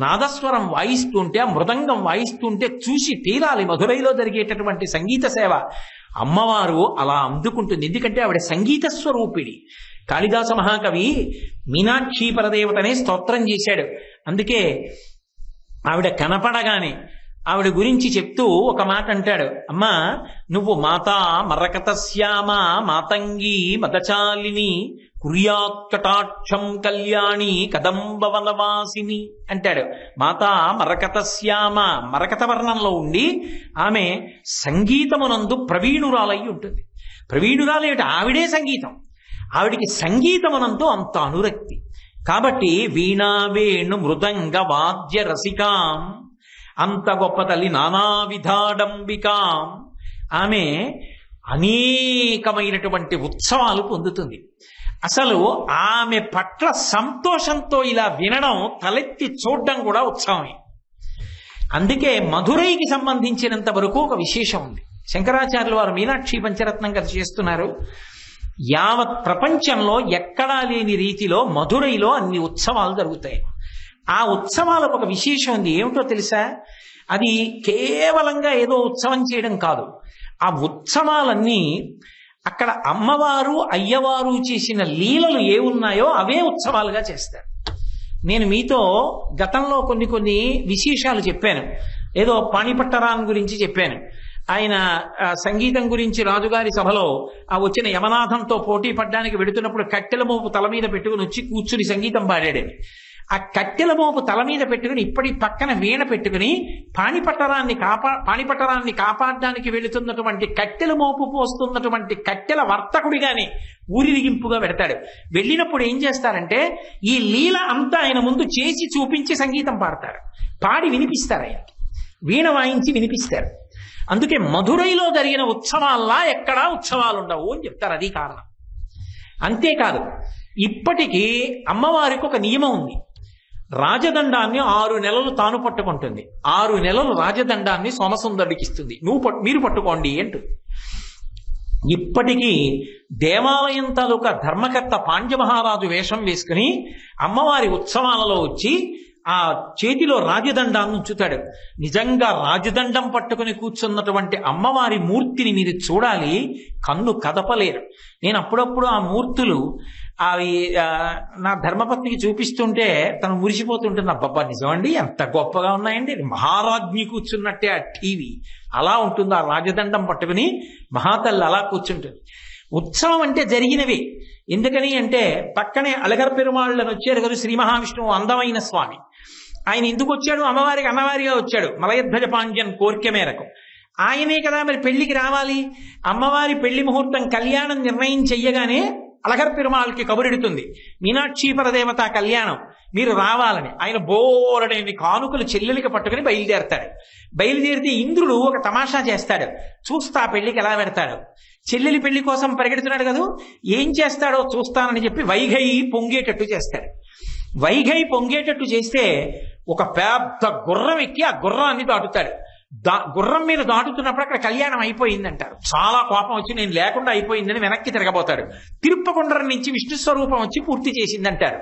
నాదస్వరం వాయిస్తుంటే ఆ మృదంగం వాయిస్తుంటే చూసి తీరాలి. మధురైలో జరిగేటటువంటి సంగీత సేవ అమ్మవారు అలా అందుకుంటుంది. ఎందుకంటే ఆవిడ సంగీత స్వరూపిణి. కాళిదాస మహాకవి మీనాక్షి పరదేవతనే స్తోత్రం చేశాడు. అందుకే ఆవిడ కనపడగానే ఆవిడ గురించి చెప్తూ ఒక మాట అంటాడు, అమ్మా నువ్వు మాతా మరకతశ్యామ మాతంగి మదచాలిని కుర్యాత్కటాక్షం కళ్యాణి కదంబవనవాసిని అంటాడు. మాతా మరకతశ్యామ, మరకత వర్ణంలో ఉండి ఆమె సంగీతమునందు ప్రవీణురాలై ఉంటుంది. ప్రవీణురాలేమిటి, ఆవిడే సంగీతం. ఆవిడికి సంగీతమునందు అంత అనురక్తి. కాబట్టి వీణా వేణు మృదంగ వాద్య రసికాం, అంత గొప్ప తల్లి నానావిధాడంబికాం. ఆమె అనేకమైనటువంటి ఉత్సవాలు పొందుతుంది. అసలు ఆమె పట్ల సంతోషంతో ఇలా వినడం, తలెత్తి చూడడం కూడా ఉత్సవమే. అందుకే మధురైకి సంబంధించినంత వరకు ఒక విశేషం ఉంది. శంకరాచార్యులు వారు మీనాక్షి పంచరత్నం కథ చేస్తున్నారు. యావత్ ప్రపంచంలో ఎక్కడా లేని రీతిలో మధురైలో అన్ని ఉత్సవాలు జరుగుతాయి. ఆ ఉత్సవాలకు ఒక విశేషం ఉంది. ఏమిటో తెలుసా? అది కేవలంగా ఏదో ఉత్సవం చేయడం కాదు. ఆ ఉత్సవాలన్నీ అక్కడ అమ్మవారు అయ్యవారు చేసిన లీలలు ఏ ఉన్నాయో అవే ఉత్సవాలుగా చేస్తారు. నేను మీతో గతంలో కొన్ని విశేషాలు చెప్పాను. ఏదో పాణిపట్టరాన్ గురించి చెప్పాను. ఆయన సంగీతం గురించి రాజుగారి సభలో ఆ వచ్చిన యమనాథంతో పోటీ పడ్డానికి వెడుతున్నప్పుడు కట్టెల మోపు తల మీద పెట్టుకుని వచ్చి కూర్చుని సంగీతం పాడాడని. ఆ కట్టెల మోపు తల మీద పెట్టుకుని ఇప్పటి పక్కన వీణ పెట్టుకుని పాణిపట్టరాన్ని కాపాడడానికి వెళుతున్నటువంటి కట్టెల మోపు పోస్తున్నటువంటి కట్టెల వర్తకుడిగానే ఊరిరిగింపుగా పెడతాడు. వెళ్ళినప్పుడు ఏం చేస్తారంటే ఈ లీల అంతా ఆయన ముందు చేసి చూపించి సంగీతం పాడతారు, పాడి వినిపిస్తారు, ఆయన వీణ వాయించి వినిపిస్తారు. అందుకే మధురైలో జరిగిన ఉత్సవాల్లా ఎక్కడా ఉత్సవాలు ఉండవు అని చెప్తారు. అది కారణం. అంతేకాదు, ఇప్పటికీ అమ్మవారికి ఒక నియమం ఉంది. రాజదండాన్ని 6 నెలలు తాను పట్టుకుంటుంది. 6 నెలలు రాజదండాన్ని సోమసుందరుడికి ఇస్తుంది. మీరు పట్టుకోండి అంటూ. ఇప్పటికీ దేవాలయం తాలూకా ధర్మకర్త పాండ్యమహారాజు వేషం వేసుకుని అమ్మవారి ఉత్సవాలలో వచ్చి ఆ చేతిలో రాజదండాన్ని ఉంచుతాడు. నిజంగా రాజదండం పట్టుకుని కూర్చున్నటువంటి అమ్మవారి మూర్తిని మీరు చూడాలి, కన్ను కదపలేరు. నేను అప్పుడప్పుడు ఆ మూర్తులు అవి నా ధర్మపత్నికి చూపిస్తుంటే తను మురిసిపోతుంటుంది. అబ్బబ్బా నిజమండి, ఎంత గొప్పగా ఉన్నాయండి, మహారాజ్ఞి కూర్చున్నట్టే ఆ టీవీ అలా ఉంటుంది. ఆ రాజదండం పట్టుకుని మహాతల్లి అలా కూర్చుంటుంది. ఉత్సవం అంటే జరిగినవి. ఎందుకని అంటే పక్కనే అలగర్ పెరుమాళ్ళని వచ్చారు కదా శ్రీ మహావిష్ణువు, అందమైన స్వామి. ఆయన ఎందుకు వచ్చాడు? అమ్మవారికి అన్నవారిగా వచ్చాడు, మలయధ్వజ పాండ్యన్ కోరిక మేరకు. ఆయనే కదా మరి పెళ్లికి రావాలి. అమ్మవారి పెళ్లి ముహూర్తం కళ్యాణం నిర్ణయం చెయ్యగానే అలగర్ పెరుమాళ్ళకి కబురెడుతుంది, మీనాక్షి పరదేవత కళ్యాణం మీరు రావాలని. ఆయన బోరడని కానుకలు చెల్లెలికి పట్టుకుని బయలుదేరతాడు. బయలుదేరితే ఇంద్రుడు ఒక తమాషా చేస్తాడు. చూస్తా పెళ్లికి ఎలా పెడతాడు. చెల్లెలి పెళ్లి కోసం పరిగెడుతున్నాడు కదా, ఏం చేస్తాడో చూస్తానని చెప్పి వైఘై పొంగేటట్టు చేస్తాడు. వైఘై పొంగేటట్టు చేస్తే ఒక పెద్ద గుర్రం ఎక్కి ఆ గుర్రాన్ని దాటుతాడు. గుర్రం మీద దాటుతున్నప్పుడు అక్కడ కళ్యాణం అయిపోయిందంటారు. చాలా కోపం వచ్చి నేను లేకుండా అయిపోయిందని వెనక్కి తిరగబోతాడు. తిరుప్పకొండరం నుంచి విష్ణు స్వరూపం వచ్చి పూర్తి చేసిందంటారు.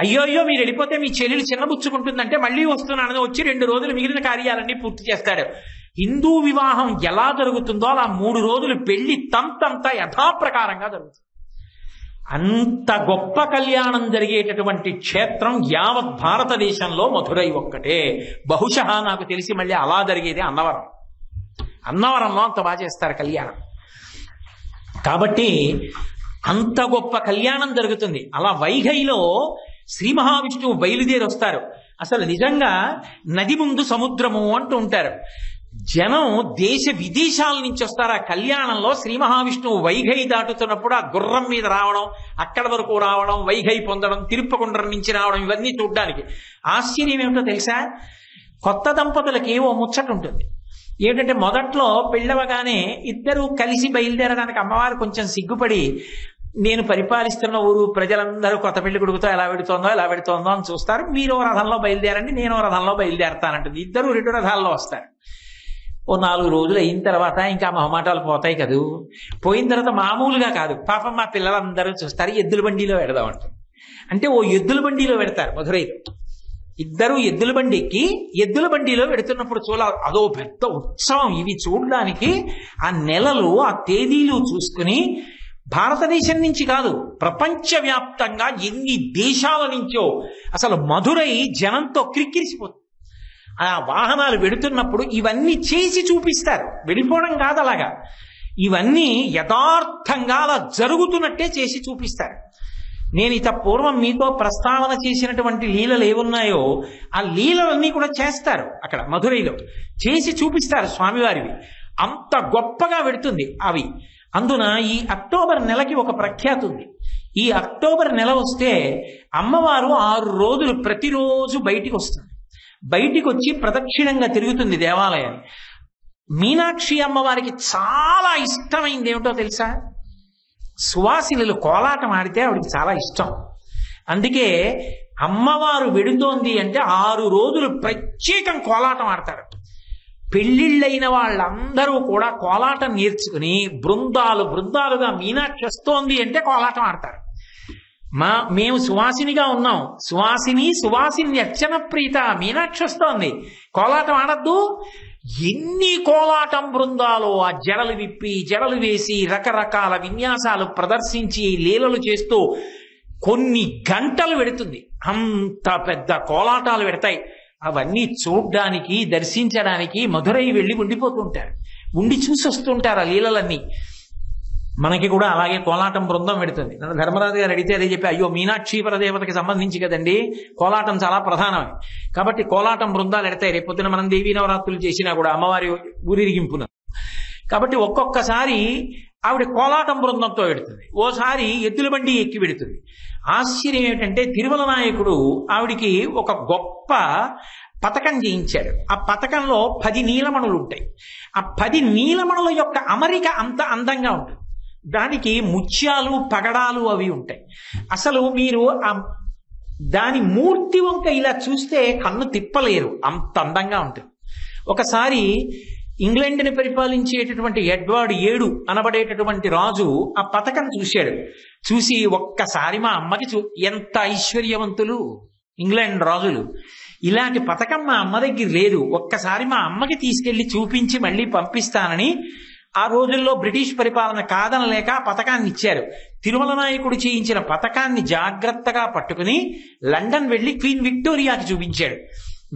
అయ్యో మీరు వెళ్ళిపోతే మీ చెల్లెలు చిన్నబుచ్చుకుంటుందంటే మళ్ళీ వస్తున్నానని వచ్చి 2 రోజులు మిగిలిన కార్యాలన్నీ పూర్తి చేస్తాడు. హిందూ వివాహం ఎలా జరుగుతుందో అలా 3 రోజులు పెళ్లి తంతంతా యథాప్రకారంగా జరుగుతుంది. అంత గొప్ప కళ్యాణం జరిగేటటువంటి క్షేత్రం యావత్ భారతదేశంలో మధురై ఒక్కటే. బహుశా నాకు తెలిసి మళ్ళీ అలా జరిగేది అన్నవరం. అన్నవరంలో అంత బాగా చేస్తారు కళ్యాణం. కాబట్టి అంత గొప్ప కళ్యాణం జరుగుతుంది. అలా వైఘైలో శ్రీ మహావిష్ణువు బయలుదేరి వస్తారు. అసలు నిజంగా నది ముందు సముద్రము అంటూ ఉంటారు. జనం దేశ విదేశాల నుంచి వస్తారు. ఆ కళ్యాణంలో శ్రీ మహావిష్ణువు వైఘై దాటుతున్నప్పుడు ఆ గుర్రం మీద రావడం, అక్కడ వరకు రావడం, వైఘై పొందడం, తిరుప్పకుండ్రం నుంచి రావడం, ఇవన్నీ చూడ్డానికి. ఆశ్చర్యం ఏమిటో తెలుసా? కొత్త దంపతులకి ఓ ముచ్చట ఉంటుంది. ఏంటంటే మొదట్లో పెళ్ళవగానే ఇద్దరు కలిసి బయలుదేరడానికి అమ్మవారు కొంచెం సిగ్గుపడి, నేను పరిపాలిస్తున్న ఊరు ప్రజలందరూ కొత్త పెళ్లి కొడుకుతో ఎలా పెడుతోందో అని చూస్తారు. మీరు రథంలో బయలుదేరండి, నేను రథంలో బయలుదేరతానంటుంది. ఇద్దరు 2 రథాల్లో వస్తారు. ఓ 4 రోజులు అయిన తర్వాత ఇంకా మొహమాటాలు పోతాయి కదూ. పోయిన తర్వాత మామూలుగా కాదు, పాపం మా పిల్లలందరూ చూస్తారు, ఎద్దుల బండిలో పెడదామంటారు. అంటే ఓ ఎద్దుల బండిలో పెడతారు మధురైలో. ఇద్దరు ఎద్దుల బండి ఎక్కి ఎద్దుల బండిలో పెడుతున్నప్పుడు అదో పెద్ద ఉత్సవం. ఇవి చూడడానికి ఆ నెలలు, ఆ తేదీలు చూసుకుని భారతదేశం నుంచి కాదు, ప్రపంచవ్యాప్తంగా ఎన్ని దేశాల నుంచో అసలు మధురై జనంతో క్రిక్కిరిసిపోతుంది. ఆ వాహనాలు వెడుతున్నప్పుడు ఇవన్నీ చేసి చూపిస్తారు, వెళ్ళిపోవడం కాదు అలాగా. ఇవన్నీ యథార్థంగా అలా జరుగుతున్నట్టే చేసి చూపిస్తారు. నేను ఇత పూర్వం మీతో ప్రస్తావన చేసినటువంటి లీలలు ఏమున్నాయో ఆ లీలలన్నీ కూడా చేస్తారు అక్కడ మధురైలో, చేసి చూపిస్తారు స్వామివారివి. అంత గొప్పగా వెడుతుంది అవి. అందున ఈ అక్టోబర్ నెలకి ఒక ప్రఖ్యాతి ఉంది. ఈ అక్టోబర్ నెల వస్తే అమ్మవారు 6 రోజులు ప్రతిరోజు బయటికి వస్తుంది. బయటికి వచ్చి ప్రదక్షిణంగా తిరుగుతుంది దేవాలయాన్ని. మీనాక్షి అమ్మవారికి చాలా ఇష్టమైంది ఏమిటో తెలుసా? సువాసినులు కోలాటం ఆడితే ఆవిడికి చాలా ఇష్టం. అందుకే అమ్మవారు వెడుతోంది అంటే 6 రోజులు ప్రత్యేకం కోలాటం ఆడతారు. పెళ్లిళ్ళైన వాళ్ళందరూ కూడా కోలాటం నేర్చుకుని బృందాలుగా మీనాక్షి వస్తోంది అంటే కోలాటం ఆడతారు. మేము సువాసినిగా ఉన్నాం, సువాసిని అర్చన ప్రీత మీనాక్షి వస్తోంది, కోలాటం ఆడద్దు. ఎన్ని కోలాటం బృందాలు ఆ జడలు విప్పి జడలు వేసి రకరకాల విన్యాసాలు ప్రదర్శించి లీలలు చేస్తూ కొన్ని గంటలు పెడుతుంది. అంత పెద్ద కోలాటాలు పెడతాయి. అవన్నీ చూడ్డానికి, దర్శించడానికి మధురై వెళ్ళి ఉండిపోతుంటారు, ఉండి చూసి వస్తుంటారు ఆ లీలలన్నీ. మనకి కూడా అలాగే కోలాటం బృందం పెడుతుంది. ధర్మరాజు గారు అడిగితే అదే చెప్పి, అయ్యో మీనాక్షీపర దేవతకి సంబంధించి కదండి కోలాటం చాలా ప్రధానమే, కాబట్టి కోలాటం బృందాలు ఎడతాయి. రేపొద్దున మనం దేవీ నవరాత్రులు చేసినా కూడా అమ్మవారి ఊరిరిగింపున. కాబట్టి ఒక్కొక్కసారి ఆవిడ కోలాటం బృందంతో పెడుతుంది, ఓసారి ఎద్దుల బండి ఎక్కి పెడుతుంది. ఆశ్చర్యం ఏమిటంటే తిరుమల నాయకుడు ఆవిడికి ఒక గొప్ప పతకం చేయించాడు. ఆ పతకంలో 10 నీలమణులు ఉంటాయి. ఆ 10 నీలమణుల యొక్క అమరిక అంత అందంగా ఉంటుంది. దానికి ముత్యాలు, పగడాలు అవి ఉంటాయి. అసలు మీరు దాని మూర్తి వంక ఇలా చూస్తే కన్ను తిప్పలేరు, అంత అందంగా ఉంటుంది. ఒకసారి ఇంగ్లాండ్ని పరిపాలించేటటువంటి ఎడ్వర్డ్ 7 అనబడేటటువంటి రాజు ఆ పతకం చూశాడు. చూసి ఒక్కసారి మా అమ్మకి ఎంత ఐశ్వర్యవంతులు ఇంగ్లాండ్ రాజులు, ఇలాంటి పతకం మా అమ్మ దగ్గర లేదు, ఒక్కసారి మా అమ్మకి తీసుకెళ్లి చూపించి మళ్ళీ పంపిస్తానని ఆ రోజుల్లో బ్రిటిష్ పరిపాలన కాదనలేక ఆ పతకాన్ని ఇచ్చారు. తిరుమల నాయకుడు చేయించిన పతకాన్ని జాగ్రత్తగా పట్టుకుని లండన్ వెళ్లి క్వీన్ విక్టోరియాకి చూపించాడు.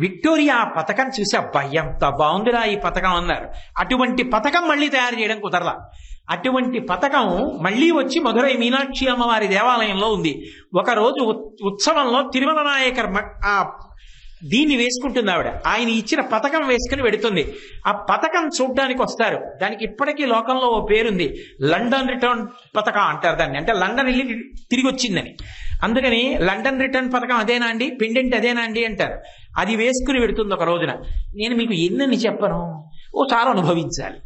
విక్టోరియా ఆ పతకం చూసి అబ్బా ఎంత బాగుందిరా ఈ పతకం అన్నారు. అటువంటి పతకం మళ్ళీ తయారు చేయడం కుదరలా. అటువంటి పతకం మళ్ళీ వచ్చి మధురై మీనాక్షి అమ్మవారి దేవాలయంలో ఉంది. ఒకరోజు ఉత్సవంలో తిరుమల నాయకర్ దీన్ని వేసుకుంటుంది ఆవిడ. ఆయన ఇచ్చిన పతకం వేసుకుని వెడుతుంది. ఆ పతకం చూడ్డానికి వస్తారు. దానికి ఇప్పటికీ లోకంలో ఓ పేరుంది, లండన్ రిటర్న్ పతకం అంటారు దాన్ని. అంటే లండన్ వెళ్ళి తిరిగి వచ్చిందని. అందుకని లండన్ రిటర్న్ పతకం అదేనా అండి, పెండెంట్ అదేనా అండి అంటారు. అది వేసుకుని వెడుతుంది ఒక రోజున. నేను మీకు ఎన్నని చెప్పను, ఓసారి అనుభవించాలి.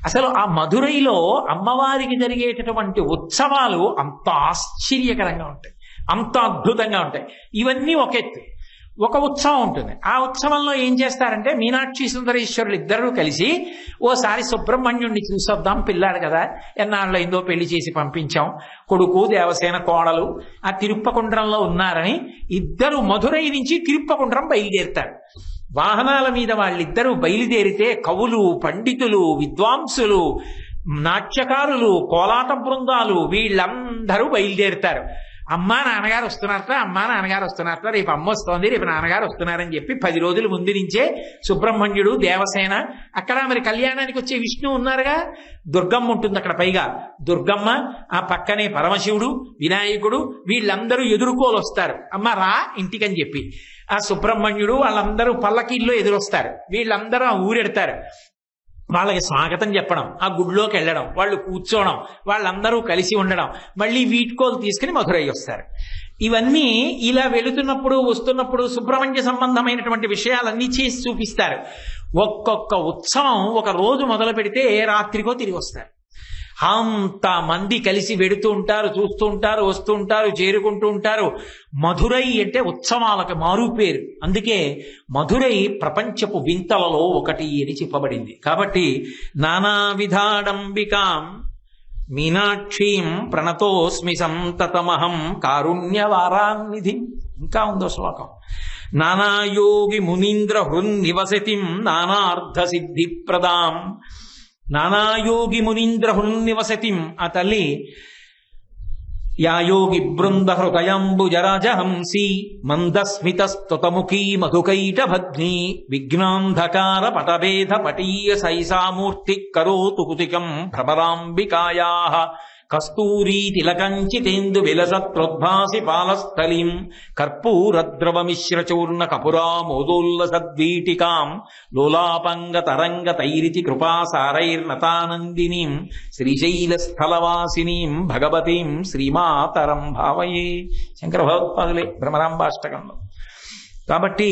అసలు ఆ మధురైలో అమ్మవారికి జరిగేటటువంటి ఉత్సవాలు అంత ఆశ్చర్యకరంగా ఉంటాయి, అంత అద్భుతంగా ఉంటాయి. ఇవన్నీ ఒక ఎత్తు. ఒక ఉత్సవం ఉంటుంది. ఆ ఉత్సవంలో ఏం చేస్తారంటే మీనాక్షి సుందరేశ్వరులు ఇద్దరూ కలిసి ఓసారి సుబ్రహ్మణ్యుణ్ణి చూసొద్దాం, పిల్లాడు కదా, ఎన్నాళ్ళు అయిందో పెళ్లి చేసి పంపించాం, కొడుకు దేవసేన కోడలు ఆ తిరుప్పకుండ్రంలో ఉన్నారని ఇద్దరు మధురై నుంచి తిరుప్పకుండ్రం బయలుదేరుతారు. వాహనాల మీద వాళ్ళిద్దరూ బయలుదేరితే కవులు, పండితులు, విద్వాంసులు, నాట్యకారులు, కోలాట బృందాలు వీళ్ళందరూ బయలుదేరుతారు. అమ్మా నాన్నగారు వస్తున్నారట, రేపు అమ్మ వస్తోంది, రేపు నాన్నగారు వస్తున్నారని చెప్పి 10 రోజుల ముందు నుంచే సుబ్రహ్మణ్యుడు, దేవసేన, అక్కడ మరి కళ్యాణానికి వచ్చే విష్ణు ఉన్నారుగా, దుర్గమ్మ ఉంటుంది అక్కడ. పైగా దుర్గమ్మ, ఆ పక్కనే పరమశివుడు, వినాయకుడు, వీళ్ళందరూ ఎదుర్కోలు వస్తారు. అమ్మ రా ఇంటికని చెప్పి ఆ సుబ్రహ్మణ్యుడు వాళ్ళందరూ పల్లకీల్లో ఎదురొస్తారు. వీళ్ళందరూ ఆ ఊరెడతారు. వాళ్ళకి స్వాగతం చెప్పడం, ఆ గుడిలోకి వెళ్ళడం, వాళ్ళు కూర్చోవడం, వాళ్ళందరూ కలిసి ఉండడం, మళ్ళీ వీడ్కోలు తీసుకుని మధురై వస్తారు. ఇవన్నీ ఇలా వెళుతున్నప్పుడు వస్తున్నప్పుడు సుబ్రహ్మణ్య సంబంధమైనటువంటి విషయాలన్నీ చేసి చూపిస్తారు. ఒక్కొక్క ఉత్సవం ఒక రోజు మొదలు పెడితే రాత్రికో తిరిగి వస్తారు. అంత మంది కలిసి వెడుతూ ఉంటారు, చూస్తూ ఉంటారు, వస్తూ ఉంటారు, చేరుకుంటూ ఉంటారు. మధురై అంటే ఉత్సవాలకు మారు పేరు. అందుకే మధురై ప్రపంచపు వింతలలో ఒకటి అని చెప్పబడింది. కాబట్టి నానా విధాడంబికాం మీనాక్షీం ప్రణతోస్మి సంతతమహం కారుణ్యవారాన్నిధి. ఇంకా ఉందో శ్లోకం. నానాయోగి మునీంద్ర హృన్నివసతిం నానార్థ సిద్ధి ప్రదాం. నానాయోగి మునీంద్ర హృన్నివసతిం, ఆ తల్లి యా యోగి బృంద హృదయంబుజరాజహంసి మందస్మితస్తుతముఖీ మధుకైట భగ్ని విఘ్నాంధకార పటభేద పటీయ సైసామూర్తి కరోతు కుతికం భ్రమరాంబికాయాః కస్తూరీ తిలకంచితేందు విలసత్రోద్భాసి పాలస్థలీం కర్పూరద్రవమిశ్రచూర్ణ కపురామోదోల్లసద్వీటికాం లోలాపంగ తరంగ తైరితి కృపాసారైర్నతానందినీం శ్రీశైలస్థలవాసినీం భగవతీం శ్రీమాతరం భావయే. శంకర భగవత్పాదులే భ్రమరాంబాష్టకంలో. కాబట్టి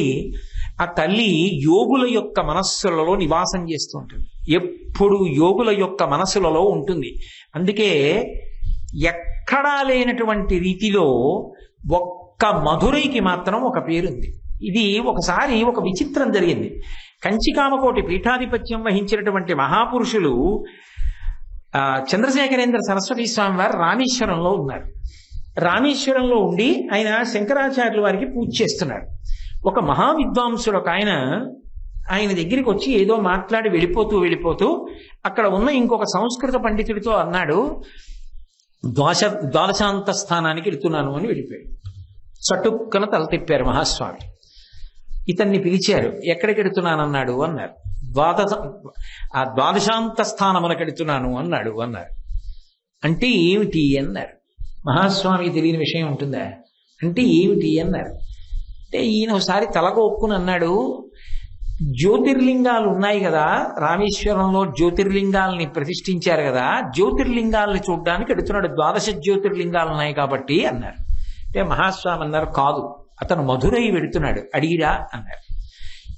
ఆ తల్లి యోగుల యొక్క మనస్సులలో నివాసం చేస్తూ ఉంటుంది. ఎప్పుడు యోగుల యొక్క మనస్సులలో ఉంటుంది. అందుకే ఎక్కడా లేనటువంటి రీతిలో ఒక్క మధురైకి మాత్రం ఒక పేరుంది. ఇది ఒకసారి ఒక విచిత్రం జరిగింది. కంచికామకోటి పీఠాధిపత్యం వహించినటువంటి మహాపురుషులు చంద్రశేఖరేంద్ర సరస్వతి స్వామి వారు రామేశ్వరంలో ఉన్నారు. రామేశ్వరంలో ఉండి ఆయన శంకరాచార్యుల వారికి పూజ చేస్తున్నారు. ఒక మహావిద్వాంసుడు ఒక ఆయన దగ్గరికి వచ్చి ఏదో మాట్లాడి వెళ్ళిపోతూ అక్కడ ఉన్న ఇంకొక సంస్కృత పండితుడితో అన్నాడు, ద్వాదశాంత స్థానానికి వెళుతున్నాను అని వెళ్ళిపోయాడు. చటుక్కన తల తిప్పారు మహాస్వామి. ఇతన్ని పిలిచారు. ఎక్కడికి వెళుతున్నాను అన్నాడు అన్నారు. ద్వాదశాంత స్థానములకు వెళుతున్నాను అన్నారు. అంటే ఏమిటి అన్నారు. మహాస్వామికి తెలియని విషయం ఉంటుందా? అంటే ఏమిటి అన్నారు. అంటే ఈయన ఒకసారి తలకొక్కుని అన్నాడు, జ్యోతిర్లింగాలు ఉన్నాయి కదా, రామేశ్వరంలో జ్యోతిర్లింగాల్ని ప్రతిష్ఠించారు కదా, జ్యోతిర్లింగాల్ని చూడడానికి వెళుతున్నాడు, ద్వాదశ జ్యోతిర్లింగాలు ఉన్నాయి కాబట్టి అన్నారు. అంటే మహాస్వామి అన్నారు, కాదు, అతను మధురై వెళుతున్నాడు, అడిగిరా అన్నారు.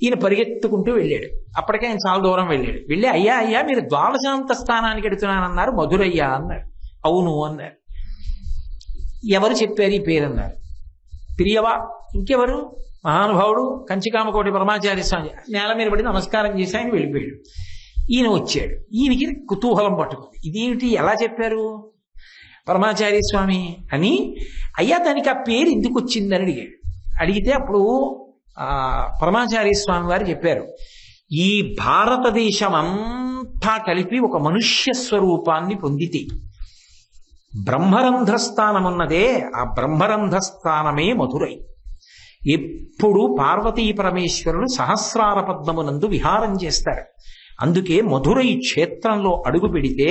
ఈయన పరిగెత్తుకుంటూ వెళ్ళాడు. అప్పటికే ఆయన చాలా దూరం వెళ్ళి అయ్యా మీరు ద్వాదశాంత స్థానానికి వెళుతున్నానన్నారు, మధురయ్యా అన్నారు. అవును అన్నారు. ఎవరు చెప్పారు ఈ పేరు అన్నారు. పిరియవా, ఇంకెవరు, మహానుభావుడు కంచికామకోటి పరమాచార్య స్వామి. నేల మీద పడి నమస్కారం చేసి ఆయన వెళ్ళిపోయాడు. ఈయన వచ్చాడు. ఈయనకి కుతూహలం పట్టుకుంది. ఇదేమిటి, ఎలా చెప్పారు పరమాచార్య స్వామి అని. అయ్యా దానికి ఆ పేరు ఎందుకు వచ్చిందని అడిగాడు. అడిగితే అప్పుడు పరమాచార్య స్వామి వారు చెప్పారు, ఈ భారతదేశం అంతా కలిపి ఒక మనుష్య స్వరూపాన్ని పొందితే బ్రహ్మరంధ్రస్థానమున్నదే, ఆ బ్రహ్మరంధ్రస్థానమే మధురై. ఎప్పుడు పార్వతీ పరమేశ్వరులు సహస్రార పద్మమునందు విహారం చేస్తారు. అందుకే మధురై క్షేత్రంలో అడుగు పెడితే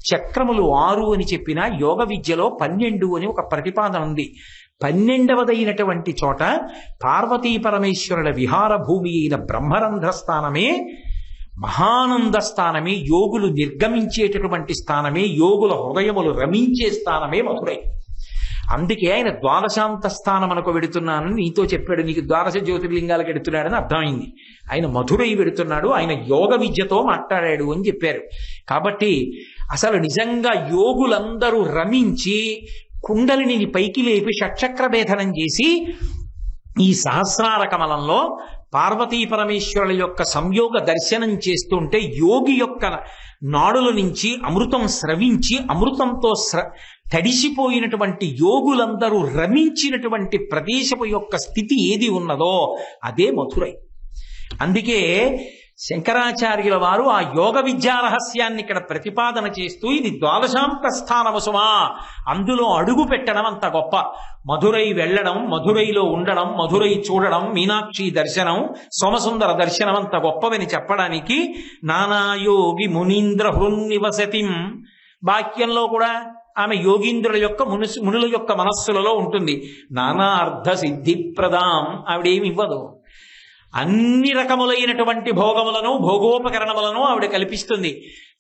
చక్రములు 6 అని చెప్పిన యోగ విద్యలో 12 అని ఒక ప్రతిపాదన ఉంది. 12వదైనటువంటి చోట పార్వతీ పరమేశ్వరుల విహార భూమి అయిన బ్రహ్మరంధ్ర స్థానమే, మహానంద స్థానమే, యోగులు నిర్గమించేటటువంటి స్థానమే, యోగుల హృదయములు రమించే స్థానమే మధురై. అందుకే ఆయన ద్వాదశాంత స్థానమునకు వెడుతున్నానని నీతో చెప్పాడు, నీకు ద్వాదశ జ్యోతిర్లింగాలకు వెడుతున్నాడని అర్థమైంది. ఆయన మధురై వెడుతున్నాడు, ఆయన యోగ విద్యతో మాట్లాడాడు అని చెప్పారు. కాబట్టి అసలు నిజంగా యోగులందరూ రమించి కుండలిని పైకి లేపి షట్చక్ర భేదనం చేసి ఈ సహస్రార కమలంలో పార్వతీ పరమేశ్వరుల యొక్క సంయోగ దర్శనం చేస్తుంటే యోగి యొక్క నాడుల నుంచి అమృతం స్రవించి అమృతంతో తడిసిపోయినటువంటి యోగులందరూ రమించినటువంటి ప్రదేశపు యొక్క స్థితి ఏది ఉన్నదో అదే మధురై. అందుకే శంకరాచార్యుల వారు ఆ యోగ విద్యా రహస్యాన్ని ఇక్కడ ప్రతిపాదన చేస్తూ ఇది ద్వాదశాంత స్థానము సుమా, అందులో అడుగు పెట్టడం అంత గొప్ప. మధురై వెళ్ళడం, మధురైలో ఉండడం, మధురై చూడడం, మీనాక్షి దర్శనం, సోమసుందర దర్శనం అంత గొప్పవని చెప్పడానికి నానాయోగి మునీంద్ర హృన్నివసతిం వాక్యంలో కూడా ఆమె యోగీంద్రుల యొక్క మునుల యొక్క మనస్సులలో ఉంటుంది. నానా అర్థ సిద్ధి ప్రదాం, ఆవిడేమి ఇవ్వదు. అన్ని రకములైనటువంటి భోగములను భోగోపకరణములను ఆవిడ కల్పిస్తుంది.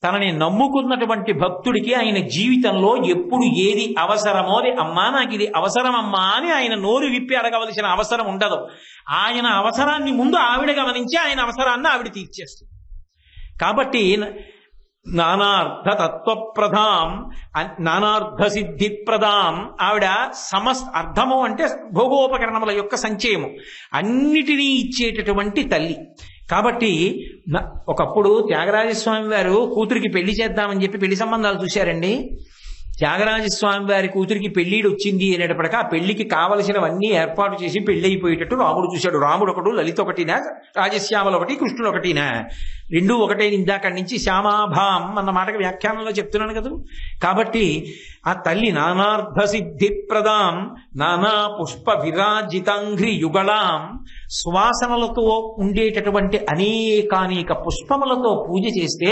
తనని నమ్ముకున్నటువంటి భక్తుడికి ఆయన జీవితంలో ఎప్పుడు ఏది అవసరమో అది అమ్మా నాకు ఇది అవసరమమ్మా అని ఆయన నోరు విప్పి అడగవలసిన అవసరం ఉండదు. ఆయన అవసరాన్ని ముందు ఆవిడ గమనించి ఆయన అవసరాన్ని ఆవిడ తీర్చేస్తుంది. కాబట్టి నానార్థ తత్వప్రదాం నానార్థ సిద్ధిప్రదాం ఆవిడ అర్థము అంటే భోగోపకరణముల యొక్క సంచయము అన్నిటినీ ఇచ్చేటటువంటి తల్లి. కాబట్టి ఒకప్పుడు త్యాగరాజస్వామి వారు కూతురికి పెళ్లి చేద్దామని చెప్పి పెళ్లి సంబంధాలు చూశారండి. త్యాగరాజస్వామి వారి కూతురికి పెళ్లిడు వచ్చింది అనేటప్పటికీ ఆ పెళ్లికి కావలసినవన్నీ ఏర్పాటు చేసి పెళ్లి అయిపోయేటట్టు రాముడు చూశాడు. రాముడు ఒకడు, లలిత ఒకటినా, రాజశ్యామలు ఒకటి, కృష్ణుడు ఒకటినా, రెండూ ఒకటే. ఇందాకడి నుంచి శ్యామాభాం అన్న మాటకి వ్యాఖ్యానంలో చెప్తున్నాను కదా. కాబట్టి ఆ తల్లి నానార్థ సిద్ధిప్రదాం నానా పుష్ప విరాజితాంఘ్రి యుగళాం సువాసనలతో ఉండేటటువంటి అనేకానేక పుష్పములతో పూజ చేస్తే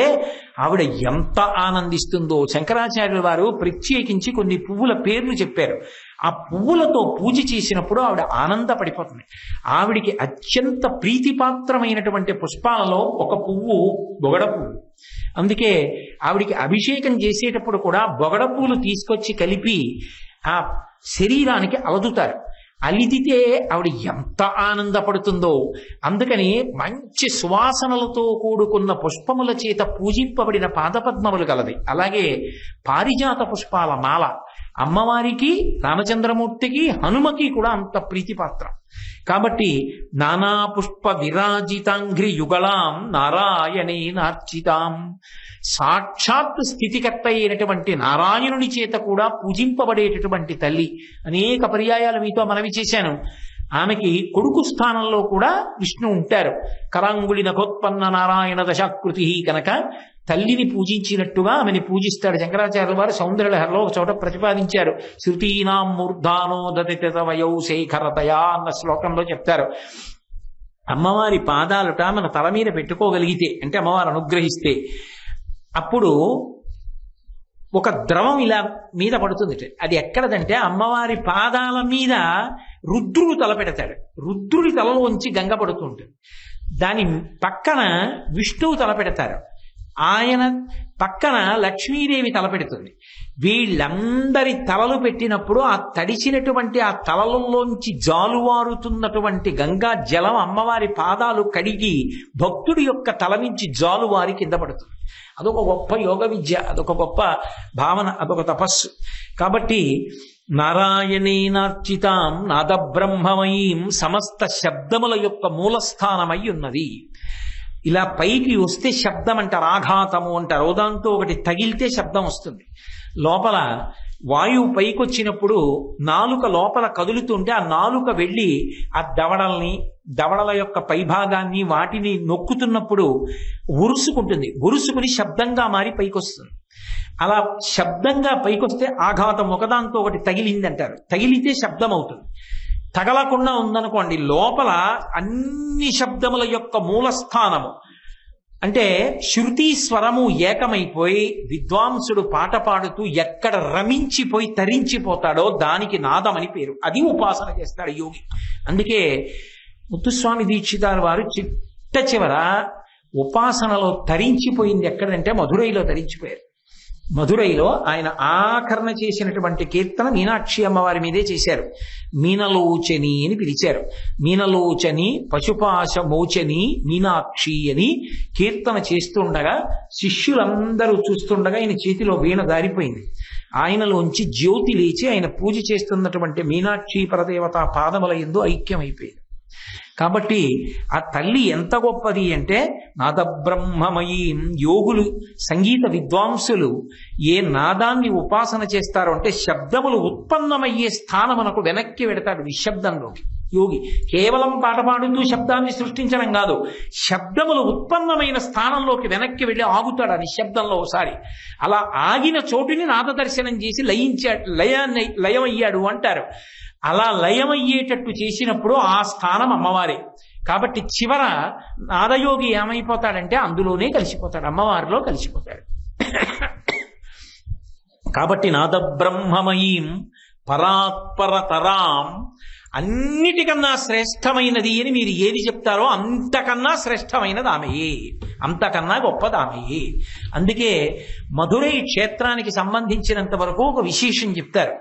ఆవిడ ఎంత ఆనందిస్తుందో. శంకరాచార్యుల వారు ప్రత్యేకించి కొన్ని పువ్వుల పేర్లు చెప్పారు. ఆ పువ్వులతో పూజ చేసినప్పుడు ఆవిడ ఆనందపడిపోతుంది. ఆవిడికి అత్యంత ప్రీతిపాత్రమైనటువంటి పుష్పాలలో ఒక పువ్వు బొగడ పువ్వు. అందుకే ఆవిడికి అభిషేకం చేసేటప్పుడు కూడా బొగడ పూలు తీసుకొచ్చి కలిపి ఆ శరీరానికి అలదుతారు. అలిదితే ఆవిడ ఎంత ఆనందపడుతుందో. అందుకని మంచి సువాసనలతో కూడుకున్న పుష్పముల చేత పూజింపబడిన పాదపద్మములు గలది. అలాగే పారిజాత పుష్పాల మాల అమ్మవారికి, రామచంద్రమూర్తికి, హనుమకి కూడా అంత ప్రీతిపాత్రం. కాబట్టి నానా పుష్ప విరాజితాంఘ్రి యుగళాం నారాయణే నార్చితాం సాక్షాత్ స్థితికర్త అయినటువంటి నారాయణుని చేత కూడా పూజింపబడేటటువంటి తల్లి. అనేక పర్యాయాలు మీతో మనవి చేశాను. ఆమెకి కొడుకు స్థానంలో కూడా విష్ణు ఉంటారు. కరాంగుళి నఖోత్పన్న నారాయణ దశాకృతి కనుక తల్లిని పూజించినట్టుగా ఆమెని పూజిస్తాడు. శంకరాచార్యుల వారు సౌందర్యలహరిలో ఒక చోట ప్రతిపాదించారు. శృతీనాం మూర్ధానో దతిత వయౌ శేఖరతయా అన్న శ్లోకంలో చెప్తారు. అమ్మవారి పాదాలుట మన తల మీద పెట్టుకోగలిగితే, అంటే అమ్మవారు అనుగ్రహిస్తే, అప్పుడు ఒక ద్రవం ఇలా మీద పడుతుంది. అది ఎక్కడదంటే అమ్మవారి పాదాల మీద రుద్రుడు తల పెడతాడు. రుద్రుడి తలలోంచి గంగ పడుతుంటుంది. దాని పక్కన విష్ణువు తల పెడతారు. ఆయన పక్కన లక్ష్మీదేవి తలపెడుతుంది. వీళ్ళందరి తలలు పెట్టినప్పుడు ఆ తడిచినటువంటి ఆ తలలలోంచి జాలువారుతున్నటువంటి గంగా జలం అమ్మవారి పాదాలు కడిగి భక్తుడి యొక్క తల నుంచి జాలువారి కింద పడుతుంది. అదొక గొప్ప యోగ విద్య, అదొక గొప్ప భావన, అదొక తపస్సు. కాబట్టి నారాయణేనార్చితాం నాదబ్రహ్మమయీం సమస్త శబ్దముల యొక్క మూలస్థానమై ఉన్నది. ఇలా పైకి వస్తే శబ్దం అంటారు, ఆఘాతము అంటారు. దాంతో ఒకటి తగిలితే శబ్దం వస్తుంది. లోపల వాయువు పైకి వచ్చినప్పుడు నాలుక లోపల కదులుతుంటే ఆ నాలుక వెళ్ళి ఆ దవడల యొక్క పైభాగాన్ని వాటిని నొక్కుతున్నప్పుడు ఉరుసుకుంటుంది. ఉరుసుకుని శబ్దంగా మారి పైకి వస్తుంది. అలా శబ్దంగా పైకొస్తే ఆఘాతం, ఒకదాంతో ఒకటి తగిలింది అంటారు. తగిలితే శబ్దం అవుతుంది. తగలకుండా ఉందనుకోండి, లోపల అన్ని శబ్దముల యొక్క మూలస్థానము అంటే శృతి స్వరము ఏకమైపోయి విద్వాంసుడు పాట పాడుతూ ఎక్కడ రమించిపోయి తరించిపోతాడో దానికి నాదమని పేరు. అది ఉపాసన చేస్తాడు యోగి. అందుకే ముత్తుస్వామి దీక్షితారు వారు చిట్ట చివర ఉపాసనలో తరించిపోయింది ఎక్కడంటే మధురైలో తరించిపోయారు. మధురైలో ఆయన ఆకరణ చేసినటువంటి కీర్తన మీనాక్షి అమ్మవారి మీదే చేశారు. మీనలోచని అని పిలిచారు. మీనలోచని పశుపాశ మోచని మీనాక్షి అని కీర్తన చేస్తుండగా శిష్యులందరూ చూస్తుండగా ఆయన చేతిలో వీణ దారిపోయింది. ఆయనలోంచి జ్యోతి లేచి ఆయన పూజ చేస్తున్నటువంటి మీనాక్షి పరదేవత పాదముల యందు ఐక్యమైపోయింది. కాబట్టి ఆ తల్లి ఎంత గొప్పది అంటే నాదబ్రహ్మమయీం. యోగులు, సంగీత విద్వాంసులు ఏ నాదాన్ని ఉపాసన చేస్తారో అంటే శబ్దములు ఉత్పన్నమయ్యే స్థానమునకు వెనక్కి వెడతాడు నిశ్శబ్దంలోకి యోగి. కేవలం పాట పాడుతూ శబ్దాన్ని సృష్టించడం కాదు, శబ్దములు ఉత్పన్నమైన స్థానంలోకి వెనక్కి వెళ్ళి ఆగుతాడు ఆ నిశ్శబ్దంలో ఒకసారి. అలా ఆగిన చోటుని నాద దర్శనం చేసి లయమయ్యాడు అంటారు. అలా లయమయ్యేటట్టు చేసినప్పుడు ఆ స్థానం అమ్మవారే. కాబట్టి చివర నాదయోగి ఏమైపోతాడంటే అందులోనే కలిసిపోతాడు, అమ్మవారిలో కలిసిపోతాడు. కాబట్టి నాదబ్రహ్మమయీం పరాత్పరతరాం అన్నిటికన్నా శ్రేష్టమైనది అని మీరు ఏది చెప్తారో అంతకన్నా శ్రేష్టమైనది ఆమెయే, అంతకన్నా గొప్పది ఆమెయే. అందుకే మధురై క్షేత్రానికి సంబంధించినంత వరకు ఒక విశేషం చెప్తారు.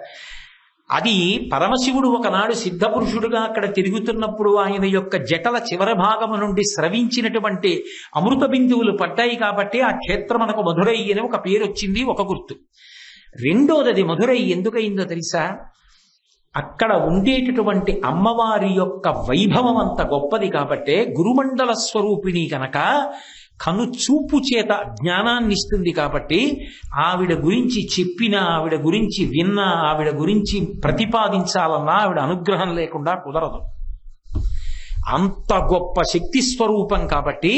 అది పరమశివుడు ఒకనాడు సిద్ధపురుషుడుగా అక్కడ తిరుగుతున్నప్పుడు ఆయన యొక్క జటల చివరి భాగము నుండి స్రవించినటువంటి అమృత బిందువులు పడ్డాయి కాబట్టి ఆ క్షేత్రం మనకు మధురై అని ఒక పేరు వచ్చింది, ఒక గుర్తు. రెండోది, అది మధురై ఎందుకయిందో తెలుసా? అక్కడ ఉండేటటువంటి అమ్మవారి యొక్క వైభవం అంత గొప్పది కాబట్టే గురుమండల స్వరూపిణి కనుక కనుచూపు చేత జ్ఞానాన్ని ఇస్తుంది కాబట్టి ఆవిడ గురించి చెప్పినా, ఆవిడ గురించి విన్నా, ఆవిడ గురించి ప్రతిపాదించాలన్నా ఆవిడ అనుగ్రహం లేకుండా కుదరదు. అంత గొప్ప శక్తి స్వరూపం కాబట్టి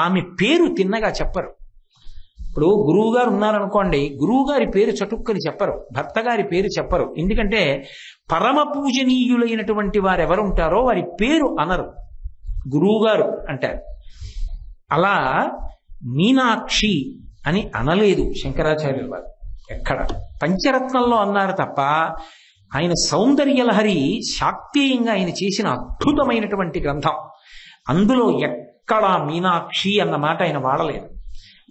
ఆమె పేరు తిన్నగా చెప్పరు. ఇప్పుడు గురువు గారు ఉన్నారనుకోండి, గురువు గారి పేరు చటుక్కని చెప్పరు, భర్త గారి పేరు చెప్పరు. ఎందుకంటే పరమ పూజనీయులైనటువంటి వారు ఎవరుంటారో వారి పేరు అనరు, గురువు గారు అంటారు. అలా మీనాక్షి అని అనలేదు శంకరాచార్యుల వారు. ఎక్కడ పంచరత్నంలో అన్నారు తప్ప ఆయన సౌందర్యలహరి శాక్తేయంగా ఆయన చేసిన అద్భుతమైనటువంటి గ్రంథం. అందులో ఎక్కడా మీనాక్షి అన్న మాట ఆయన వాడలేదు.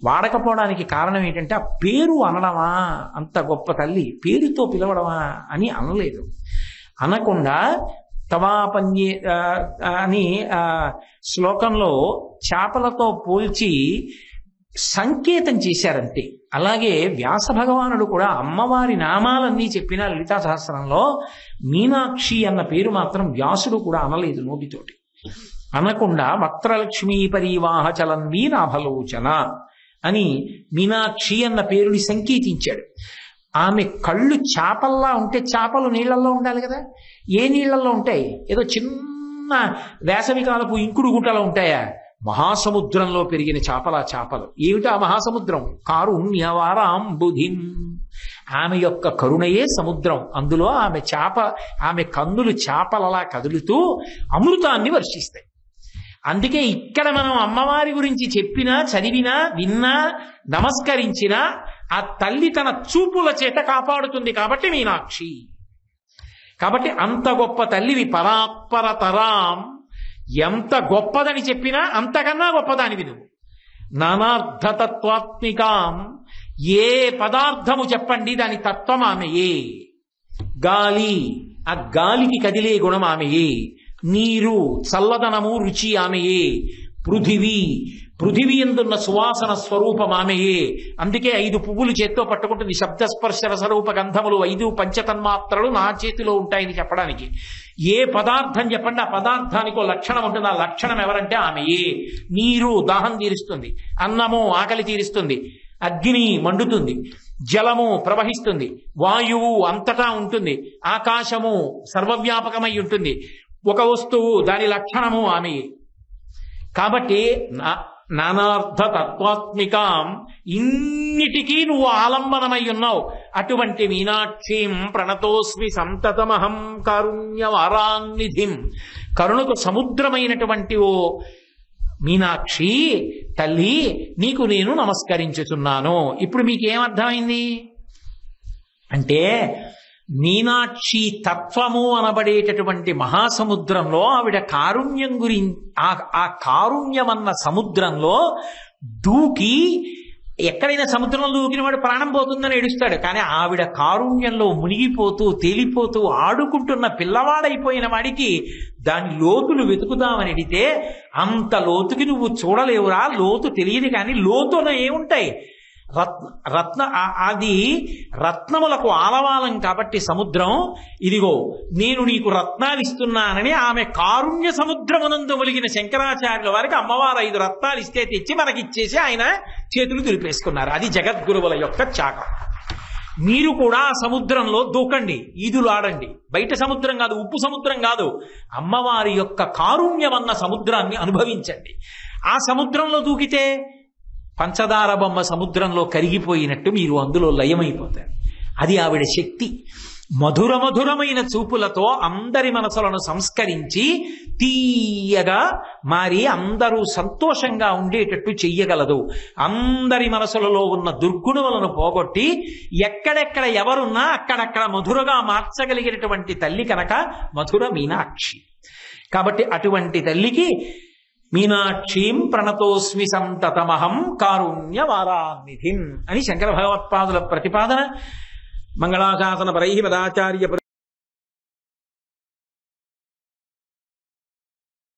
వాడకపోవడానికి కారణం ఏంటంటే ఆ పేరు అనడమా, అంత గొప్ప తల్లి పేరుతో పిలవడమా అని అనలేదు. అనకుండా తవాపన్యే అని శ్లోకంలో చేపలతో పోల్చి సంకేతం చేశారంతే. అలాగే వ్యాస భగవానుడు కూడా అమ్మవారి నామాలన్నీ చెప్పిన లలితా సహస్రంలో మీనాక్షి అన్న పేరు మాత్రం వ్యాసుడు కూడా అనలేదు నోటితోటి. అనకుండా వక్త్రలక్ష్మీ పరివాహ చలన్వీ నాభలోచన అని మీనాక్షి అన్న పేరుని సంకేతించాడు. ఆమె కళ్ళు చేపల్లా ఉంటే, చేపలు నీళ్లలో ఉండాలి కదా, ఏ నీళ్లలో ఉంటాయి? ఏదో చిన్న వేసవికాలపు ఇంకుడు గుట్టలో ఉంటాయా? మహాసముద్రంలో పెరిగిన చేపలు. ఏమిటా మహాసముద్రం? కారుణ్యవారాంబుధిం. ఆమె యొక్క కరుణయే సముద్రం. అందులో ఆమె కన్నులు చేపలలా కదులుతూ అమృతాన్ని వర్షిస్తాయి. అందుకే ఇక్కడ మనం అమ్మవారి గురించి చెప్పినా, చదివినా, విన్నా, నమస్కరించినా ఆ తల్లి తన చూపుల చేత కాపాడుతుంది కాబట్టి మీనాక్షి. కాబట్టి అంత గొప్ప తల్లివి. పరాత్పరతరాం, ఎంత గొప్పదని చెప్పినా అంతకన్నా గొప్పదానివి నువ్వు. నానార్థతత్వాత్మికాం, ఏ పదార్థము చెప్పండి దాని తత్వం ఆమెయే. గాలి, ఆ గాలికి కదిలే గుణం ఆమెయే. నీరు, చల్లదనము, రుచి ఆమెయే. పృథివీ ఎందున్న సువాసన స్వరూపం ఆమెయే. అందుకే 5 పువ్వులు చేత్తో పట్టుకుంటుంది. శబ్దస్పర్శ రసరూప గంధములు 5 పంచతన్మాత్రలు నా చేతిలో ఉంటాయని చెప్పడానికి. ఏ పదార్థం చెప్పండి ఆ పదార్థానికో లక్షణం ఉంటుంది. ఆ లక్షణం ఎవరంటే ఆమెయే. నీరు దాహం తీరుస్తుంది, అన్నము ఆకలి తీరుస్తుంది, అగ్ని మండుతుంది, జలము ప్రవహిస్తుంది, వాయువు అంతటా ఉంటుంది, ఆకాశము సర్వవ్యాపకమై ఉంటుంది. ఒక వస్తువు దాని లక్షణము ఆమె. కాబట్టి నానార్థ తత్వాత్మికాం, ఇన్నిటికీ నువ్వు ఆలంబనమై ఉన్నావు. అటువంటి మీనాక్షిం ప్రణతోస్మి సంతతమహం కారుణ్యవారాన్నిధిం. కరుణకు సముద్రమైనటువంటి ఓ మీనాక్షి తల్లి, నీకు నేను నమస్కరించుతున్నాను. ఇప్పుడు మీకేమర్థమైంది అంటే, మీనాక్షి తత్వము అనబడేటటువంటి మహాసముద్రంలో ఆవిడ కారుణ్యం గురించి, ఆ కారుణ్యమన్న సముద్రంలో దూకి, ఎక్కడైనా సముద్రంలో దూకిన వాడు ప్రాణం పోతుందని ఏడుస్తాడు, కానీ ఆవిడ కారుణ్యంలో మునిగిపోతూ తేలిపోతూ ఆడుకుంటున్న పిల్లవాడైపోయిన వాడికి దాని లోతులు వెతుకుదామని అడిగితే అంత లోతుకి నువ్వు చూడలేవురా. లోతు తెలియదు, కానీ లోతున ఏముంటాయి? అది రత్నములకు ఆలవాలం కాబట్టి సముద్రం. ఇదిగో నేను నీకు రత్నాలు ఇస్తున్నానని ఆమె కారుణ్య సముద్రమునందు ఒలిగిన శంకరాచార్యుల వారికి అమ్మవారు 5 రత్నాలు ఇస్తే తెచ్చి మనకిచ్చేసి ఆయన చేతులు దులిపేసుకున్నారు. అది జగద్గురువుల యొక్క త్యాగం. మీరు కూడా ఆ సముద్రంలో దూకండి, ఈదులాడండి. బయట సముద్రం కాదు, ఉప్పు సముద్రం కాదు, అమ్మవారి యొక్క కారుణ్యమన్న సముద్రాన్ని అనుభవించండి. ఆ సముద్రంలో దూకితే పంచదార బొమ్మ సముద్రంలో కరిగిపోయినట్టు మీరు అందులో లయమైపోతారు. అది ఆవిడ శక్తి. మధుర మధురమైన చూపులతో అందరి మనసులను సంస్కరించి తీయగా మారి అందరూ సంతోషంగా ఉండేటట్టు చెయ్యగలదు. అందరి మనసులలో ఉన్న దుర్గుణములను పోగొట్టి ఎక్కడెక్కడ ఎవరున్నా అక్కడక్కడ మధురగా మార్చగలిగినటువంటి తల్లి కనుక మధుర మీనాక్షి. కాబట్టి అటువంటి తల్లికి మీనాక్షీం ప్రణతోస్మి సంతతమహం కారుణ్యవారాన్నిధిం అని శంకర భగవత్పాదుల ప్రతిపాదన. మంగళాశాసన పరై పదాచార్య